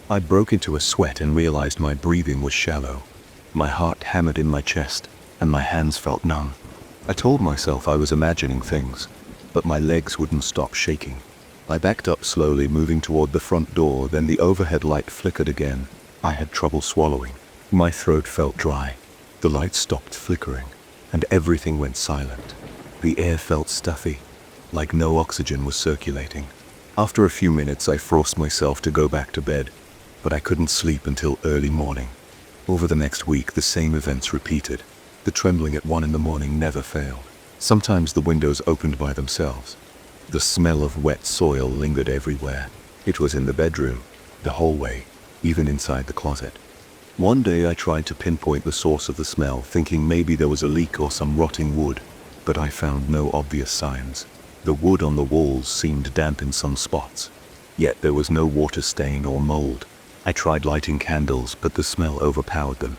I broke into a sweat and realized my breathing was shallow. My heart hammered in my chest, and my hands felt numb. I told myself I was imagining things, but my legs wouldn't stop shaking. I backed up slowly, moving toward the front door, then the overhead light flickered again. I had trouble swallowing. My throat felt dry. The light stopped flickering, and everything went silent. The air felt stuffy, like no oxygen was circulating. After a few minutes, I forced myself to go back to bed, but I couldn't sleep until early morning. Over the next week, the same events repeated. The trembling at 1 in the morning never failed. Sometimes the windows opened by themselves. The smell of wet soil lingered everywhere. It was in the bedroom, the hallway, even inside the closet. One day I tried to pinpoint the source of the smell, thinking maybe there was a leak or some rotting wood, but I found no obvious signs. The wood on the walls seemed damp in some spots, yet there was no water stain or mold. I tried lighting candles, but the smell overpowered them.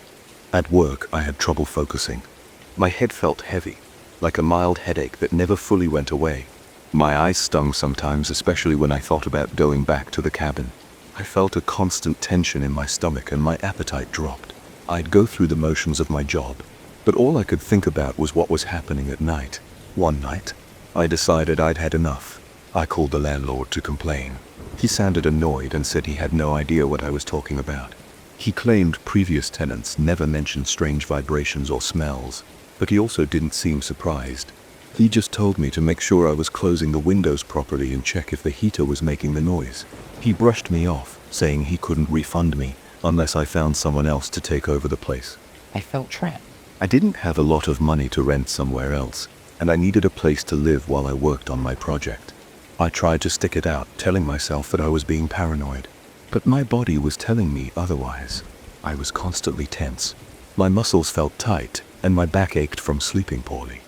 At work, I had trouble focusing. My head felt heavy, like a mild headache that never fully went away. My eyes stung sometimes, especially when I thought about going back to the cabin. I felt a constant tension in my stomach and my appetite dropped. I'd go through the motions of my job, but all I could think about was what was happening at night. One night, I decided I'd had enough. I called the landlord to complain. He sounded annoyed and said he had no idea what I was talking about. He claimed previous tenants never mentioned strange vibrations or smells, but he also didn't seem surprised. He just told me to make sure I was closing the windows properly and check if the heater was making the noise. He brushed me off, saying he couldn't refund me unless I found someone else to take over the place. I felt trapped. I didn't have a lot of money to rent somewhere else, and I needed a place to live while I worked on my project. I tried to stick it out, telling myself that I was being paranoid, but my body was telling me otherwise. I was constantly tense. My muscles felt tight, and my back ached from sleeping poorly.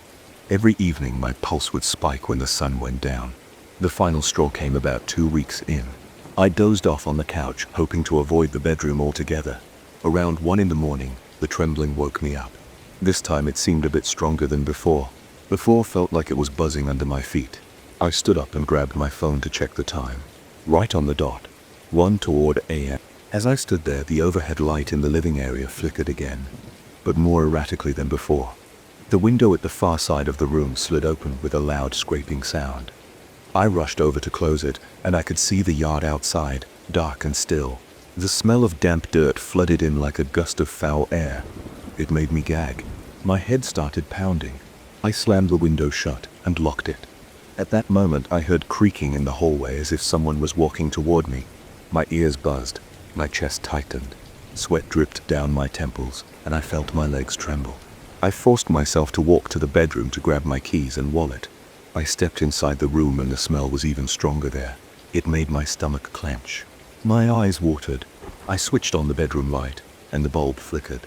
Every evening my pulse would spike when the sun went down. The final straw came about 2 weeks in. I dozed off on the couch, hoping to avoid the bedroom altogether. Around 1 in the morning, the trembling woke me up. This time it seemed a bit stronger than before. The floor felt like it was buzzing under my feet. I stood up and grabbed my phone to check the time. Right on the dot. 1 toward a.m. As I stood there, the overhead light in the living area flickered again, but more erratically than before. The window at the far side of the room slid open with a loud scraping sound. I rushed over to close it, and I could see the yard outside, dark and still. The smell of damp dirt flooded in like a gust of foul air. It made me gag. My head started pounding. I slammed the window shut and locked it. At that moment, I heard creaking in the hallway as if someone was walking toward me. My ears buzzed, my chest tightened, sweat dripped down my temples, and I felt my legs tremble. I forced myself to walk to the bedroom to grab my keys and wallet. I stepped inside the room and the smell was even stronger there. It made my stomach clench. My eyes watered. I switched on the bedroom light, and the bulb flickered.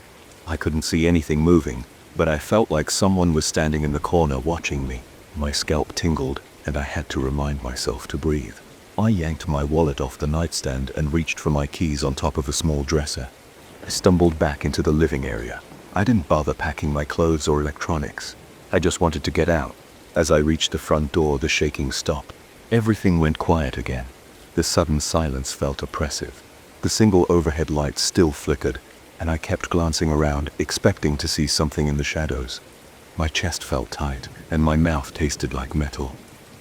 I couldn't see anything moving, but I felt like someone was standing in the corner watching me. My scalp tingled, and I had to remind myself to breathe. I yanked my wallet off the nightstand and reached for my keys on top of a small dresser. I stumbled back into the living area. I didn't bother packing my clothes or electronics. I just wanted to get out. As I reached the front door, the shaking stopped. Everything went quiet again. The sudden silence felt oppressive. The single overhead light still flickered, and I kept glancing around, expecting to see something in the shadows. My chest felt tight, and my mouth tasted like metal.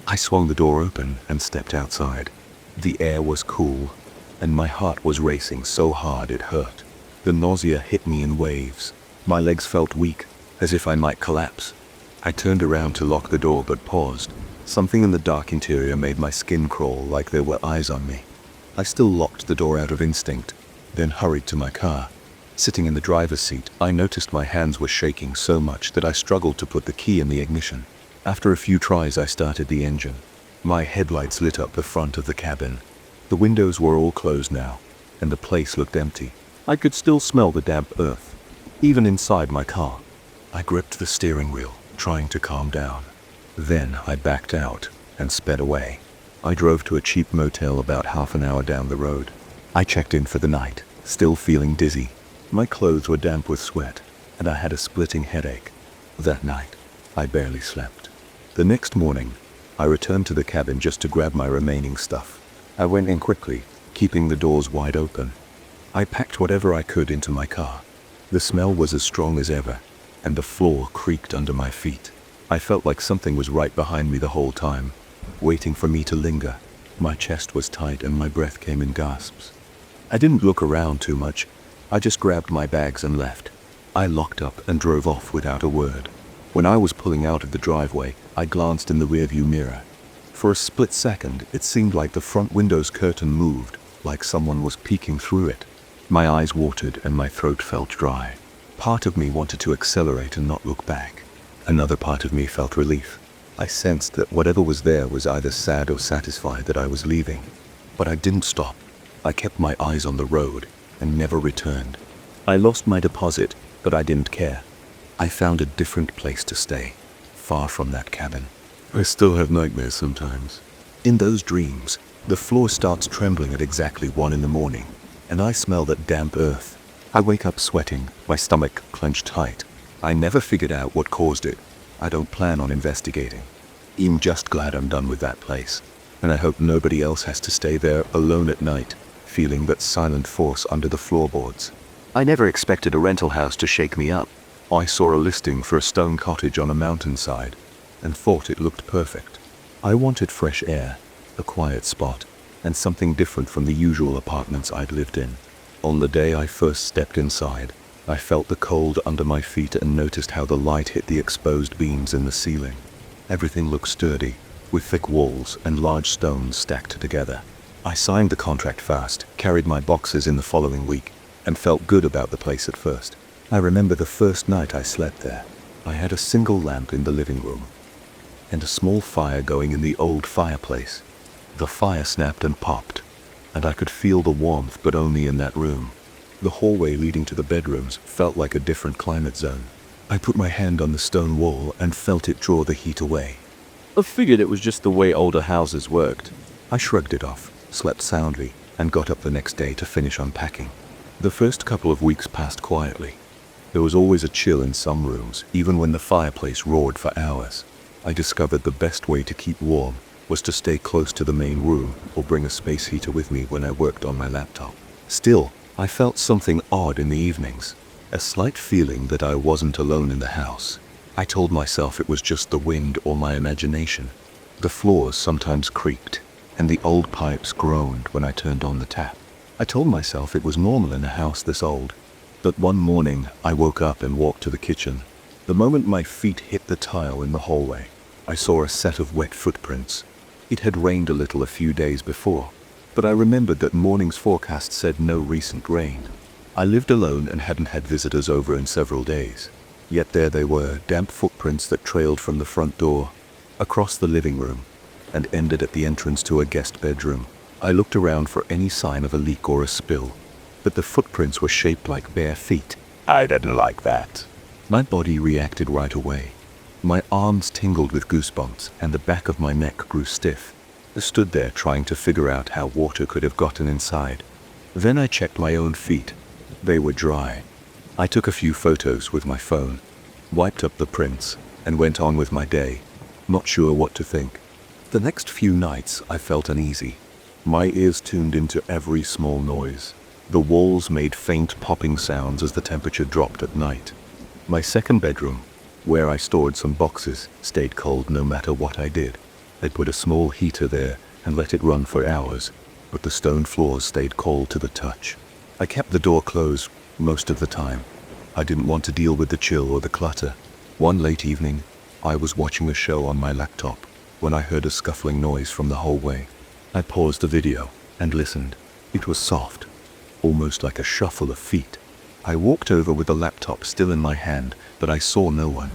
I swung the door open and stepped outside. The air was cool, and my heart was racing so hard it hurt. The nausea hit me in waves. My legs felt weak, as if I might collapse. I turned around to lock the door but paused. Something in the dark interior made my skin crawl like there were eyes on me. I still locked the door out of instinct, then hurried to my car. Sitting in the driver's seat, I noticed my hands were shaking so much that I struggled to put the key in the ignition. After a few tries, I started the engine. My headlights lit up the front of the cabin. The windows were all closed now, and the place looked empty. I could still smell the damp earth, even inside my car. I gripped the steering wheel, trying to calm down. Then I backed out and sped away. I drove to a cheap motel about half an hour down the road. I checked in for the night, still feeling dizzy. My clothes were damp with sweat, and I had a splitting headache. That night, I barely slept. The next morning, I returned to the cabin just to grab my remaining stuff. I went in quickly, keeping the doors wide open. I packed whatever I could into my car. The smell was as strong as ever, and the floor creaked under my feet. I felt like something was right behind me the whole time, waiting for me to linger. My chest was tight and my breath came in gasps. I didn't look around too much. I just grabbed my bags and left. I locked up and drove off without a word. When I was pulling out of the driveway, I glanced in the rearview mirror. For a split second, it seemed like the front window's curtain moved, like someone was peeking through it. My eyes watered and my throat felt dry. Part of me wanted to accelerate and not look back. Another part of me felt relief. I sensed that whatever was there was either sad or satisfied that I was leaving. But I didn't stop. I kept my eyes on the road and never returned. I lost my deposit, but I didn't care. I found a different place to stay, far from that cabin. I still have nightmares sometimes. In those dreams, the floor starts trembling at exactly 1 a.m, and I smell that damp earth. I wake up sweating, my stomach clenched tight. I never figured out what caused it. I don't plan on investigating. I'm just glad I'm done with that place, and I hope nobody else has to stay there alone at night, feeling that silent force under the floorboards. I never expected a rental house to shake me up. I saw a listing for a stone cottage on a mountainside, and thought it looked perfect. I wanted fresh air, a quiet spot, and something different from the usual apartments I'd lived in. On the day I first stepped inside, I felt the cold under my feet and noticed how the light hit the exposed beams in the ceiling. Everything looked sturdy, with thick walls and large stones stacked together. I signed the contract fast, carried my boxes in the following week, and felt good about the place at first. I remember the first night I slept there. I had a single lamp in the living room, and a small fire going in the old fireplace. The fire snapped and popped, and I could feel the warmth, but only in that room. The hallway leading to the bedrooms felt like a different climate zone. I put my hand on the stone wall and felt it draw the heat away. I figured it was just the way older houses worked. I shrugged it off, slept soundly, and got up the next day to finish unpacking. The first couple of weeks passed quietly. There was always a chill in some rooms, even when the fireplace roared for hours. I discovered the best way to keep warm was to stay close to the main room or bring a space heater with me when I worked on my laptop. Still, I felt something odd in the evenings, a slight feeling that I wasn't alone in the house. I told myself it was just the wind or my imagination. The floors sometimes creaked, and the old pipes groaned when I turned on the tap. I told myself it was normal in a house this old. But one morning, I woke up and walked to the kitchen. The moment my feet hit the tile in the hallway, I saw a set of wet footprints. It had rained a little a few days before, but I remembered that morning's forecast said no recent rain. I lived alone and hadn't had visitors over in several days. Yet there they were, damp footprints that trailed from the front door, across the living room, and ended at the entrance to a guest bedroom. I looked around for any sign of a leak or a spill, but the footprints were shaped like bare feet. I didn't like that. My body reacted right away. My arms tingled with goosebumps, and the back of my neck grew stiff. I stood there trying to figure out how water could have gotten inside. Then I checked my own feet. They were dry. I took a few photos with my phone, wiped up the prints, and went on with my day, not sure what to think. The next few nights I felt uneasy. My ears tuned into every small noise. The walls made faint popping sounds as the temperature dropped at night. My second bedroom, where I stored some boxes, stayed cold no matter what I did. I put a small heater there and let it run for hours, but the stone floors stayed cold to the touch. I kept the door closed most of the time. I didn't want to deal with the chill or the clutter. One late evening, I was watching a show on my laptop when I heard a scuffling noise from the hallway. I paused the video and listened. It was soft, almost like a shuffle of feet. I walked over with the laptop still in my hand, but I saw no one.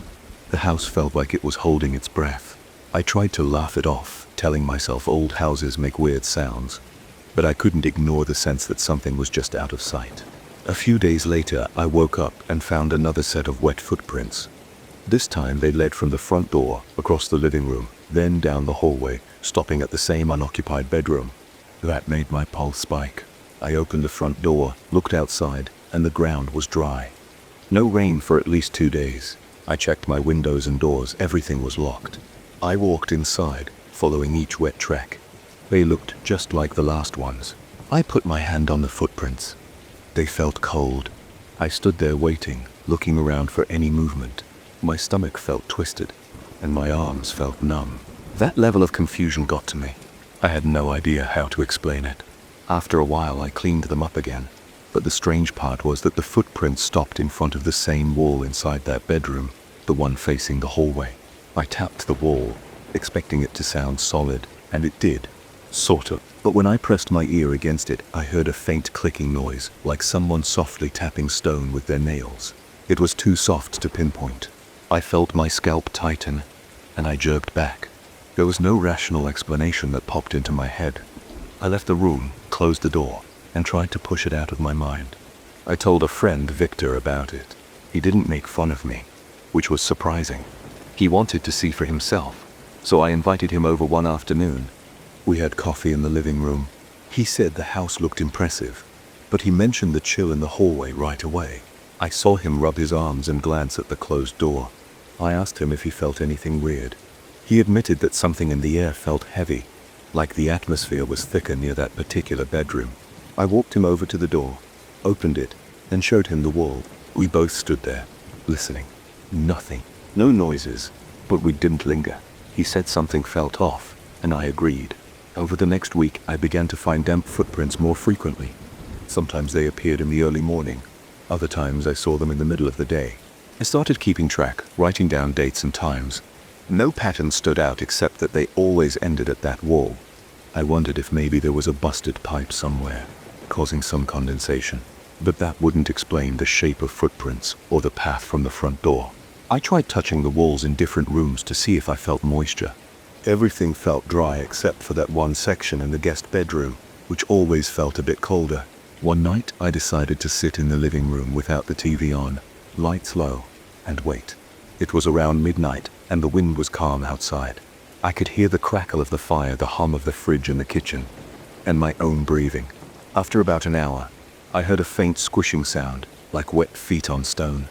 The house felt like it was holding its breath. I tried to laugh it off, telling myself old houses make weird sounds, but I couldn't ignore the sense that something was just out of sight. A few days later, I woke up and found another set of wet footprints. This time they led from the front door, across the living room, then down the hallway, stopping at the same unoccupied bedroom. That made my pulse spike. I opened the front door, looked outside, and the ground was dry. No rain for at least 2 days. I checked my windows and doors, everything was locked. I walked inside, following each wet track. They looked just like the last ones. I put my hand on the footprints. They felt cold. I stood there waiting, looking around for any movement. My stomach felt twisted, and my arms felt numb. That level of confusion got to me. I had no idea how to explain it. After a while, I cleaned them up again. But the strange part was that the footprints stopped in front of the same wall inside that bedroom, the one facing the hallway. I tapped the wall, expecting it to sound solid, and it did. Sort of. But when I pressed my ear against it, I heard a faint clicking noise, like someone softly tapping stone with their nails. It was too soft to pinpoint. I felt my scalp tighten, and I jerked back. There was no rational explanation that popped into my head. I left the room, closed the door, and tried to push it out of my mind. I told a friend, Victor, about it. He didn't make fun of me, which was surprising. He wanted to see for himself, so I invited him over one afternoon. We had coffee in the living room. He said the house looked impressive, but he mentioned the chill in the hallway right away. I saw him rub his arms and glance at the closed door. I asked him if he felt anything weird. He admitted that something in the air felt heavy, like the atmosphere was thicker near that particular bedroom. I walked him over to the door, opened it, and showed him the wall. We both stood there, listening. Nothing. No noises, but we didn't linger. He said something felt off, and I agreed. Over the next week, I began to find damp footprints more frequently. Sometimes they appeared in the early morning. Other times I saw them in the middle of the day. I started keeping track, writing down dates and times. No pattern stood out except that they always ended at that wall. I wondered if maybe there was a busted pipe somewhere, causing some condensation. But that wouldn't explain the shape of footprints or the path from the front door. I tried touching the walls in different rooms to see if I felt moisture. Everything felt dry except for that one section in the guest bedroom, which always felt a bit colder. One night, I decided to sit in the living room without the TV on, lights low, and wait. It was around midnight, and the wind was calm outside. I could hear the crackle of the fire, the hum of the fridge in the kitchen, and my own breathing. After about an hour, I heard a faint squishing sound, like wet feet on stone.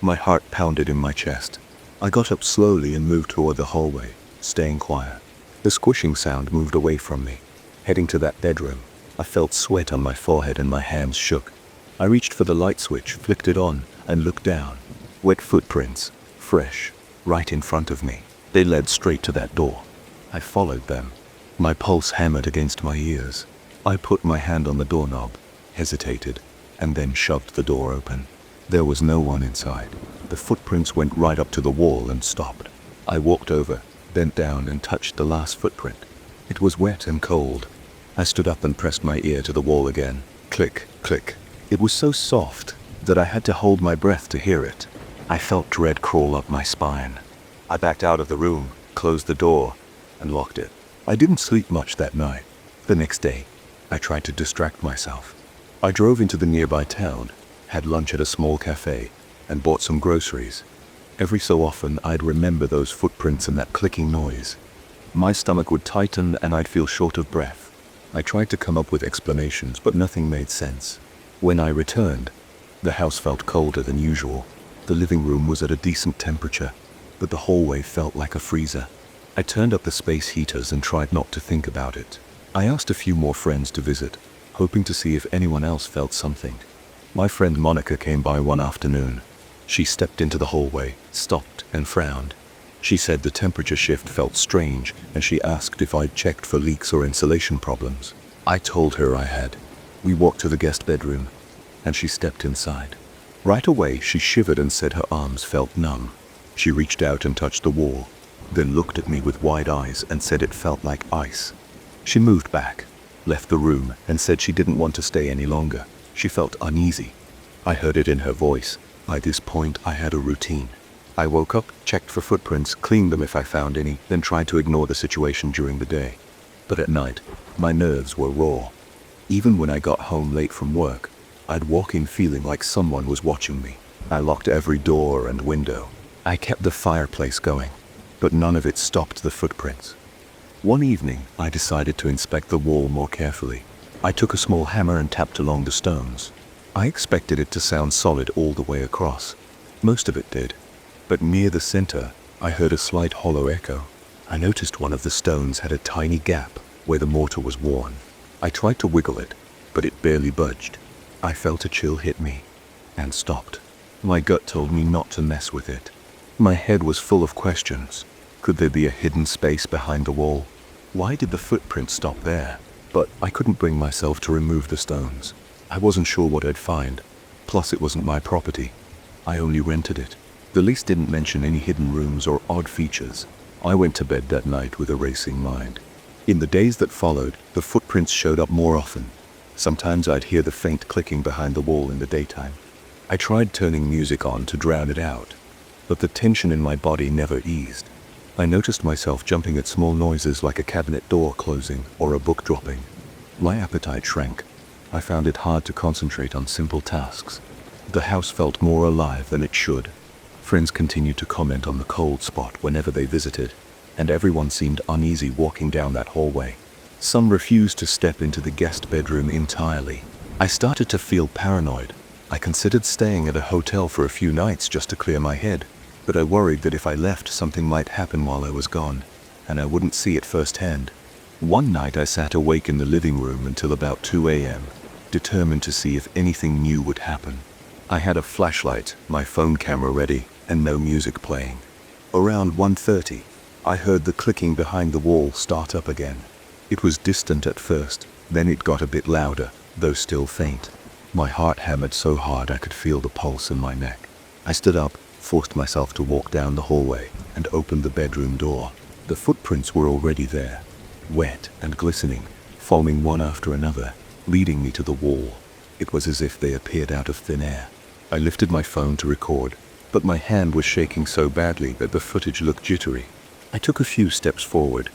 My heart pounded in my chest. I got up slowly and moved toward the hallway, staying quiet. The squishing sound moved away from me, heading to that bedroom. I felt sweat on my forehead and my hands shook. I reached for the light switch, flicked it on, and looked down. Wet footprints, fresh, right in front of me. They led straight to that door. I followed them. My pulse hammered against my ears. I put my hand on the doorknob, hesitated, and then shoved the door open. There was no one inside. The footprints went right up to the wall and stopped. I walked over, bent down and touched the last footprint. It was wet and cold. I stood up and pressed my ear to the wall again. Click, click. It was so soft that I had to hold my breath to hear it. I felt dread crawl up my spine. I backed out of the room, closed the door, and locked it. I didn't sleep much that night. The next day, I tried to distract myself. I drove into the nearby town, had lunch at a small cafe, and bought some groceries. Every so often, I'd remember those footprints and that clicking noise. My stomach would tighten and I'd feel short of breath. I tried to come up with explanations, but nothing made sense. When I returned, the house felt colder than usual. The living room was at a decent temperature, but the hallway felt like a freezer. I turned up the space heaters and tried not to think about it. I asked a few more friends to visit, hoping to see if anyone else felt something. My friend Monica came by one afternoon. She stepped into the hallway, stopped, and frowned. She said the temperature shift felt strange, and she asked if I'd checked for leaks or insulation problems. I told her I had. We walked to the guest bedroom, and she stepped inside. Right away, she shivered and said her arms felt numb. She reached out and touched the wall, then looked at me with wide eyes and said it felt like ice. She moved back, left the room, and said she didn't want to stay any longer. She felt uneasy. I heard it in her voice. By this point, I had a routine. I woke up, checked for footprints, cleaned them if I found any, then tried to ignore the situation during the day. But at night, my nerves were raw. Even when I got home late from work, I'd walk in feeling like someone was watching me. I locked every door and window. I kept the fireplace going, but none of it stopped the footprints. One evening, I decided to inspect the wall more carefully. I took a small hammer and tapped along the stones. I expected it to sound solid all the way across. Most of it did, but near the center, I heard a slight hollow echo. I noticed one of the stones had a tiny gap where the mortar was worn. I tried to wiggle it, but it barely budged. I felt a chill hit me and stopped. My gut told me not to mess with it. My head was full of questions. Could there be a hidden space behind the wall? Why did the footprint stop there? But I couldn't bring myself to remove the stones. I wasn't sure what I'd find. Plus, it wasn't my property. I only rented it. The lease didn't mention any hidden rooms or odd features. I went to bed that night with a racing mind. In the days that followed, the footprints showed up more often. Sometimes I'd hear the faint clicking behind the wall in the daytime. I tried turning music on to drown it out, but the tension in my body never eased. I noticed myself jumping at small noises like a cabinet door closing or a book dropping. My appetite shrank. I found it hard to concentrate on simple tasks. The house felt more alive than it should. Friends continued to comment on the cold spot whenever they visited, and everyone seemed uneasy walking down that hallway. Some refused to step into the guest bedroom entirely. I started to feel paranoid. I considered staying at a hotel for a few nights just to clear my head, but I worried that if I left, something might happen while I was gone, and I wouldn't see it firsthand. One night I sat awake in the living room until about 2 a.m., determined to see if anything new would happen. I had a flashlight, my phone camera ready, and no music playing. Around 1:30, I heard the clicking behind the wall start up again. It was distant at first, then it got a bit louder, though still faint. My heart hammered so hard I could feel the pulse in my neck. I stood up, forced myself to walk down the hallway, and opened the bedroom door. The footprints were already there, wet and glistening, foaming one after another, leading me to the wall. It was as if they appeared out of thin air. I lifted my phone to record, but my hand was shaking so badly that the footage looked jittery. I took a few steps forward,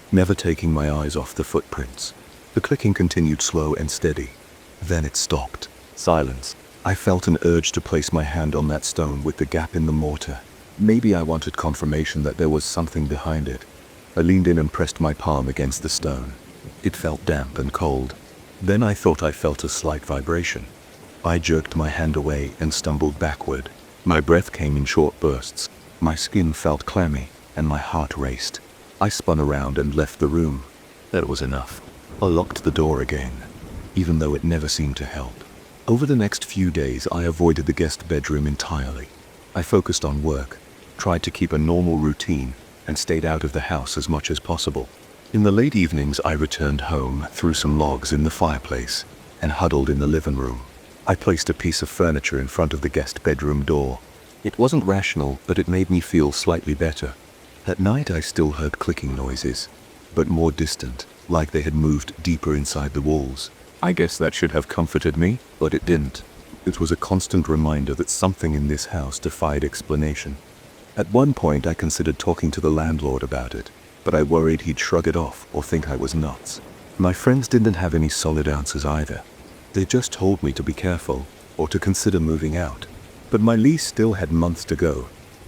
never taking my eyes off the footprints. The clicking continued slow and steady. Then it stopped. Silence. I felt an urge to place my hand on that stone with the gap in the mortar. Maybe I wanted confirmation that there was something behind it. I leaned in and pressed my palm against the stone. It felt damp and cold. Then I thought I felt a slight vibration. I jerked my hand away and stumbled backward. My breath came in short bursts. My skin felt clammy, and my heart raced. I spun around and left the room. That was enough. I locked the door again, even though it never seemed to help. Over the next few days, I avoided the guest bedroom entirely. I focused on work, tried to keep a normal routine, and stayed out of the house as much as possible. In the late evenings, I returned home, threw some logs in the fireplace, and huddled in the living room. I placed a piece of furniture in front of the guest bedroom door. It wasn't rational, but it made me feel slightly better. At night, I still heard clicking noises, but more distant, like they had moved deeper inside the walls. I guess that should have comforted me, but it didn't. It was a constant reminder that something in this house defied explanation. At one point, I considered talking to the landlord about it, but I worried he'd shrug it off or think I was nuts. My friends didn't have any solid answers either. They just told me to be careful or to consider moving out. But my lease still had months to go,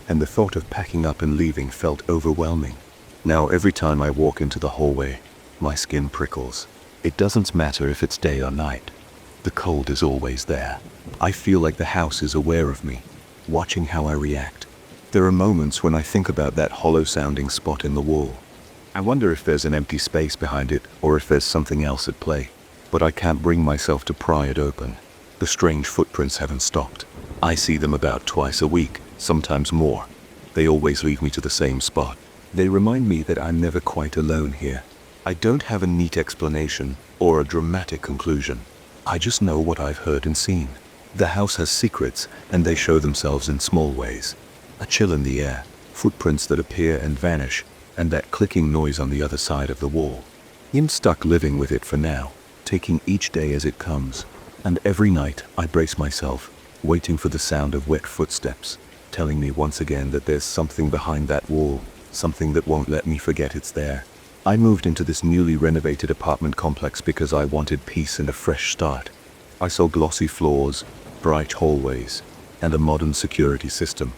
and the thought of packing up and leaving felt overwhelming. Now every time I walk into the hallway, my skin prickles. It doesn't matter if it's day or night. The cold is always there. I feel like the house is aware of me, watching how I react. There are moments when I think about that hollow-sounding spot in the wall. I wonder if there's an empty space behind it or if there's something else at play. But I can't bring myself to pry it open. The strange footprints haven't stopped. I see them about twice a week, sometimes more. They always lead me to the same spot. They remind me that I'm never quite alone here. I don't have a neat explanation or a dramatic conclusion. I just know what I've heard and seen. The house has secrets, and they show themselves in small ways. A chill in the air, footprints that appear and vanish, and that clicking noise on the other side of the wall. I'm stuck living with it for now, taking each day as it comes. And every night I brace myself, waiting for the sound of wet footsteps, telling me once again that there's something behind that wall, something that won't let me forget it's there. I moved into this newly renovated apartment complex because I wanted peace and a fresh start. I saw glossy floors, bright hallways, and a modern security system.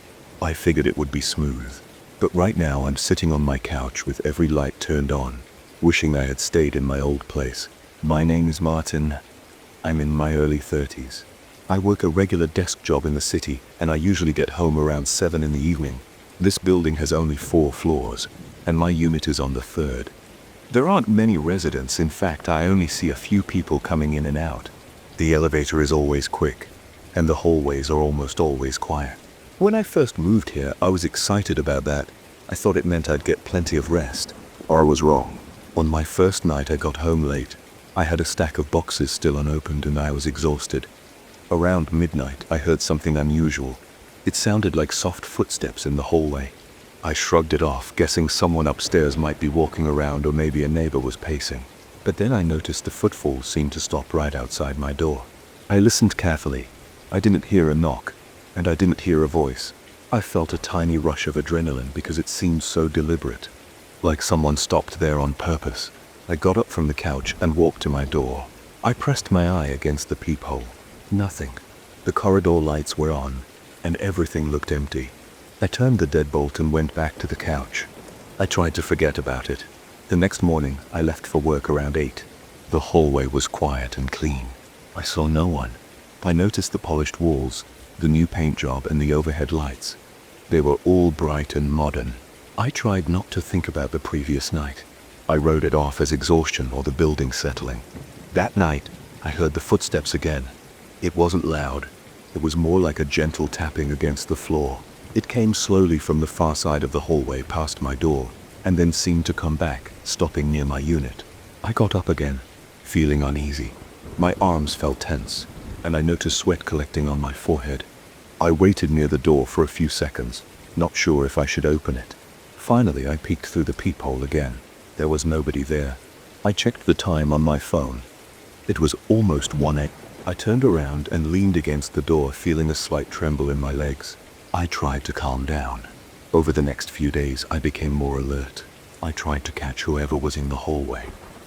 I figured it would be smooth. But right now I'm sitting on my couch with every light turned on, wishing I had stayed in my old place. My name is Martin. I'm in my early 30s. I work a regular desk job in the city, and I usually get home around 7 in the evening. This building has only 4 floors, and my unit is on the 3rd. There aren't many residents. In fact, I only see a few people coming in and out. The elevator is always quick, and the hallways are almost always quiet. When I first moved here, I was excited about that. I thought it meant I'd get plenty of rest. Or I was wrong. On my first night, I got home late. I had a stack of boxes still unopened and I was exhausted. Around midnight, I heard something unusual. It sounded like soft footsteps in the hallway. I shrugged it off, guessing someone upstairs might be walking around or maybe a neighbor was pacing. But then I noticed the footfalls seemed to stop right outside my door. I listened carefully. I didn't hear a knock, and I didn't hear a voice. I felt a tiny rush of adrenaline because it seemed so deliberate, like someone stopped there on purpose. I got up from the couch and walked to my door. I pressed my eye against the peephole. Nothing. The corridor lights were on, and everything looked empty. I turned the deadbolt and went back to the couch. I tried to forget about it. The next morning, I left for work around 8. The hallway was quiet and clean. I saw no one. I noticed the polished walls, the new paint job, and the overhead lights. They were all bright and modern. I tried not to think about the previous night. I wrote it off as exhaustion or the building settling. That night, I heard the footsteps again. It wasn't loud. It was more like a gentle tapping against the floor. It came slowly from the far side of the hallway past my door, and then seemed to come back, stopping near my unit. I got up again, feeling uneasy. My arms felt tense, and I noticed sweat collecting on my forehead. I waited near the door for a few seconds, not sure if I should open it. Finally, I peeked through the peephole again. There was nobody there. I checked the time on my phone. It was almost 1 a.m. I turned around and leaned against the door, feeling a slight tremble in my legs. I tried to calm down. Over the next few days, I became more alert. I tried to catch whoever was in the hallway.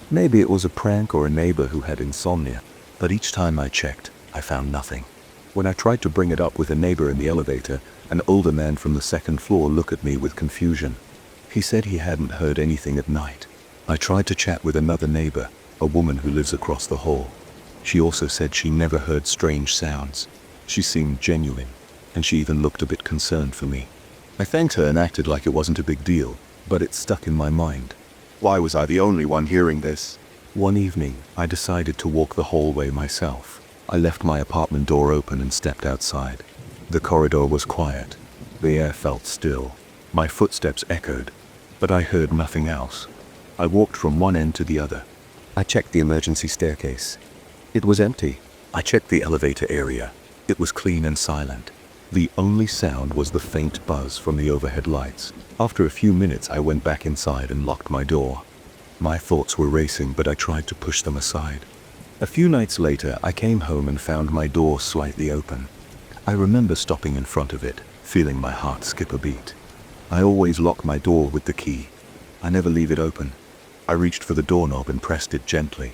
Maybe it was a prank or a neighbor who had insomnia, but each time I checked, I found nothing. When I tried to bring it up with a neighbor in the elevator, an older man from the 2nd floor looked at me with confusion. He said he hadn't heard anything at night. I tried to chat with another neighbor, a woman who lives across the hall. She also said she never heard strange sounds. She seemed genuine, and she even looked a bit concerned for me. I thanked her and acted like it wasn't a big deal, but it stuck in my mind. Why was I the only one hearing this? One evening, I decided to walk the hallway myself. I left my apartment door open and stepped outside. The corridor was quiet. The air felt still. My footsteps echoed, but I heard nothing else. I walked from one end to the other. I checked the emergency staircase. It was empty. I checked the elevator area. It was clean and silent. The only sound was the faint buzz from the overhead lights. After a few minutes, I went back inside and locked my door. My thoughts were racing, but I tried to push them aside. A few nights later, I came home and found my door slightly open. I remember stopping in front of it, feeling my heart skip a beat. I always lock my door with the key. I never leave it open. I reached for the doorknob and pressed it gently.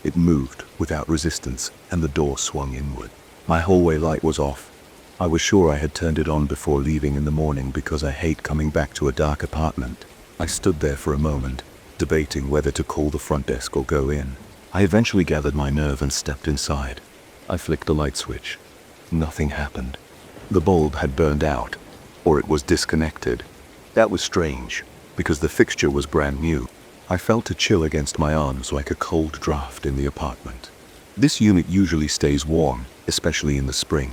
It moved without resistance, and the door swung inward. My hallway light was off. I was sure I had turned it on before leaving in the morning because I hate coming back to a dark apartment. I stood there for a moment, debating whether to call the front desk or go in. I eventually gathered my nerve and stepped inside. I flicked the light switch. Nothing happened. The bulb had burned out, or it was disconnected. That was strange, because the fixture was brand new. I felt a chill against my arms like a cold draft in the apartment. This unit usually stays warm, especially in the spring,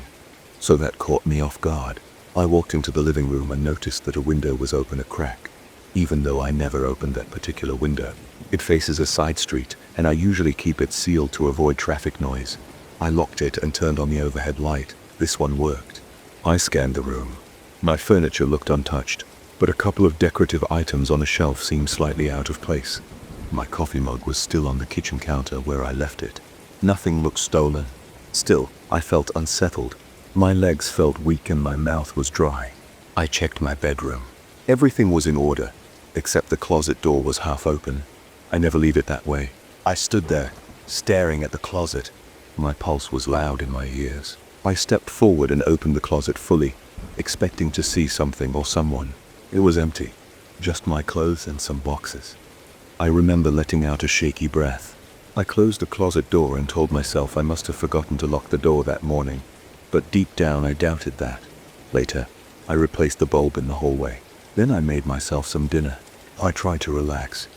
so that caught me off guard. I walked into the living room and noticed that a window was open a crack, even though I never opened that particular window. It faces a side street, and I usually keep it sealed to avoid traffic noise. I locked it and turned on the overhead light. This one worked. I scanned the room. My furniture looked untouched, but a couple of decorative items on a shelf seemed slightly out of place. My coffee mug was still on the kitchen counter where I left it. Nothing looked stolen. Still, I felt unsettled. My legs felt weak and my mouth was dry. I checked my bedroom. Everything was in order, except the closet door was half open. I never leave it that way. I stood there, staring at the closet. My pulse was loud in my ears. I stepped forward and opened the closet fully. expecting to see something or someone. It was empty, just my clothes and some boxes. I remember letting out a shaky breath. I closed the closet door and told myself I must have forgotten to lock the door that morning, but deep down I doubted that. Later, I replaced the bulb in the hallway. Then I made myself some dinner. I tried to relax,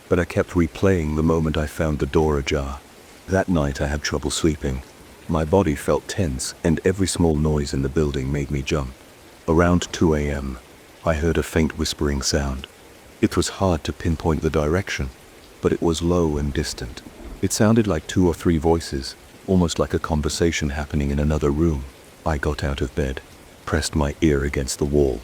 but I kept replaying the moment I found the door ajar. That night I had trouble sleeping. My body felt tense, and every small noise in the building made me jump. Around 2 a.m., I heard a faint whispering sound. It was hard to pinpoint the direction, but it was low and distant. It sounded like 2 or 3 voices, almost like a conversation happening in another room. I got out of bed, pressed my ear against the wall,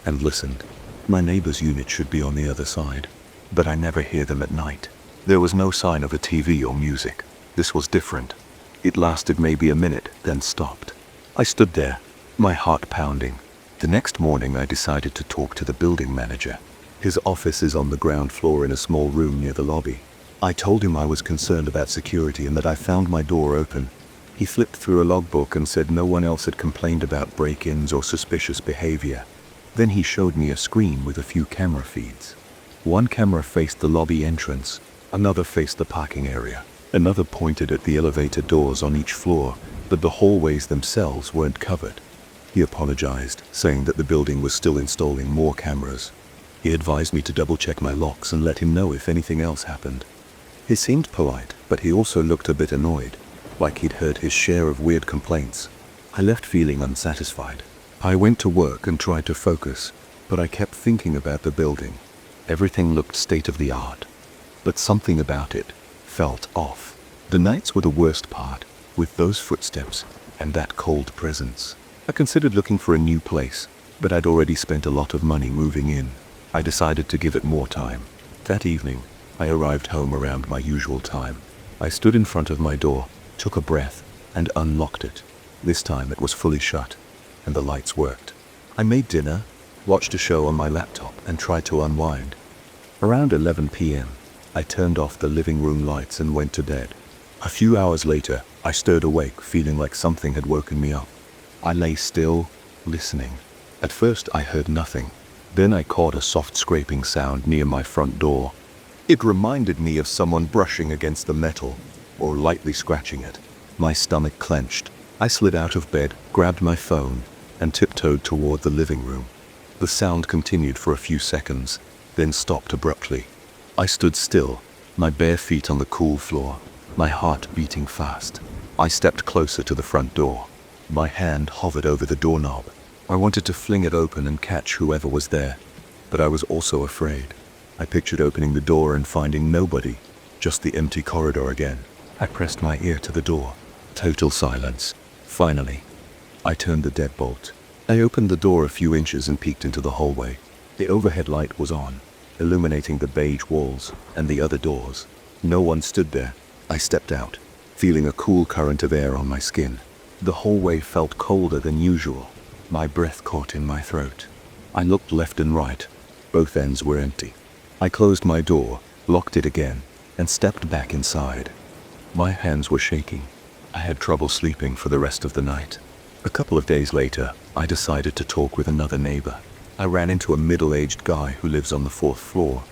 and listened. My neighbor's unit should be on the other side, but I never hear them at night. There was no sign of a TV or music. This was different. It lasted maybe a minute, then stopped. I stood there, my heart pounding. The next morning I decided to talk to the building manager. His office is on the ground floor in a small room near the lobby. I told him I was concerned about security and that I found my door open. He flipped through a logbook and said no one else had complained about break-ins or suspicious behavior. Then he showed me a screen with a few camera feeds. One camera faced the lobby entrance, another faced the parking area. Another pointed at the elevator doors on each floor, but the hallways themselves weren't covered. He apologized, saying that the building was still installing more cameras. He advised me to double-check my locks and let him know if anything else happened. He seemed polite, but he also looked a bit annoyed, like he'd heard his share of weird complaints. I left feeling unsatisfied. I went to work and tried to focus, but I kept thinking about the building. Everything looked state-of-the-art, but something about it felt off. The nights were the worst part, with those footsteps and that cold presence. I considered looking for a new place, but I'd already spent a lot of money moving in. I decided to give it more time. That evening, I arrived home around my usual time. I stood in front of my door, took a breath, and unlocked it. This time it was fully shut, and the lights worked. I made dinner, watched a show on my laptop, and tried to unwind. Around 11 p.m., I turned off the living room lights and went to bed. A few hours later, I stirred awake, feeling like something had woken me up. I lay still, listening. At first, I heard nothing. Then I caught a soft scraping sound near my front door. It reminded me of someone brushing against the metal, or lightly scratching it. My stomach clenched. I slid out of bed, grabbed my phone, and tiptoed toward the living room. The sound continued for a few seconds, then stopped abruptly. I stood still, my bare feet on the cool floor, my heart beating fast. I stepped closer to the front door. My hand hovered over the doorknob. I wanted to fling it open and catch whoever was there, but I was also afraid. I pictured opening the door and finding nobody, just the empty corridor again. I pressed my ear to the door. Total silence. Finally, I turned the deadbolt. I opened the door a few inches and peeked into the hallway. The overhead light was on, illuminating the beige walls and the other doors. No one stood there. I stepped out, feeling a cool current of air on my skin. The hallway felt colder than usual. My breath caught in my throat. I looked left and right. Both ends were empty. I closed my door, locked it again, and stepped back inside. My hands were shaking. I had trouble sleeping for the rest of the night. A couple of days later, I decided to talk with another neighbor. I ran into a middle-aged guy who lives on the 4th floor.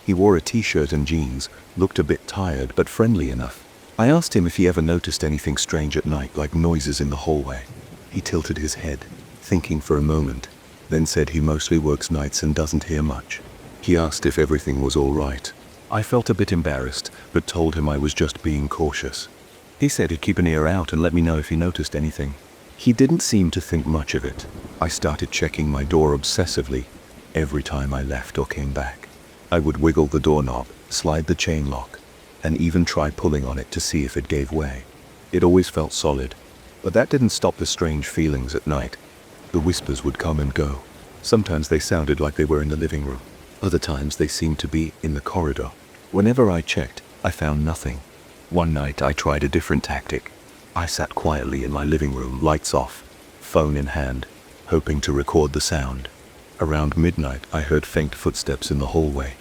He wore a t-shirt and jeans, looked a bit tired but friendly enough. I asked him if he ever noticed anything strange at night, like noises in the hallway. He tilted his head, thinking for a moment, then said he mostly works nights and doesn't hear much. He asked if everything was all right. I felt a bit embarrassed, but told him I was just being cautious. He said he'd keep an ear out and let me know if he noticed anything. He didn't seem to think much of it. I started checking my door obsessively every time I left or came back. I would wiggle the doorknob, slide the chain lock, and even try pulling on it to see if it gave way. It always felt solid, but that didn't stop the strange feelings at night. The whispers would come and go. Sometimes they sounded like they were in the living room. Other times they seemed to be in the corridor. Whenever I checked, I found nothing. One night I tried a different tactic. I sat quietly in my living room, lights off, phone in hand, hoping to record the sound. Around midnight, I heard faint footsteps in the hallway.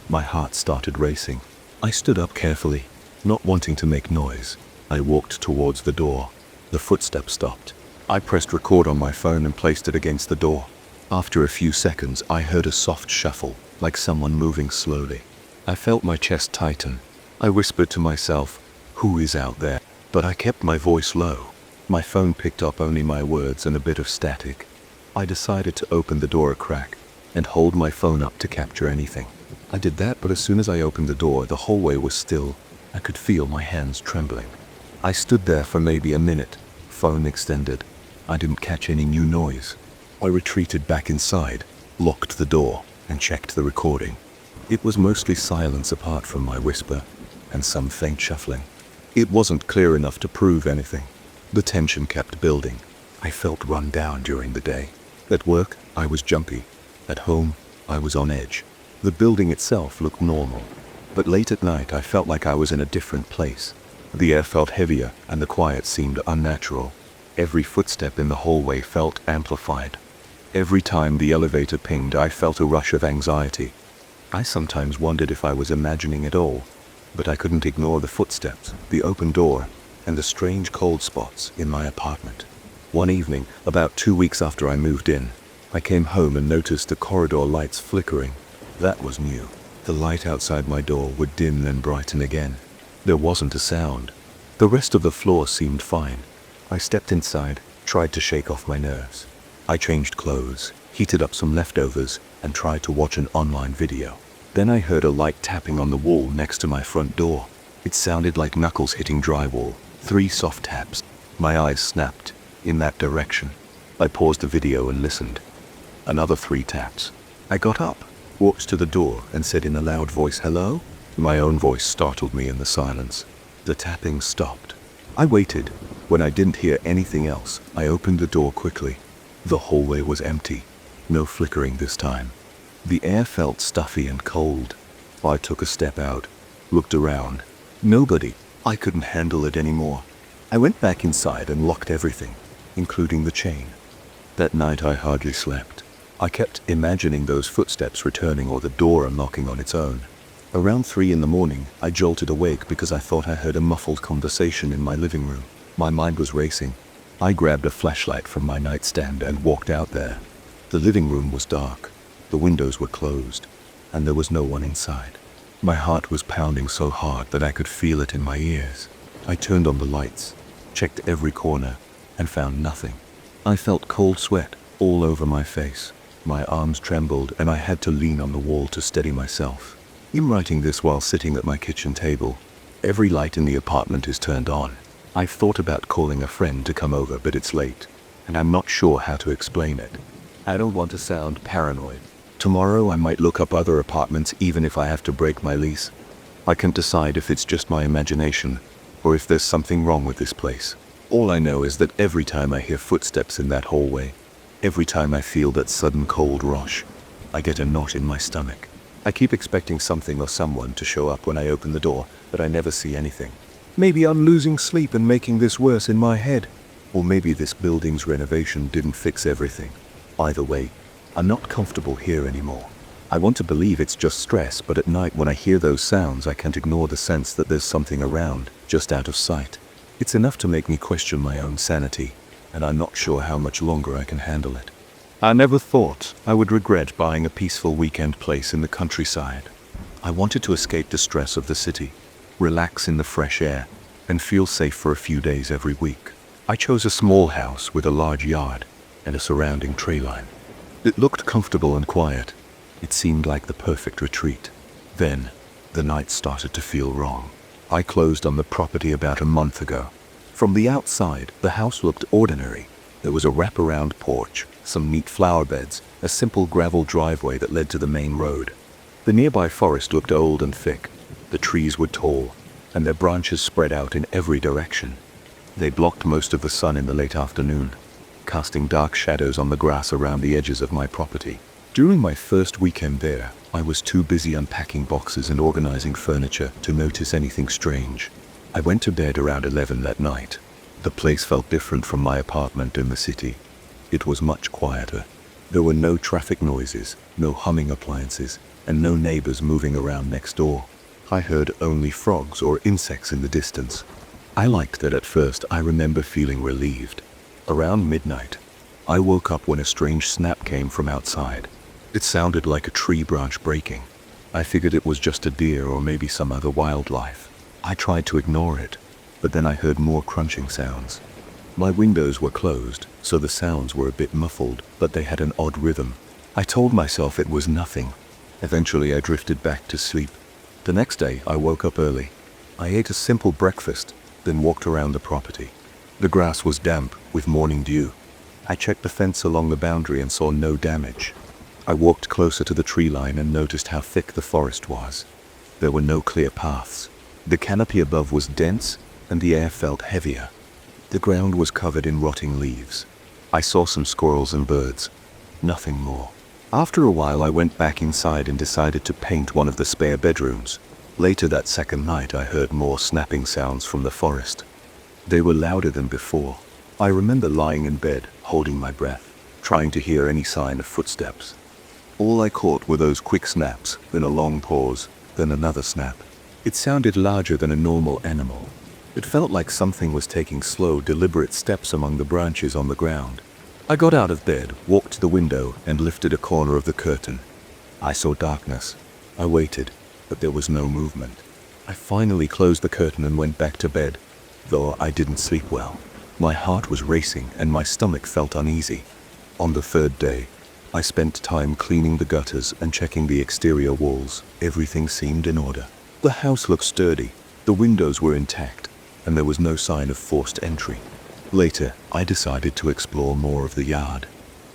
My heart started racing. I stood up carefully, not wanting to make noise. I walked towards the door. The footsteps stopped. I pressed record on my phone and placed it against the door. After a few seconds, I heard a soft shuffle, like someone moving slowly. I felt my chest tighten. I whispered to myself, "Who is out there?" But I kept my voice low. My phone picked up only my words and a bit of static. I decided to open the door a crack and hold my phone up to capture anything. I did that, but as soon as I opened the door, the hallway was still. I could feel my hands trembling. I stood there for maybe a minute, phone extended. I didn't catch any new noise. I retreated back inside, locked the door, and checked the recording. It was mostly silence apart from my whisper and some faint shuffling. It wasn't clear enough to prove anything. The tension kept building. I felt run down during the day. At work, I was jumpy. At home, I was on edge. The building itself looked normal, but late at night I felt like I was in a different place. The air felt heavier and the quiet seemed unnatural. Every footstep in the hallway felt amplified. Every time the elevator pinged, I felt a rush of anxiety. I sometimes wondered if I was imagining it all, but I couldn't ignore the footsteps, the open door, and the strange cold spots in my apartment. One evening, about 2 weeks after I moved in, I came home and noticed the corridor lights flickering. That was new. The light outside my door would dim then brighten again. There wasn't a sound. The rest of the floor seemed fine. I stepped inside, tried to shake off my nerves. I changed clothes, heated up some leftovers, and tried to watch an online video. Then I heard a light tapping on the wall next to my front door. It sounded like knuckles hitting drywall. 3 soft taps. My eyes snapped in that direction. I paused the video and listened. Another 3 taps. I got up, walked to the door, and said in a loud voice, "Hello?" My own voice startled me in the silence. The tapping stopped. I waited. When I didn't hear anything else, I opened the door quickly. The hallway was empty. No flickering this time. The air felt stuffy and cold. I took a step out, looked around. Nobody. I couldn't handle it anymore. I went back inside and locked everything, including the chain. That night I hardly slept. I kept imagining those footsteps returning or the door unlocking on its own. Around 3 in the morning, I jolted awake because I thought I heard a muffled conversation in my living room. My mind was racing. I grabbed a flashlight from my nightstand and walked out there. The living room was dark. The windows were closed, and there was no one inside. My heart was pounding so hard that I could feel it in my ears. I turned on the lights, checked every corner, and found nothing. I felt cold sweat all over my face. My arms trembled, and I had to lean on the wall to steady myself. I'm writing this while sitting at my kitchen table. Every light in the apartment is turned on. I've thought about calling a friend to come over, but it's late, and I'm not sure how to explain it. I don't want to sound paranoid. Tomorrow I might look up other apartments even if I have to break my lease. I can't decide if it's just my imagination or if there's something wrong with this place. All I know is that every time I hear footsteps in that hallway, every time I feel that sudden cold rush, I get a knot in my stomach. I keep expecting something or someone to show up when I open the door, but I never see anything. Maybe I'm losing sleep and making this worse in my head. Or maybe this building's renovation didn't fix everything. Either way, I'm not comfortable here anymore. I want to believe it's just stress, but at night when I hear those sounds, I can't ignore the sense that there's something around, just out of sight. It's enough to make me question my own sanity, and I'm not sure how much longer I can handle it. I never thought I would regret buying a peaceful weekend place in the countryside. I wanted to escape the stress of the city, relax in the fresh air, and feel safe for a few days every week. I chose a small house with a large yard and a surrounding tree line. It looked comfortable and quiet. It seemed like the perfect retreat. Then, the night started to feel wrong. I closed on the property about a month ago. From the outside, the house looked ordinary. There was a wraparound porch, some neat flower beds, a simple gravel driveway that led to the main road. The nearby forest looked old and thick. The trees were tall, and their branches spread out in every direction. They blocked most of the sun in the late afternoon, casting dark shadows on the grass around the edges of my property. During my first weekend there, I was too busy unpacking boxes and organizing furniture to notice anything strange. I went to bed around 11 that night. The place felt different from my apartment in the city. It was much quieter. There were no traffic noises, no humming appliances, and no neighbors moving around next door. I heard only frogs or insects in the distance. I liked that. At first I remember feeling relieved. Around midnight, I woke up when a strange snap came from outside. It sounded like a tree branch breaking. I figured it was just a deer or maybe some other wildlife. I tried to ignore it, but then I heard more crunching sounds. My windows were closed, so the sounds were a bit muffled, but they had an odd rhythm. I told myself it was nothing. Eventually, I drifted back to sleep. The next day, I woke up early. I ate a simple breakfast, then walked around the property. The grass was damp with morning dew. I checked the fence along the boundary and saw no damage. I walked closer to the tree line and noticed how thick the forest was. There were no clear paths. The canopy above was dense, and the air felt heavier. The ground was covered in rotting leaves. I saw some squirrels and birds. Nothing more. After a while, I went back inside and decided to paint one of the spare bedrooms. Later that second night, I heard more snapping sounds from the forest. They were louder than before. I remember lying in bed, holding my breath, trying to hear any sign of footsteps. All I caught were those quick snaps, then a long pause, then another snap. It sounded larger than a normal animal. It felt like something was taking slow, deliberate steps among the branches on the ground. I got out of bed, walked to the window, and lifted a corner of the curtain. I saw darkness. I waited, but there was no movement. I finally closed the curtain and went back to bed, though I didn't sleep well. My heart was racing and my stomach felt uneasy. On the third day, I spent time cleaning the gutters and checking the exterior walls. Everything seemed in order. The house looked sturdy, the windows were intact, and there was no sign of forced entry. Later, I decided to explore more of the yard.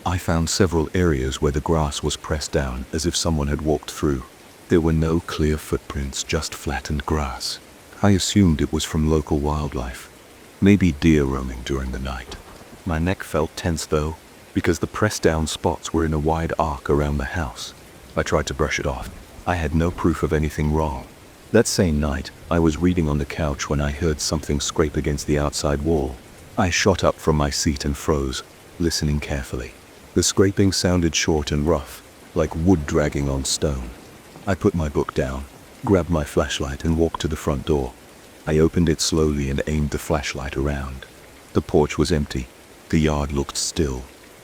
I found several areas where the grass was pressed down as if someone had walked through. There were no clear footprints, just flattened grass. I assumed it was from local wildlife, maybe deer roaming during the night. My neck felt tense though, because the pressed down spots were in a wide arc around the house. I tried to brush it off. I had no proof of anything wrong. That same night, I was reading on the couch when I heard something scrape against the outside wall. I shot up from my seat and froze, listening carefully. The scraping sounded short and rough, like wood dragging on stone. I put my book down, grabbed my flashlight and walked to the front door. I opened it slowly and aimed the flashlight around. The porch was empty. The yard looked still.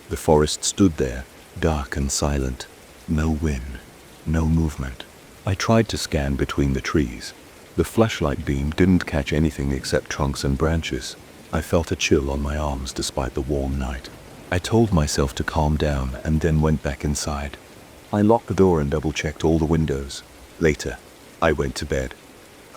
The forest stood there, dark and silent. No wind, no movement. I tried to scan between the trees. The flashlight beam didn't catch anything except trunks and branches. I felt a chill on my arms despite the warm night. I told myself to calm down and then went back inside. I locked the door and double-checked all the windows. Later, I went to bed.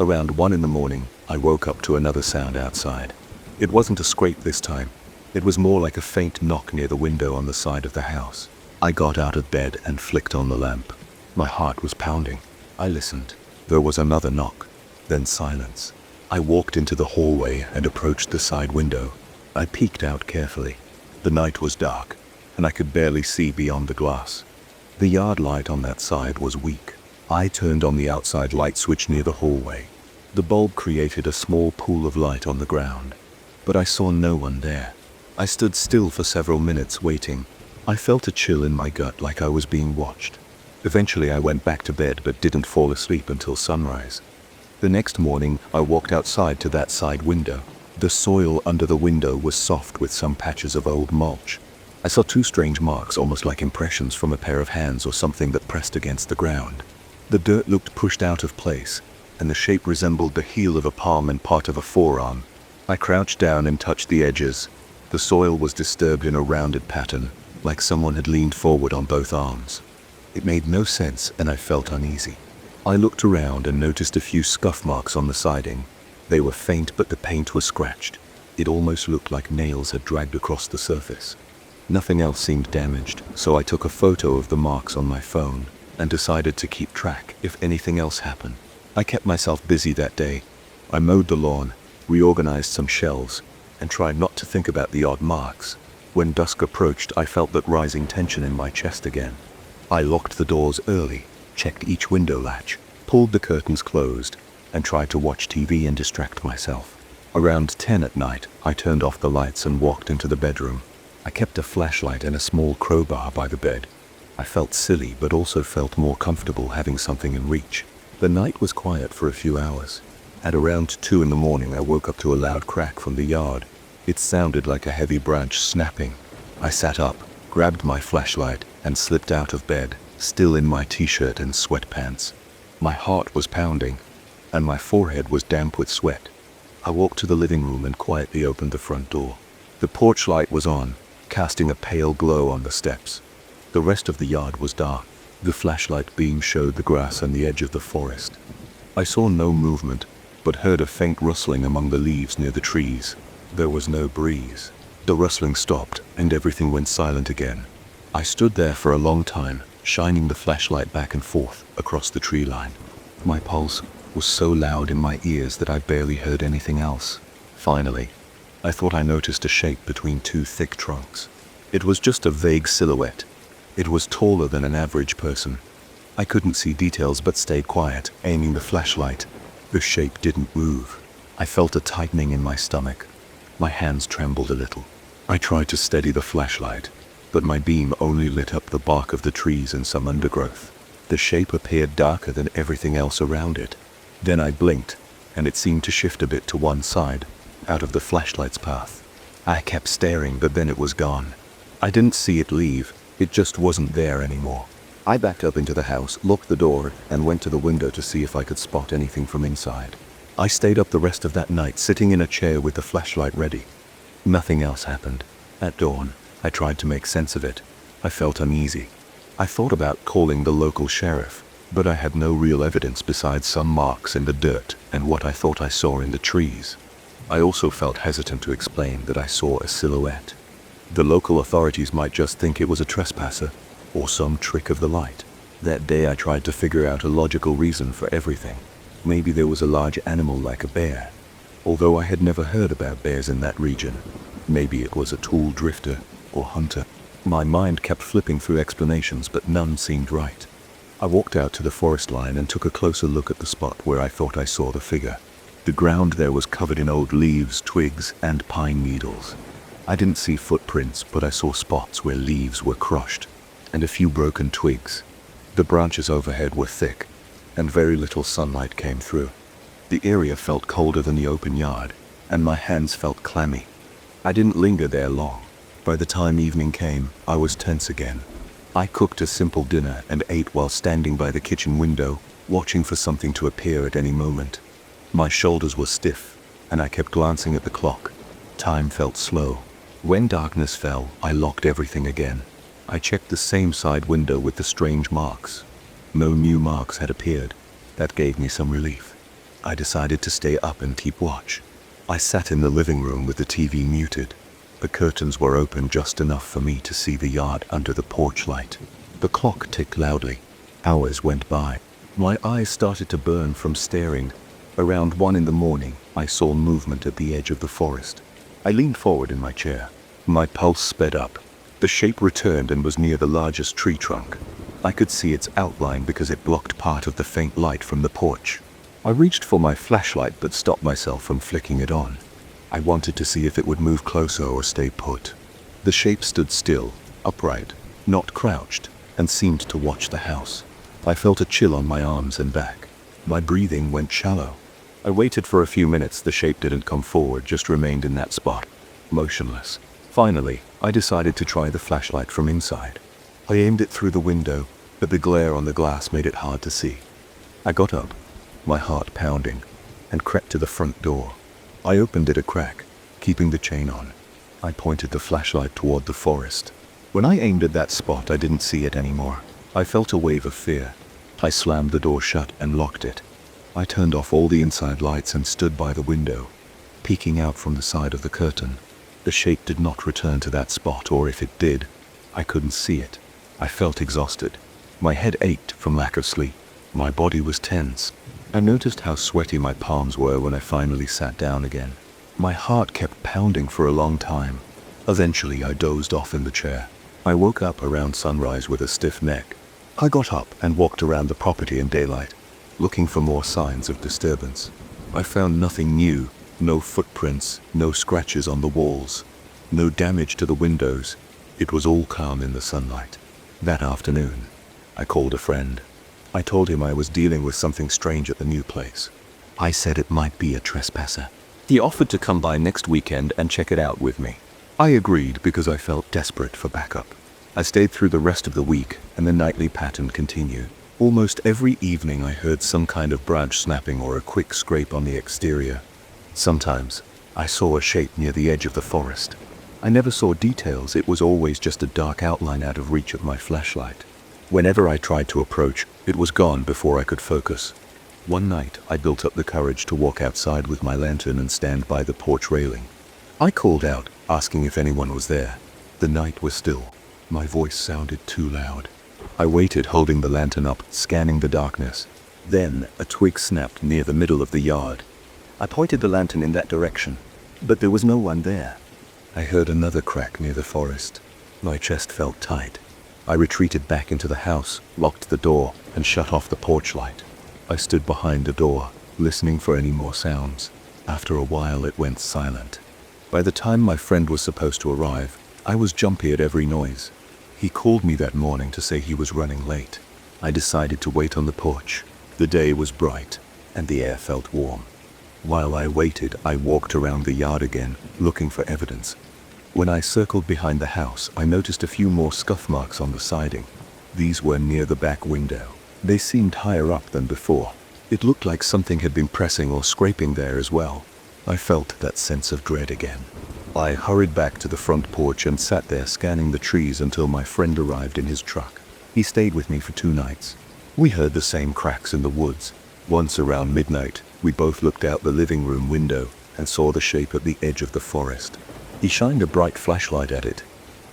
Around 1 in the morning, I woke up to another sound outside. It wasn't a scrape this time. It was more like a faint knock near the window on the side of the house. I got out of bed and flicked on the lamp. My heart was pounding. I listened. There was another knock, then silence. I walked into the hallway and approached the side window. I peeked out carefully. The night was dark, and I could barely see beyond the glass. The yard light on that side was weak. I turned on the outside light switch near the hallway. The bulb created a small pool of light on the ground, but I saw no one there. I stood still for several minutes waiting. I felt a chill in my gut like I was being watched. Eventually I went back to bed but didn't fall asleep until sunrise. The next morning I walked outside to that side window. The soil under the window was soft with some patches of old mulch. I saw 2 strange marks, almost like impressions from a pair of hands or something that pressed against the ground. The dirt looked pushed out of place, and the shape resembled the heel of a palm and part of a forearm. I crouched down and touched the edges. The soil was disturbed in a rounded pattern, like someone had leaned forward on both arms. It made no sense, and I felt uneasy. I looked around and noticed a few scuff marks on the siding. They were faint, but the paint was scratched. It almost looked like nails had dragged across the surface. Nothing else seemed damaged, so I took a photo of the marks on my phone and decided to keep track if anything else happened. I kept myself busy that day. I mowed the lawn, reorganized some shelves, and tried not to think about the odd marks. When dusk approached, I felt that rising tension in my chest again. I locked the doors early, checked each window latch, pulled the curtains closed, and tried to watch TV and distract myself. Around 10 at night, I turned off the lights and walked into the bedroom. I kept a flashlight and a small crowbar by the bed. I felt silly, but also felt more comfortable having something in reach. The night was quiet for a few hours. At around 2 in the morning, I woke up to a loud crack from the yard. It sounded like a heavy branch snapping. I sat up, grabbed my flashlight, and slipped out of bed, still in my t-shirt and sweatpants. My heart was pounding, and my forehead was damp with sweat. I walked to the living room and quietly opened the front door. The porch light was on, casting a pale glow on the steps. The rest of the yard was dark. The flashlight beam showed the grass and the edge of the forest. I saw no movement, but heard a faint rustling among the leaves near the trees. There was no breeze. The rustling stopped, and everything went silent again. I stood there for a long time, shining the flashlight back and forth across the tree line. My pulse was so loud in my ears that I barely heard anything else. Finally, I thought I noticed a shape between two thick trunks. It was just a vague silhouette. It was taller than an average person. I couldn't see details but stayed quiet, aiming the flashlight. The shape didn't move. I felt a tightening in my stomach. My hands trembled a little. I tried to steady the flashlight, but my beam only lit up the bark of the trees and some undergrowth. The shape appeared darker than everything else around it. Then I blinked, and it seemed to shift a bit to one side, out of the flashlight's path. I kept staring, but then it was gone. I didn't see it leave. It just wasn't there anymore. I backed up into the house, locked the door, and went to the window to see if I could spot anything from inside. I stayed up the rest of that night, sitting in a chair with the flashlight ready. Nothing else happened. At dawn, I tried to make sense of it. I felt uneasy. I thought about calling the local sheriff, but I had no real evidence besides some marks in the dirt and what I thought I saw in the trees. I also felt hesitant to explain that I saw a silhouette. The local authorities might just think it was a trespasser, or some trick of the light. That day I tried to figure out a logical reason for everything. Maybe there was a large animal like a bear. Although I had never heard about bears in that region. Maybe it was a tall drifter or hunter. My mind kept flipping through explanations, but none seemed right. I walked out to the forest line and took a closer look at the spot where I thought I saw the figure. The ground there was covered in old leaves, twigs, and pine needles. I didn't see footprints, but I saw spots where leaves were crushed, and a few broken twigs. The branches overhead were thick, and very little sunlight came through. The area felt colder than the open yard, and my hands felt clammy. I didn't linger there long. By the time evening came, I was tense again. I cooked a simple dinner and ate while standing by the kitchen window, watching for something to appear at any moment. My shoulders were stiff, and I kept glancing at the clock. Time felt slow. When darkness fell, I locked everything again. I checked the same side window with the strange marks. No new marks had appeared. That gave me some relief. I decided to stay up and keep watch. I sat in the living room with the TV muted. The curtains were open just enough for me to see the yard under the porch light. The clock ticked loudly. Hours went by. My eyes started to burn from staring. Around 1 in the morning, I saw movement at the edge of the forest. I leaned forward in my chair. My pulse sped up. The shape returned and was near the largest tree trunk. I could see its outline because it blocked part of the faint light from the porch. I reached for my flashlight but stopped myself from flicking it on. I wanted to see if it would move closer or stay put. The shape stood still, upright, not crouched, and seemed to watch the house. I felt a chill on my arms and back. My breathing went shallow. I waited for a few minutes. The shape didn't come forward, just remained in that spot, motionless. Finally, I decided to try the flashlight from inside. I aimed it through the window, but the glare on the glass made it hard to see. I got up, my heart pounding, and crept to the front door. I opened it a crack, keeping the chain on. I pointed the flashlight toward the forest. When I aimed at that spot, I didn't see it anymore. I felt a wave of fear. I slammed the door shut and locked it. I turned off all the inside lights and stood by the window, peeking out from the side of the curtain. The shape did not return to that spot, or if it did, I couldn't see it. I felt exhausted. My head ached from lack of sleep. My body was tense. I noticed how sweaty my palms were when I finally sat down again. My heart kept pounding for a long time. Eventually, I dozed off in the chair. I woke up around sunrise with a stiff neck. I got up and walked around the property in daylight, looking for more signs of disturbance. I found nothing new. No footprints, no scratches on the walls, no damage to the windows. It was all calm in the sunlight. That afternoon, I called a friend. I told him I was dealing with something strange at the new place. I said it might be a trespasser. He offered to come by next weekend and check it out with me. I agreed because I felt desperate for backup. I stayed through the rest of the week, and the nightly pattern continued. Almost every evening I heard some kind of branch snapping or a quick scrape on the exterior. Sometimes I saw a shape near the edge of the forest. I never saw details, it was always just a dark outline out of reach of my flashlight. Whenever I tried to approach, it was gone before I could focus. One night, I built up the courage to walk outside with my lantern and stand by the porch railing. I called out, asking if anyone was there. The night was still. My voice sounded too loud. I waited, holding the lantern up, scanning the darkness. Then, a twig snapped near the middle of the yard. I pointed the lantern in that direction, but there was no one there. I heard another crack near the forest. My chest felt tight. I retreated back into the house, locked the door, and shut off the porch light. I stood behind the door, listening for any more sounds. After a while, it went silent. By the time my friend was supposed to arrive, I was jumpy at every noise. He called me that morning to say he was running late. I decided to wait on the porch. The day was bright, and the air felt warm. While I waited, I walked around the yard again, looking for evidence. When I circled behind the house, I noticed a few more scuff marks on the siding. These were near the back window. They seemed higher up than before. It looked like something had been pressing or scraping there as well. I felt that sense of dread again. I hurried back to the front porch and sat there scanning the trees until my friend arrived in his truck. He stayed with me for 2 nights. We heard the same cracks in the woods. Once around midnight, we both looked out the living room window and saw the shape at the edge of the forest. He shined a bright flashlight at it,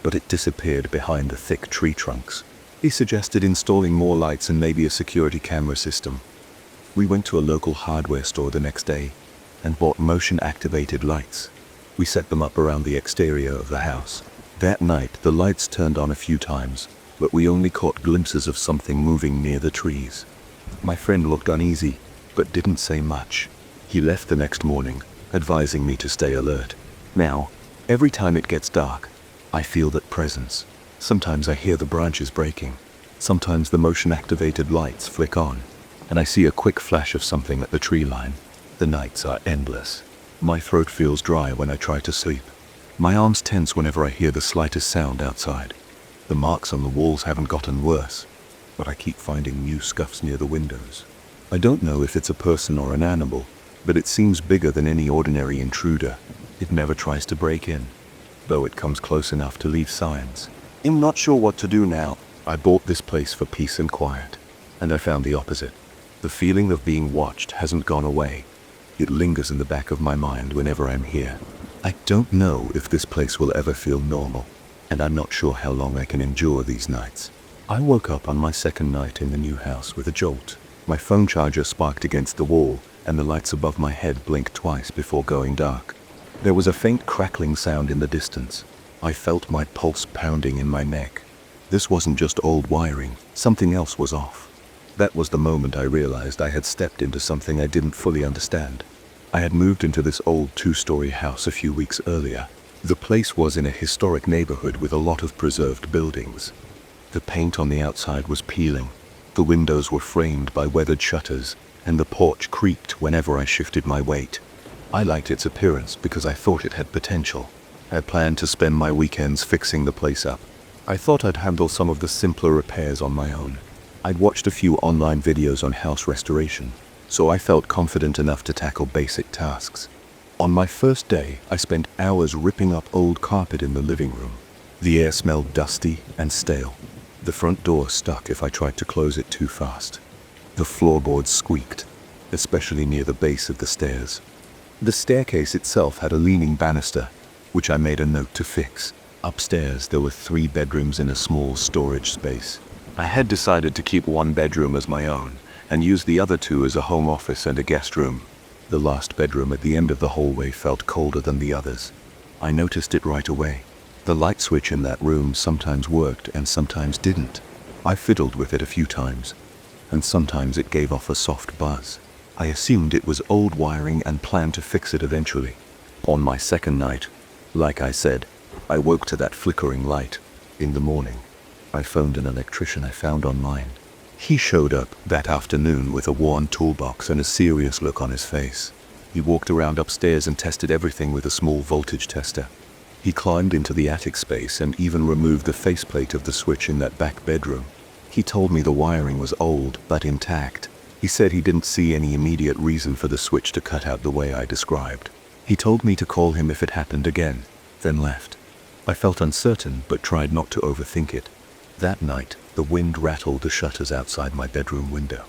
but it disappeared behind the thick tree trunks. He suggested installing more lights and maybe a security camera system. We went to a local hardware store the next day and bought motion-activated lights. We set them up around the exterior of the house. That night, the lights turned on a few times, but we only caught glimpses of something moving near the trees. My friend looked uneasy, but didn't say much. He left the next morning, advising me to stay alert. Now, every time it gets dark, I feel that presence. Sometimes I hear the branches breaking. Sometimes the motion-activated lights flick on, and I see a quick flash of something at the tree line. The nights are endless. My throat feels dry when I try to sleep. My arms tense whenever I hear the slightest sound outside. The marks on the walls haven't gotten worse, but I keep finding new scuffs near the windows. I don't know if it's a person or an animal, but it seems bigger than any ordinary intruder. It never tries to break in, though it comes close enough to leave signs. I'm not sure what to do now. I bought this place for peace and quiet, and I found the opposite. The feeling of being watched hasn't gone away. It lingers in the back of my mind whenever I'm here. I don't know if this place will ever feel normal, and I'm not sure how long I can endure these nights. I woke up on my second night in the new house with a jolt. My phone charger sparked against the wall, and the lights above my head blinked twice before going dark. There was a faint crackling sound in the distance. I felt my pulse pounding in my neck. This wasn't just old wiring, something else was off. That was the moment I realized I had stepped into something I didn't fully understand. I had moved into this old 2-story house a few weeks earlier. The place was in a historic neighborhood with a lot of preserved buildings. The paint on the outside was peeling. The windows were framed by weathered shutters, and the porch creaked whenever I shifted my weight. I liked its appearance because I thought it had potential. I planned to spend my weekends fixing the place up. I thought I'd handle some of the simpler repairs on my own. I'd watched a few online videos on house restoration, so I felt confident enough to tackle basic tasks. On my first day, I spent hours ripping up old carpet in the living room. The air smelled dusty and stale. The front door stuck if I tried to close it too fast. The floorboards squeaked, especially near the base of the stairs. The staircase itself had a leaning banister, which I made a note to fix. Upstairs, there were 3 bedrooms in a small storage space. I had decided to keep one bedroom as my own, and use the other 2 as a home office and a guest room. The last bedroom at the end of the hallway felt colder than the others. I noticed it right away. The light switch in that room sometimes worked and sometimes didn't. I fiddled with it a few times, and sometimes it gave off a soft buzz. I assumed it was old wiring and planned to fix it eventually. On my second night, like I said, I woke to that flickering light. In the morning, I phoned an electrician I found online. He showed up that afternoon with a worn toolbox and a serious look on his face. He walked around upstairs and tested everything with a small voltage tester. He climbed into the attic space and even removed the faceplate of the switch in that back bedroom. He told me the wiring was old, but intact. He said he didn't see any immediate reason for the switch to cut out the way I described. He told me to call him if it happened again, then left. I felt uncertain, but tried not to overthink it. That night, the wind rattled the shutters outside my bedroom window.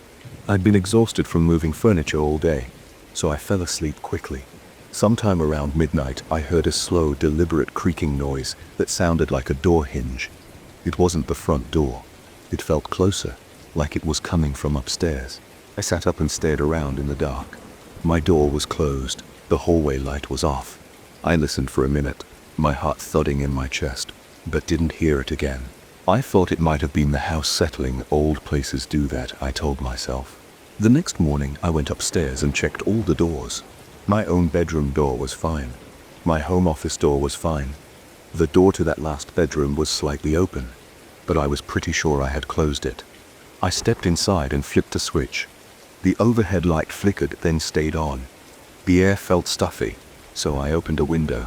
I'd been exhausted from moving furniture all day, so I fell asleep quickly. Sometime around midnight, I heard a slow, deliberate creaking noise that sounded like a door hinge. It wasn't the front door. It felt closer, like it was coming from upstairs. I sat up and stared around in the dark. My door was closed. The hallway light was off. I listened for a minute, my heart thudding in my chest, but didn't hear it again. I thought it might have been the house settling. Old places do that, I told myself. The next morning, I went upstairs and checked all the doors. My own bedroom door was fine. My home office door was fine. The door to that last bedroom was slightly open, but I was pretty sure I had closed it. I stepped inside and flipped the switch. The overhead light flickered, then stayed on. The air felt stuffy, so I opened a window.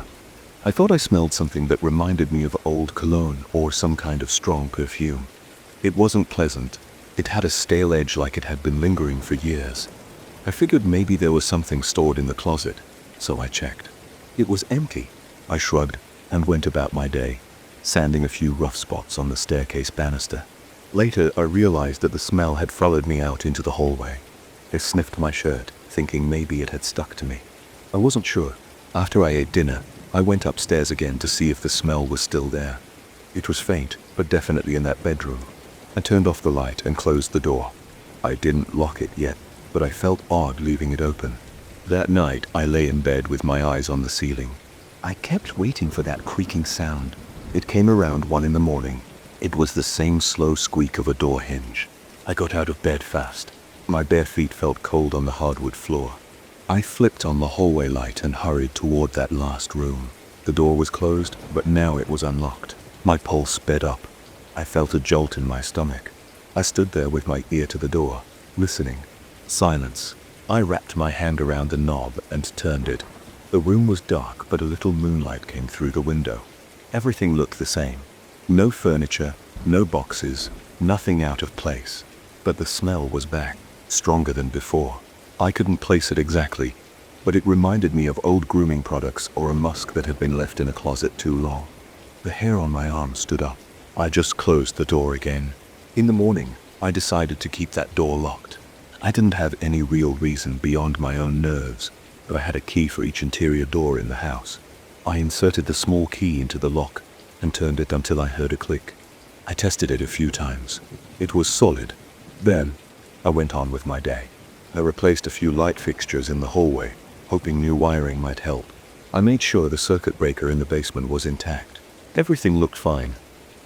I thought I smelled something that reminded me of old cologne or some kind of strong perfume. It wasn't pleasant. It had a stale edge, like it had been lingering for years. I figured maybe there was something stored in the closet, so I checked. It was empty. I shrugged and went about my day, sanding a few rough spots on the staircase banister. Later, I realized that the smell had followed me out into the hallway. I sniffed my shirt, thinking maybe it had stuck to me. I wasn't sure. After I ate dinner, I went upstairs again to see if the smell was still there. It was faint, but definitely in that bedroom. I turned off the light and closed the door. I didn't lock it yet, but I felt odd leaving it open. That night, I lay in bed with my eyes on the ceiling. I kept waiting for that creaking sound. It came around 1 a.m. It was the same slow squeak of a door hinge. I got out of bed fast. My bare feet felt cold on the hardwood floor. I flipped on the hallway light and hurried toward that last room. The door was closed, but now it was unlocked. My pulse sped up. I felt a jolt in my stomach. I stood there with my ear to the door, listening. Silence. I wrapped my hand around the knob and turned it. The room was dark, but a little moonlight came through the window. Everything looked the same. No furniture, no boxes, nothing out of place. But the smell was back, stronger than before. I couldn't place it exactly, but it reminded me of old grooming products or a musk that had been left in a closet too long. The hair on my arm stood up. I just closed the door again. In the morning, I decided to keep that door locked. I didn't have any real reason beyond my own nerves, but I had a key for each interior door in the house. I inserted the small key into the lock and turned it until I heard a click. I tested it a few times. It was solid. Then, I went on with my day. I replaced a few light fixtures in the hallway, hoping new wiring might help. I made sure the circuit breaker in the basement was intact. Everything looked fine.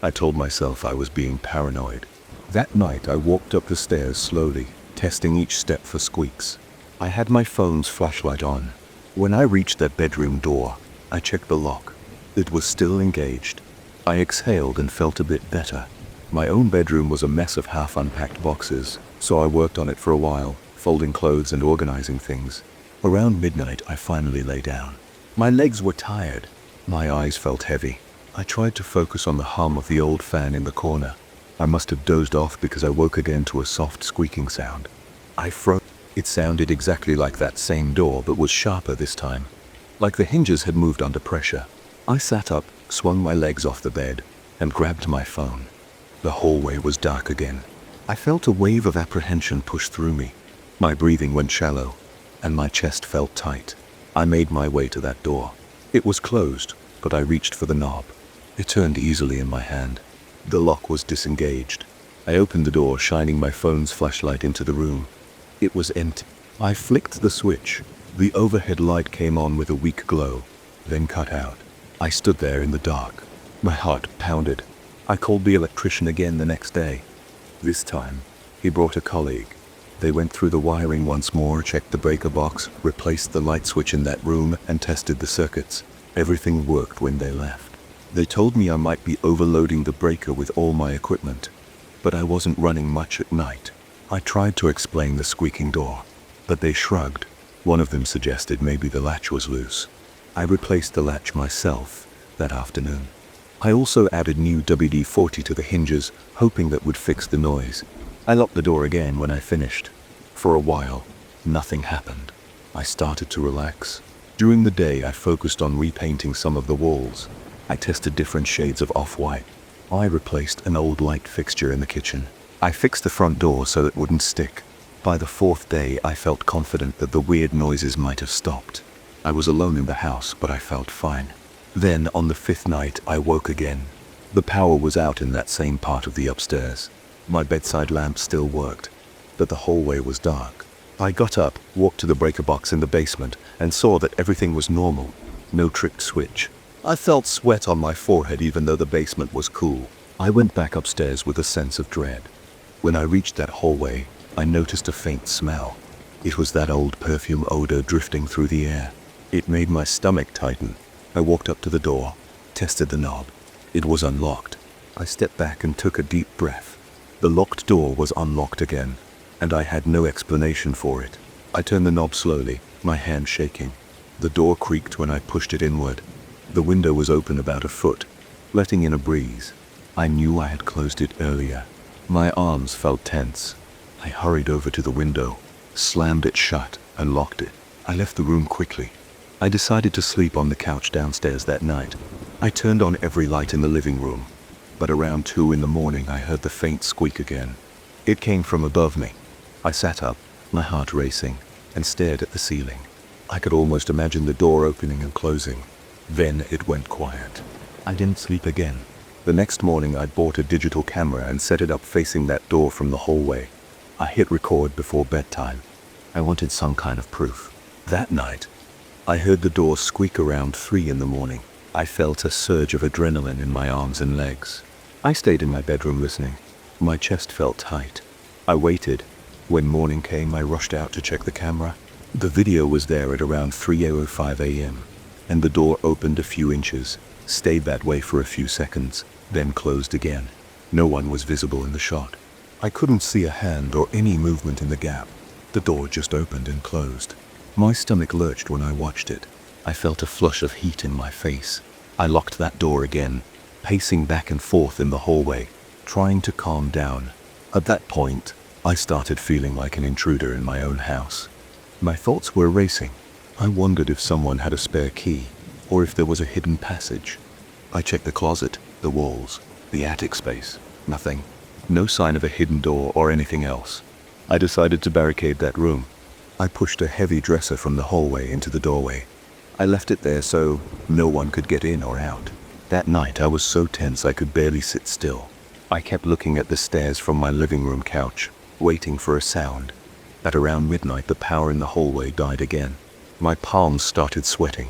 I told myself I was being paranoid. That night, I walked up the stairs slowly, testing each step for squeaks. I had my phone's flashlight on. When I reached that bedroom door, I checked the lock. It was still engaged. I exhaled and felt a bit better. My own bedroom was a mess of half-unpacked boxes, so I worked on it for a while, folding clothes and organizing things. Around midnight, I finally lay down. My legs were tired. My eyes felt heavy. I tried to focus on the hum of the old fan in the corner. I must have dozed off because I woke again to a soft squeaking sound. I froze. It sounded exactly like that same door, but was sharper this time. Like the hinges had moved under pressure. I sat up, swung my legs off the bed, and grabbed my phone. The hallway was dark again. I felt a wave of apprehension push through me. My breathing went shallow, and my chest felt tight. I made my way to that door. It was closed, but I reached for the knob. It turned easily in my hand. The lock was disengaged. I opened the door, shining my phone's flashlight into the room. It was empty. I flicked the switch. The overhead light came on with a weak glow, then cut out. I stood there in the dark. My heart pounded. I called the electrician again the next day. This time, he brought a colleague. They went through the wiring once more, checked the breaker box, replaced the light switch in that room, and tested the circuits. Everything worked when they left. They told me I might be overloading the breaker with all my equipment, but I wasn't running much at night. I tried to explain the squeaking door, but they shrugged. One of them suggested maybe the latch was loose. I replaced the latch myself that afternoon. I also added new WD-40 to the hinges, hoping that would fix the noise. I locked the door again when I finished. For a while, nothing happened. I started to relax. During the day, I focused on repainting some of the walls. I tested different shades of off-white. I replaced an old light fixture in the kitchen. I fixed the front door so it wouldn't stick. By the fourth day, I felt confident that the weird noises might have stopped. I was alone in the house, but I felt fine. Then, on the fifth night, I woke again. The power was out in that same part of the upstairs. My bedside lamp still worked, but the hallway was dark. I got up, walked to the breaker box in the basement, and saw that everything was normal. No tripped switch. I felt sweat on my forehead even though the basement was cool. I went back upstairs with a sense of dread. When I reached that hallway, I noticed a faint smell. It was that old perfume odor drifting through the air. It made my stomach tighten. I walked up to the door, tested the knob. It was unlocked. I stepped back and took a deep breath. The locked door was unlocked again, and I had no explanation for it. I turned the knob slowly, my hand shaking. The door creaked when I pushed it inward. The window was open about a foot, letting in a breeze. I knew I had closed it earlier. My arms felt tense. I hurried over to the window, slammed it shut, and locked it. I left the room quickly. I decided to sleep on the couch downstairs that night. I turned on every light in the living room, but around 2 in the morning I heard the faint squeak again. It came from above me. I sat up, my heart racing, and stared at the ceiling. I could almost imagine the door opening and closing. Then it went quiet. I didn't sleep again. The next morning I bought a digital camera and set it up facing that door from the hallway. I hit record before bedtime. I wanted some kind of proof. That night, I heard the door squeak around 3 in the morning. I felt a surge of adrenaline in my arms and legs. I stayed in my bedroom listening. My chest felt tight. I waited. When morning came, I rushed out to check the camera. The video was there at around 3:05 a.m. and the door opened a few inches, stayed that way for a few seconds, then closed again. No one was visible in the shot. I couldn't see a hand or any movement in the gap. The door just opened and closed. My stomach lurched when I watched it. I felt a flush of heat in my face. I locked that door again, pacing back and forth in the hallway, trying to calm down. At that point, I started feeling like an intruder in my own house. My thoughts were racing. I wondered if someone had a spare key, or if there was a hidden passage. I checked the closet, the walls, the attic space. Nothing. No sign of a hidden door or anything else. I decided to barricade that room. I pushed a heavy dresser from the hallway into the doorway. I left it there so no one could get in or out. That night I was so tense I could barely sit still. I kept looking at the stairs from my living room couch, waiting for a sound. At around midnight the power in the hallway died again. My palms started sweating.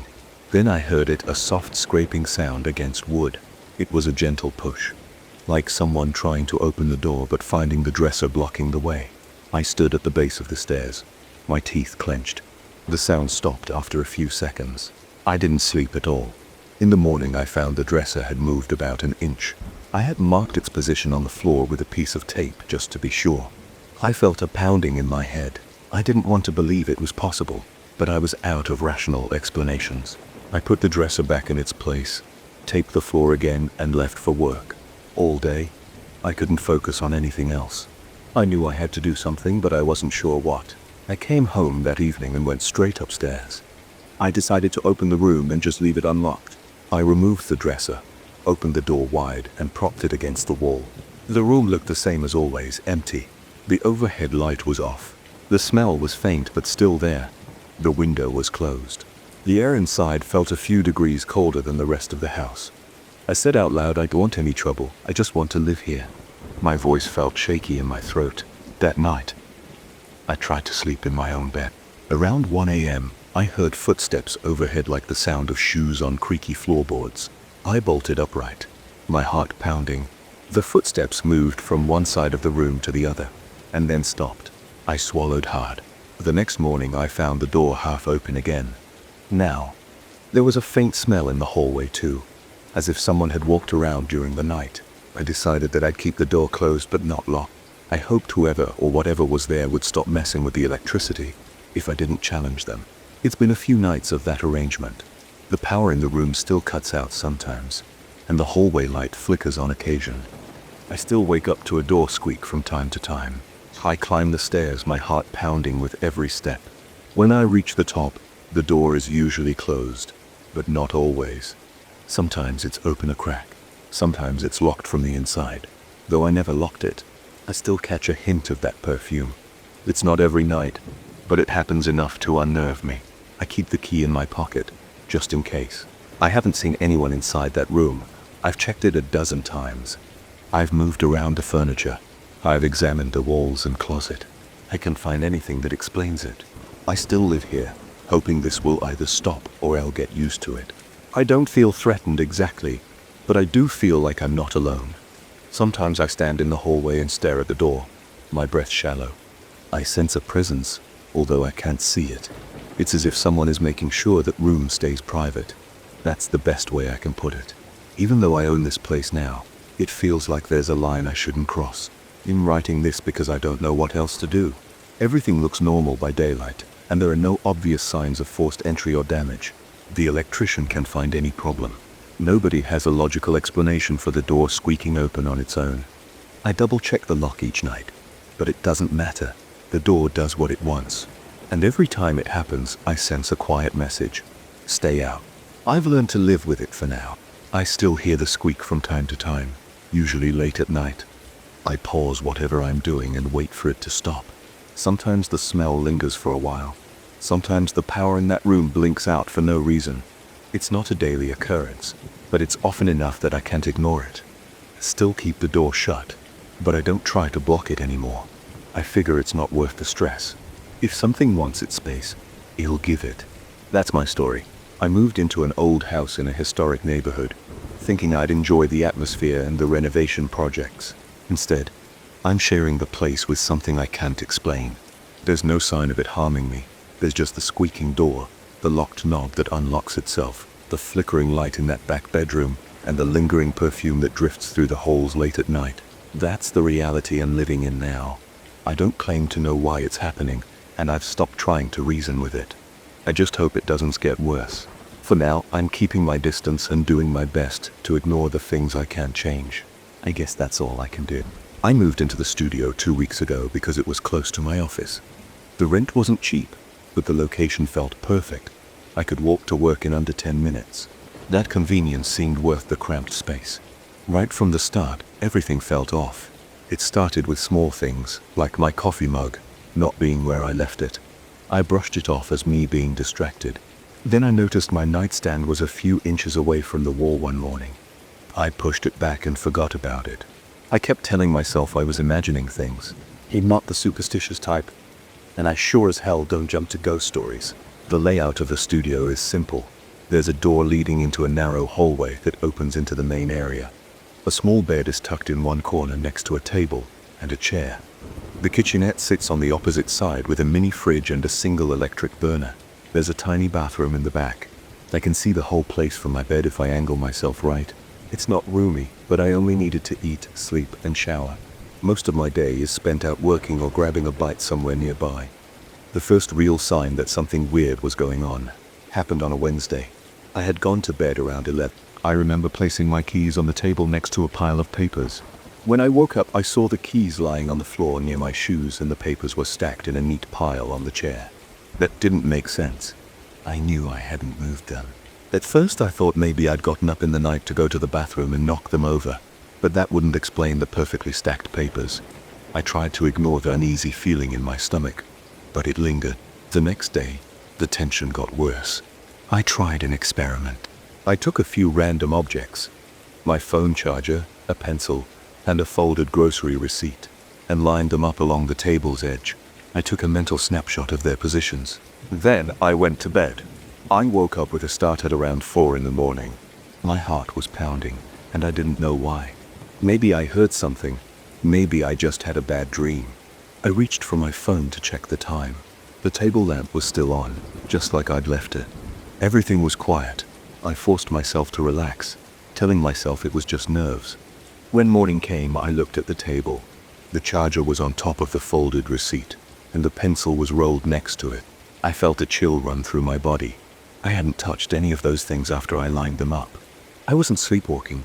Then I heard a soft scraping sound against wood. It was a gentle push, like someone trying to open the door but finding the dresser blocking the way. I stood at the base of the stairs, my teeth clenched. The sound stopped after a few seconds. I didn't sleep at all. In the morning I found the dresser had moved about an inch. I had marked its position on the floor with a piece of tape just to be sure. I felt a pounding in my head. I didn't want to believe it was possible, but I was out of rational explanations. I put the dresser back in its place, taped the floor again, and left for work. All day, I couldn't focus on anything else. I knew I had to do something, but I wasn't sure what. I came home that evening and went straight upstairs. I decided to open the room and just leave it unlocked. I removed the dresser, opened the door wide, and propped it against the wall. The room looked the same as always, empty. The overhead light was off. The smell was faint but still there. The window was closed. The air inside felt a few degrees colder than the rest of the house. I said out loud, "I don't want any trouble. I just want to live here." My voice felt shaky in my throat. That night, I tried to sleep in my own bed. Around 1 a.m., I heard footsteps overhead like the sound of shoes on creaky floorboards. I bolted upright, my heart pounding. The footsteps moved from one side of the room to the other, and then stopped. I swallowed hard. The next morning I found the door half open again. Now, there was a faint smell in the hallway too, as if someone had walked around during the night. I decided that I'd keep the door closed but not locked. I hoped whoever or whatever was there would stop messing with the electricity. if I didn't challenge them. It's been a few nights of that arrangement. The power in the room still cuts out sometimes, and the hallway light flickers on occasion. I still wake up to a door squeak from time to time. I climb the stairs, my heart pounding with every step. When I reach the top, the door is usually closed, but not always. Sometimes it's open a crack. Sometimes it's locked from the inside. Though I never locked it, I still catch a hint of that perfume. It's not every night, but it happens enough to unnerve me. I keep the key in my pocket, just in case. I haven't seen anyone inside that room. I've checked it a dozen times. I've moved around the furniture. I've examined the walls and closet. I can't find anything that explains it. I still live here, hoping this will either stop or I'll get used to it. I don't feel threatened exactly, but I do feel like I'm not alone. Sometimes I stand in the hallway and stare at the door, my breath shallow. I sense a presence, although I can't see it. It's as if someone is making sure that room stays private. That's the best way I can put it. Even though I own this place now, it feels like there's a line I shouldn't cross. I'm writing this because I don't know what else to do. Everything looks normal by daylight, and there are no obvious signs of forced entry or damage. The electrician can't find any problem. Nobody has a logical explanation for the door squeaking open on its own. I double-check the lock each night, but it doesn't matter. The door does what it wants. And every time it happens, I sense a quiet message. Stay out. I've learned to live with it for now. I still hear the squeak from time to time, usually late at night. I pause whatever I'm doing and wait for it to stop. Sometimes the smell lingers for a while. Sometimes the power in that room blinks out for no reason. It's not a daily occurrence, but it's often enough that I can't ignore it. I still keep the door shut, but I don't try to block it anymore. I figure it's not worth the stress. If something wants its space, it'll give it. That's my story. I moved into an old house in a historic neighborhood, thinking I'd enjoy the atmosphere and the renovation projects. Instead, I'm sharing the place with something I can't explain. There's no sign of it harming me. There's just the squeaking door, the locked knob that unlocks itself, the flickering light in that back bedroom, and the lingering perfume that drifts through the halls late at night. That's the reality I'm living in now. I don't claim to know why it's happening, and I've stopped trying to reason with it. I just hope it doesn't get worse. For now, I'm keeping my distance and doing my best to ignore the things I can't change. I guess that's all I can do. I moved into the studio 2 weeks ago because it was close to my office. The rent wasn't cheap, but the location felt perfect. I could walk to work in under 10 minutes. That convenience seemed worth the cramped space. Right from the start, everything felt off. It started with small things, like my coffee mug not being where I left it. I brushed it off as me being distracted. Then I noticed my nightstand was a few inches away from the wall one morning. I pushed it back and forgot about it. I kept telling myself I was imagining things. I'm not the superstitious type, and I sure as hell don't jump to ghost stories. The layout of the studio is simple. There's a door leading into a narrow hallway that opens into the main area. A small bed is tucked in one corner next to a table and a chair. The kitchenette sits on the opposite side with a mini fridge and a single electric burner. There's a tiny bathroom in the back. I can see the whole place from my bed if I angle myself right. It's not roomy, but I only needed to eat, sleep, and shower. Most of my day is spent out working or grabbing a bite somewhere nearby. The first real sign that something weird was going on happened on a Wednesday. I had gone to bed around 11. I remember placing my keys on the table next to a pile of papers. When I woke up, I saw the keys lying on the floor near my shoes and the papers were stacked in a neat pile on the chair. That didn't make sense. I knew I hadn't moved them. At first I thought maybe I'd gotten up in the night to go to the bathroom and knock them over, but that wouldn't explain the perfectly stacked papers. I tried to ignore the uneasy feeling in my stomach, but it lingered. The next day, the tension got worse. I tried an experiment. I took a few random objects, my phone charger, a pencil, and a folded grocery receipt, and lined them up along the table's edge. I took a mental snapshot of their positions. Then I went to bed. I woke up with a start at around 4 in the morning. My heart was pounding, and I didn't know why. Maybe I heard something. Maybe I just had a bad dream. I reached for my phone to check the time. The table lamp was still on, just like I'd left it. Everything was quiet. I forced myself to relax, telling myself it was just nerves. When morning came, I looked at the table. The charger was on top of the folded receipt, and the pencil was rolled next to it. I felt a chill run through my body. I hadn't touched any of those things after I lined them up. I wasn't sleepwalking.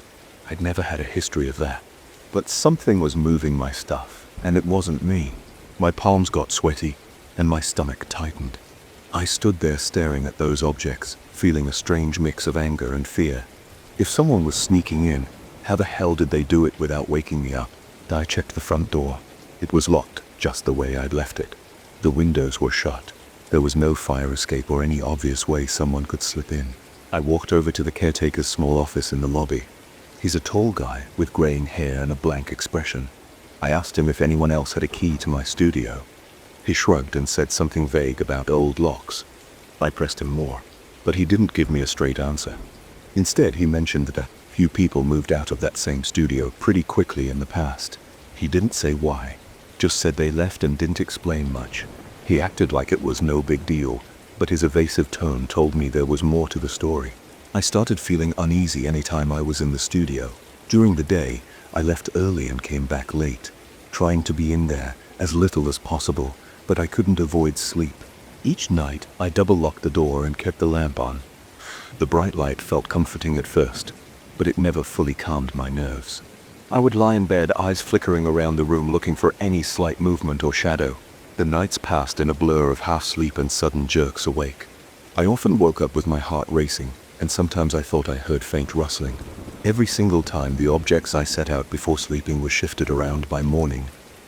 I'd never had a history of that. But something was moving my stuff, and it wasn't me. My palms got sweaty, and my stomach tightened. I stood there staring at those objects, feeling a strange mix of anger and fear. If someone was sneaking in, how the hell did they do it without waking me up? I checked the front door. It was locked, just the way I'd left it. The windows were shut. There was no fire escape or any obvious way someone could slip in. I walked over to the caretaker's small office in the lobby. He's a tall guy with graying hair and a blank expression. I asked him if anyone else had a key to my studio. He shrugged and said something vague about old locks. I pressed him more, but he didn't give me a straight answer. Instead, he mentioned that a few people moved out of that same studio pretty quickly in the past. He didn't say why, just said they left and didn't explain much. He acted like it was no big deal, but his evasive tone told me there was more to the story. I started feeling uneasy anytime I was in the studio. During the day, I left early and came back late, trying to be in there as little as possible, but I couldn't avoid sleep. Each night, I double-locked the door and kept the lamp on. The bright light felt comforting at first, but it never fully calmed my nerves. I would lie in bed, eyes flickering around the room looking for any slight movement or shadow. The nights passed in a blur of half-sleep and sudden jerks awake. I often woke up with my heart racing, and sometimes I thought I heard faint rustling. Every single time the objects I set out before sleeping were shifted around by morning.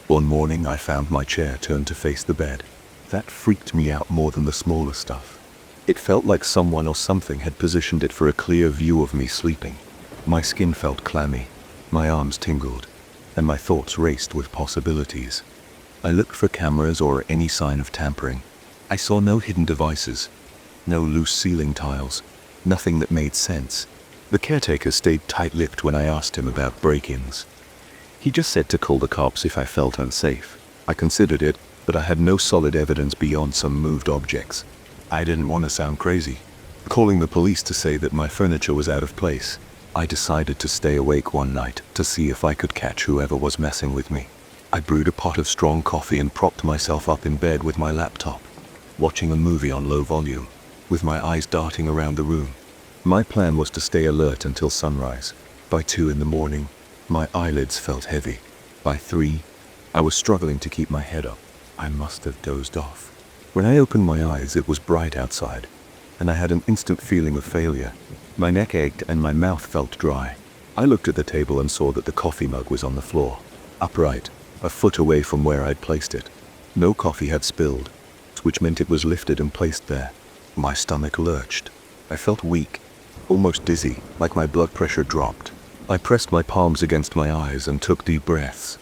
One morning I found my chair turned to face the bed. That freaked me out more than the smaller stuff. It felt like someone or something had positioned it for a clear view of me sleeping. My skin felt clammy, my arms tingled, and my thoughts raced with possibilities. I looked for cameras or any sign of tampering. I saw no hidden devices, no loose ceiling tiles, nothing that made sense. The caretaker stayed tight-lipped when I asked him about break-ins. He just said to call the cops if I felt unsafe. I considered it, but I had no solid evidence beyond some moved objects. I didn't want to sound crazy, calling the police to say that my furniture was out of place. I decided to stay awake one night to see if I could catch whoever was messing with me. I brewed a pot of strong coffee and propped myself up in bed with my laptop, watching a movie on low volume, with my eyes darting around the room. My plan was to stay alert until sunrise. By 2 in the morning, my eyelids felt heavy. By 3, I was struggling to keep my head up. I must have dozed off. When I opened my eyes, it was bright outside, and I had an instant feeling of failure. My neck ached and my mouth felt dry. I looked at the table and saw that the coffee mug was on the floor, upright, a foot away from where I'd placed it. No coffee had spilled, which meant it was lifted and placed there. My stomach lurched. I felt weak, almost dizzy, like my blood pressure dropped. I pressed my palms against my eyes and took deep breaths.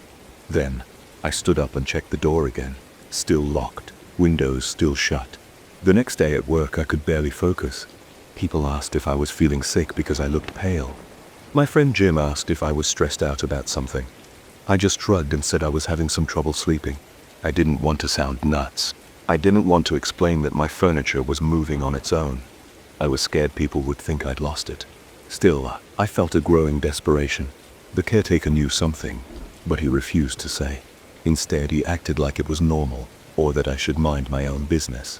Then, I stood up and checked the door again. Still locked, windows still shut. The next day at work, I could barely focus. People asked if I was feeling sick because I looked pale. My friend Jim asked if I was stressed out about something. I just shrugged and said I was having some trouble sleeping. I didn't want to sound nuts. I didn't want to explain that my furniture was moving on its own. I was scared people would think I'd lost it. Still, I felt a growing desperation. The caretaker knew something, but he refused to say. Instead, he acted like it was normal, or that I should mind my own business.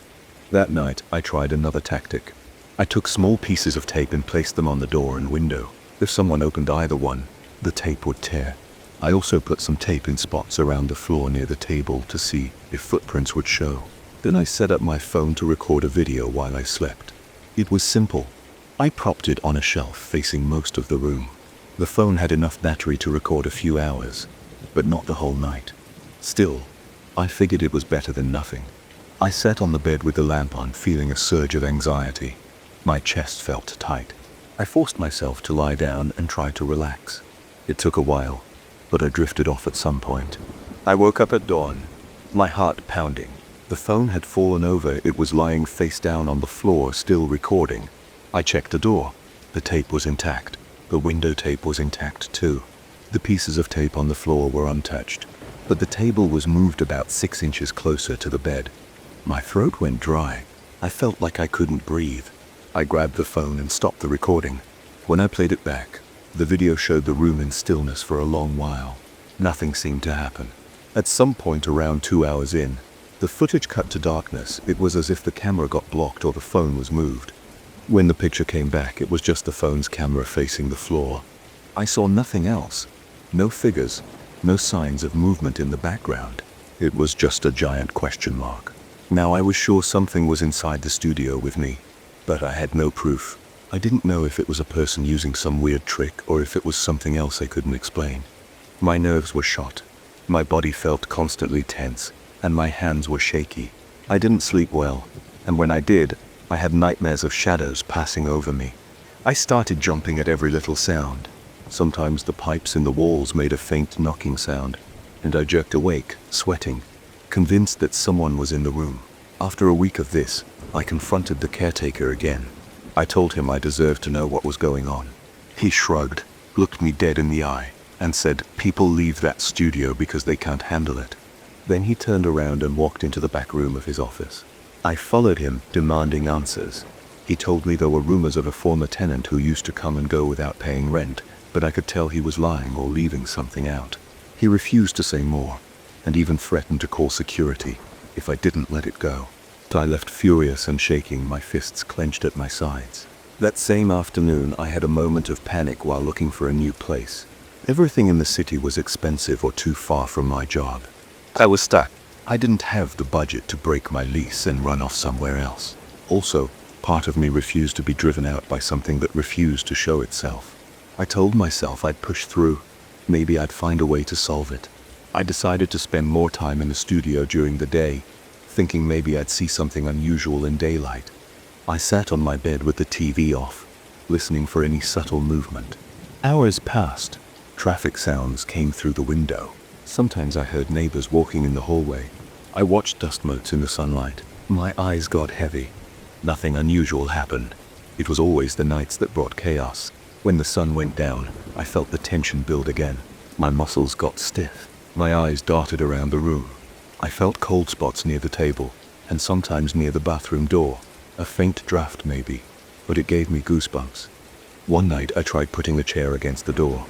That night, I tried another tactic. I took small pieces of tape and placed them on the door and window. If someone opened either one, the tape would tear. I also put some tape in spots around the floor near the table to see if footprints would show. Then I set up my phone to record a video while I slept. It was simple. I propped it on a shelf facing most of the room. The phone had enough battery to record a few hours, but not the whole night. Still, I figured it was better than nothing. I sat on the bed with the lamp on, feeling a surge of anxiety. My chest felt tight. I forced myself to lie down and try to relax. It took a while, but I drifted off at some point. I woke up at dawn, my heart pounding. The phone had fallen over. It was lying face down on the floor, still recording. I checked the door. The tape was intact. The window tape was intact too. The pieces of tape on the floor were untouched, but the table was moved about 6 inches closer to the bed. My throat went dry. I felt like I couldn't breathe. I grabbed the phone and stopped the recording. When I played it back, the video showed the room in stillness for a long while. Nothing seemed to happen. At some point around 2 hours in, The footage cut to darkness. It was as if the camera got blocked or the phone was moved. When the picture came back, it was just the phone's camera facing the floor. I saw nothing else. No figures, no signs of movement in the background. It was just a giant question mark. Now I was sure something was inside the studio with me, but I had no proof. I didn't know if it was a person using some weird trick or if it was something else I couldn't explain. My nerves were shot. My body felt constantly tense, and my hands were shaky. I didn't sleep well, and when I did, I had nightmares of shadows passing over me. I started jumping at every little sound. Sometimes the pipes in the walls made a faint knocking sound, and I jerked awake, sweating, convinced that someone was in the room. After a week of this, I confronted the caretaker again. I told him I deserved to know what was going on. He shrugged, looked me dead in the eye, and said, "People leave that studio because they can't handle it." Then he turned around and walked into the back room of his office. I followed him, demanding answers. He told me there were rumors of a former tenant who used to come and go without paying rent, but I could tell he was lying or leaving something out. He refused to say more, and even threatened to call security if I didn't let it go. So I left furious and shaking, my fists clenched at my sides. That same afternoon, I had a moment of panic while looking for a new place. Everything in the city was expensive or too far from my job. I was stuck. I didn't have the budget to break my lease and run off somewhere else. Also, part of me refused to be driven out by something that refused to show itself. I told myself I'd push through. Maybe I'd find a way to solve it. I decided to spend more time in the studio during the day, thinking maybe I'd see something unusual in daylight. I sat on my bed with the TV off, listening for any subtle movement. Hours passed. Traffic sounds came through the window. Sometimes I heard neighbors walking in the hallway. I watched dust motes in the sunlight. My eyes got heavy. Nothing unusual happened. It was always the nights that brought chaos. When the sun went down, I felt the tension build again. My muscles got stiff. My eyes darted around the room. I felt cold spots near the table, and sometimes near the bathroom door. A faint draft maybe, but it gave me goosebumps. One night I tried putting a chair against the door.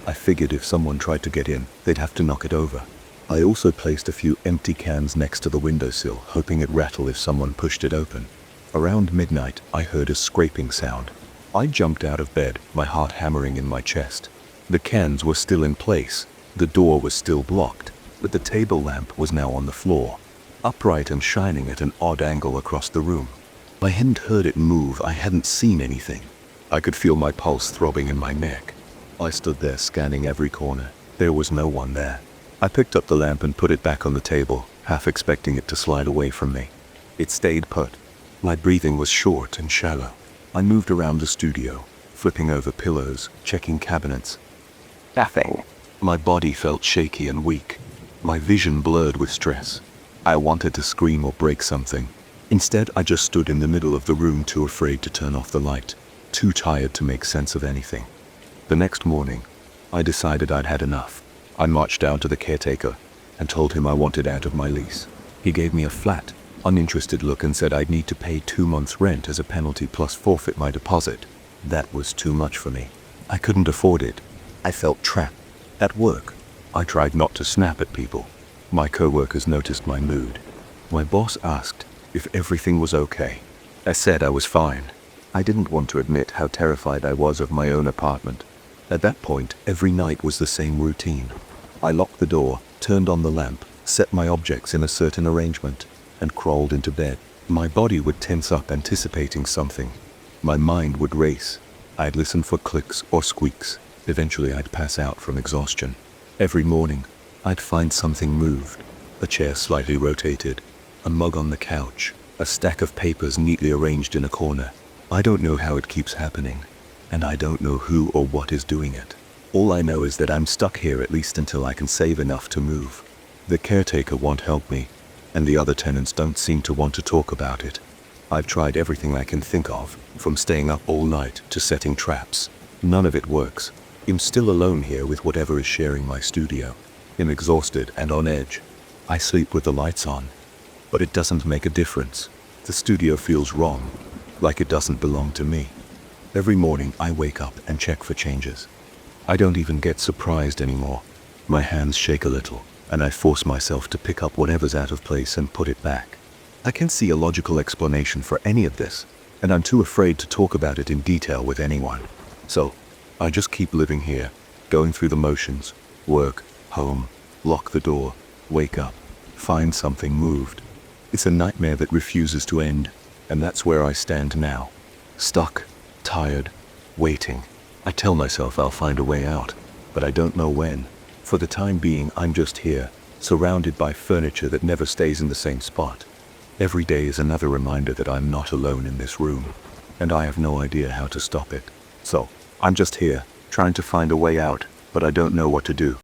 I figured if someone tried to get in, they'd have to knock it over. I also placed a few empty cans next to the windowsill, hoping it'd rattle if someone pushed it open. Around midnight, I heard a scraping sound. I jumped out of bed, my heart hammering in my chest. The cans were still in place. The door was still blocked, but the table lamp was now on the floor, upright and shining at an odd angle across the room. I hadn't heard it move, I hadn't seen anything. I could feel my pulse throbbing in my neck. I stood there scanning every corner. There was no one there. I picked up the lamp and put it back on the table, half expecting it to slide away from me. It stayed put. My breathing was short and shallow. I moved around the studio, flipping over pillows, checking cabinets. Nothing. My body felt shaky and weak. My vision blurred with stress. I wanted to scream or break something. Instead, I just stood in the middle of the room, too afraid to turn off the light, too tired to make sense of anything. The next morning, I decided I'd had enough. I marched down to the caretaker and told him I wanted out of my lease. He gave me a flat, uninterested look and said I'd need to pay 2 months' rent as a penalty plus forfeit my deposit. That was too much for me. I couldn't afford it. I felt trapped. At work, I tried not to snap at people. My co-workers noticed my mood. My boss asked if everything was okay. I said I was fine. I didn't want to admit how terrified I was of my own apartment. At that point, every night was the same routine. I locked the door, turned on the lamp, set my objects in a certain arrangement, and crawled into bed. My body would tense up, anticipating something. My mind would race. I'd listen for clicks or squeaks. Eventually, I'd pass out from exhaustion. Every morning, I'd find something moved. A chair slightly rotated, a mug on the couch, a stack of papers neatly arranged in a corner. I don't know how it keeps happening, and I don't know who or what is doing it. All I know is that I'm stuck here at least until I can save enough to move. The caretaker won't help me, and the other tenants don't seem to want to talk about it. I've tried everything I can think of, from staying up all night to setting traps. None of it works. I'm still alone here with whatever is sharing my studio. I'm exhausted and on edge. I sleep with the lights on, but it doesn't make a difference. The studio feels wrong, like it doesn't belong to me. Every morning I wake up and check for changes. I don't even get surprised anymore. My hands shake a little. and I force myself to pick up whatever's out of place and put it back. I can see a logical explanation for any of this, and I'm too afraid to talk about it in detail with anyone. So, I just keep living here, going through the motions, work, home, lock the door, wake up, find something moved. It's a nightmare that refuses to end, and that's where I stand now. Stuck, tired, waiting. I tell myself I'll find a way out, but I don't know when. For the time being, I'm just here, surrounded by furniture that never stays in the same spot. Every day is another reminder that I'm not alone in this room, and I have no idea how to stop it. So, I'm just here, trying to find a way out, but I don't know what to do.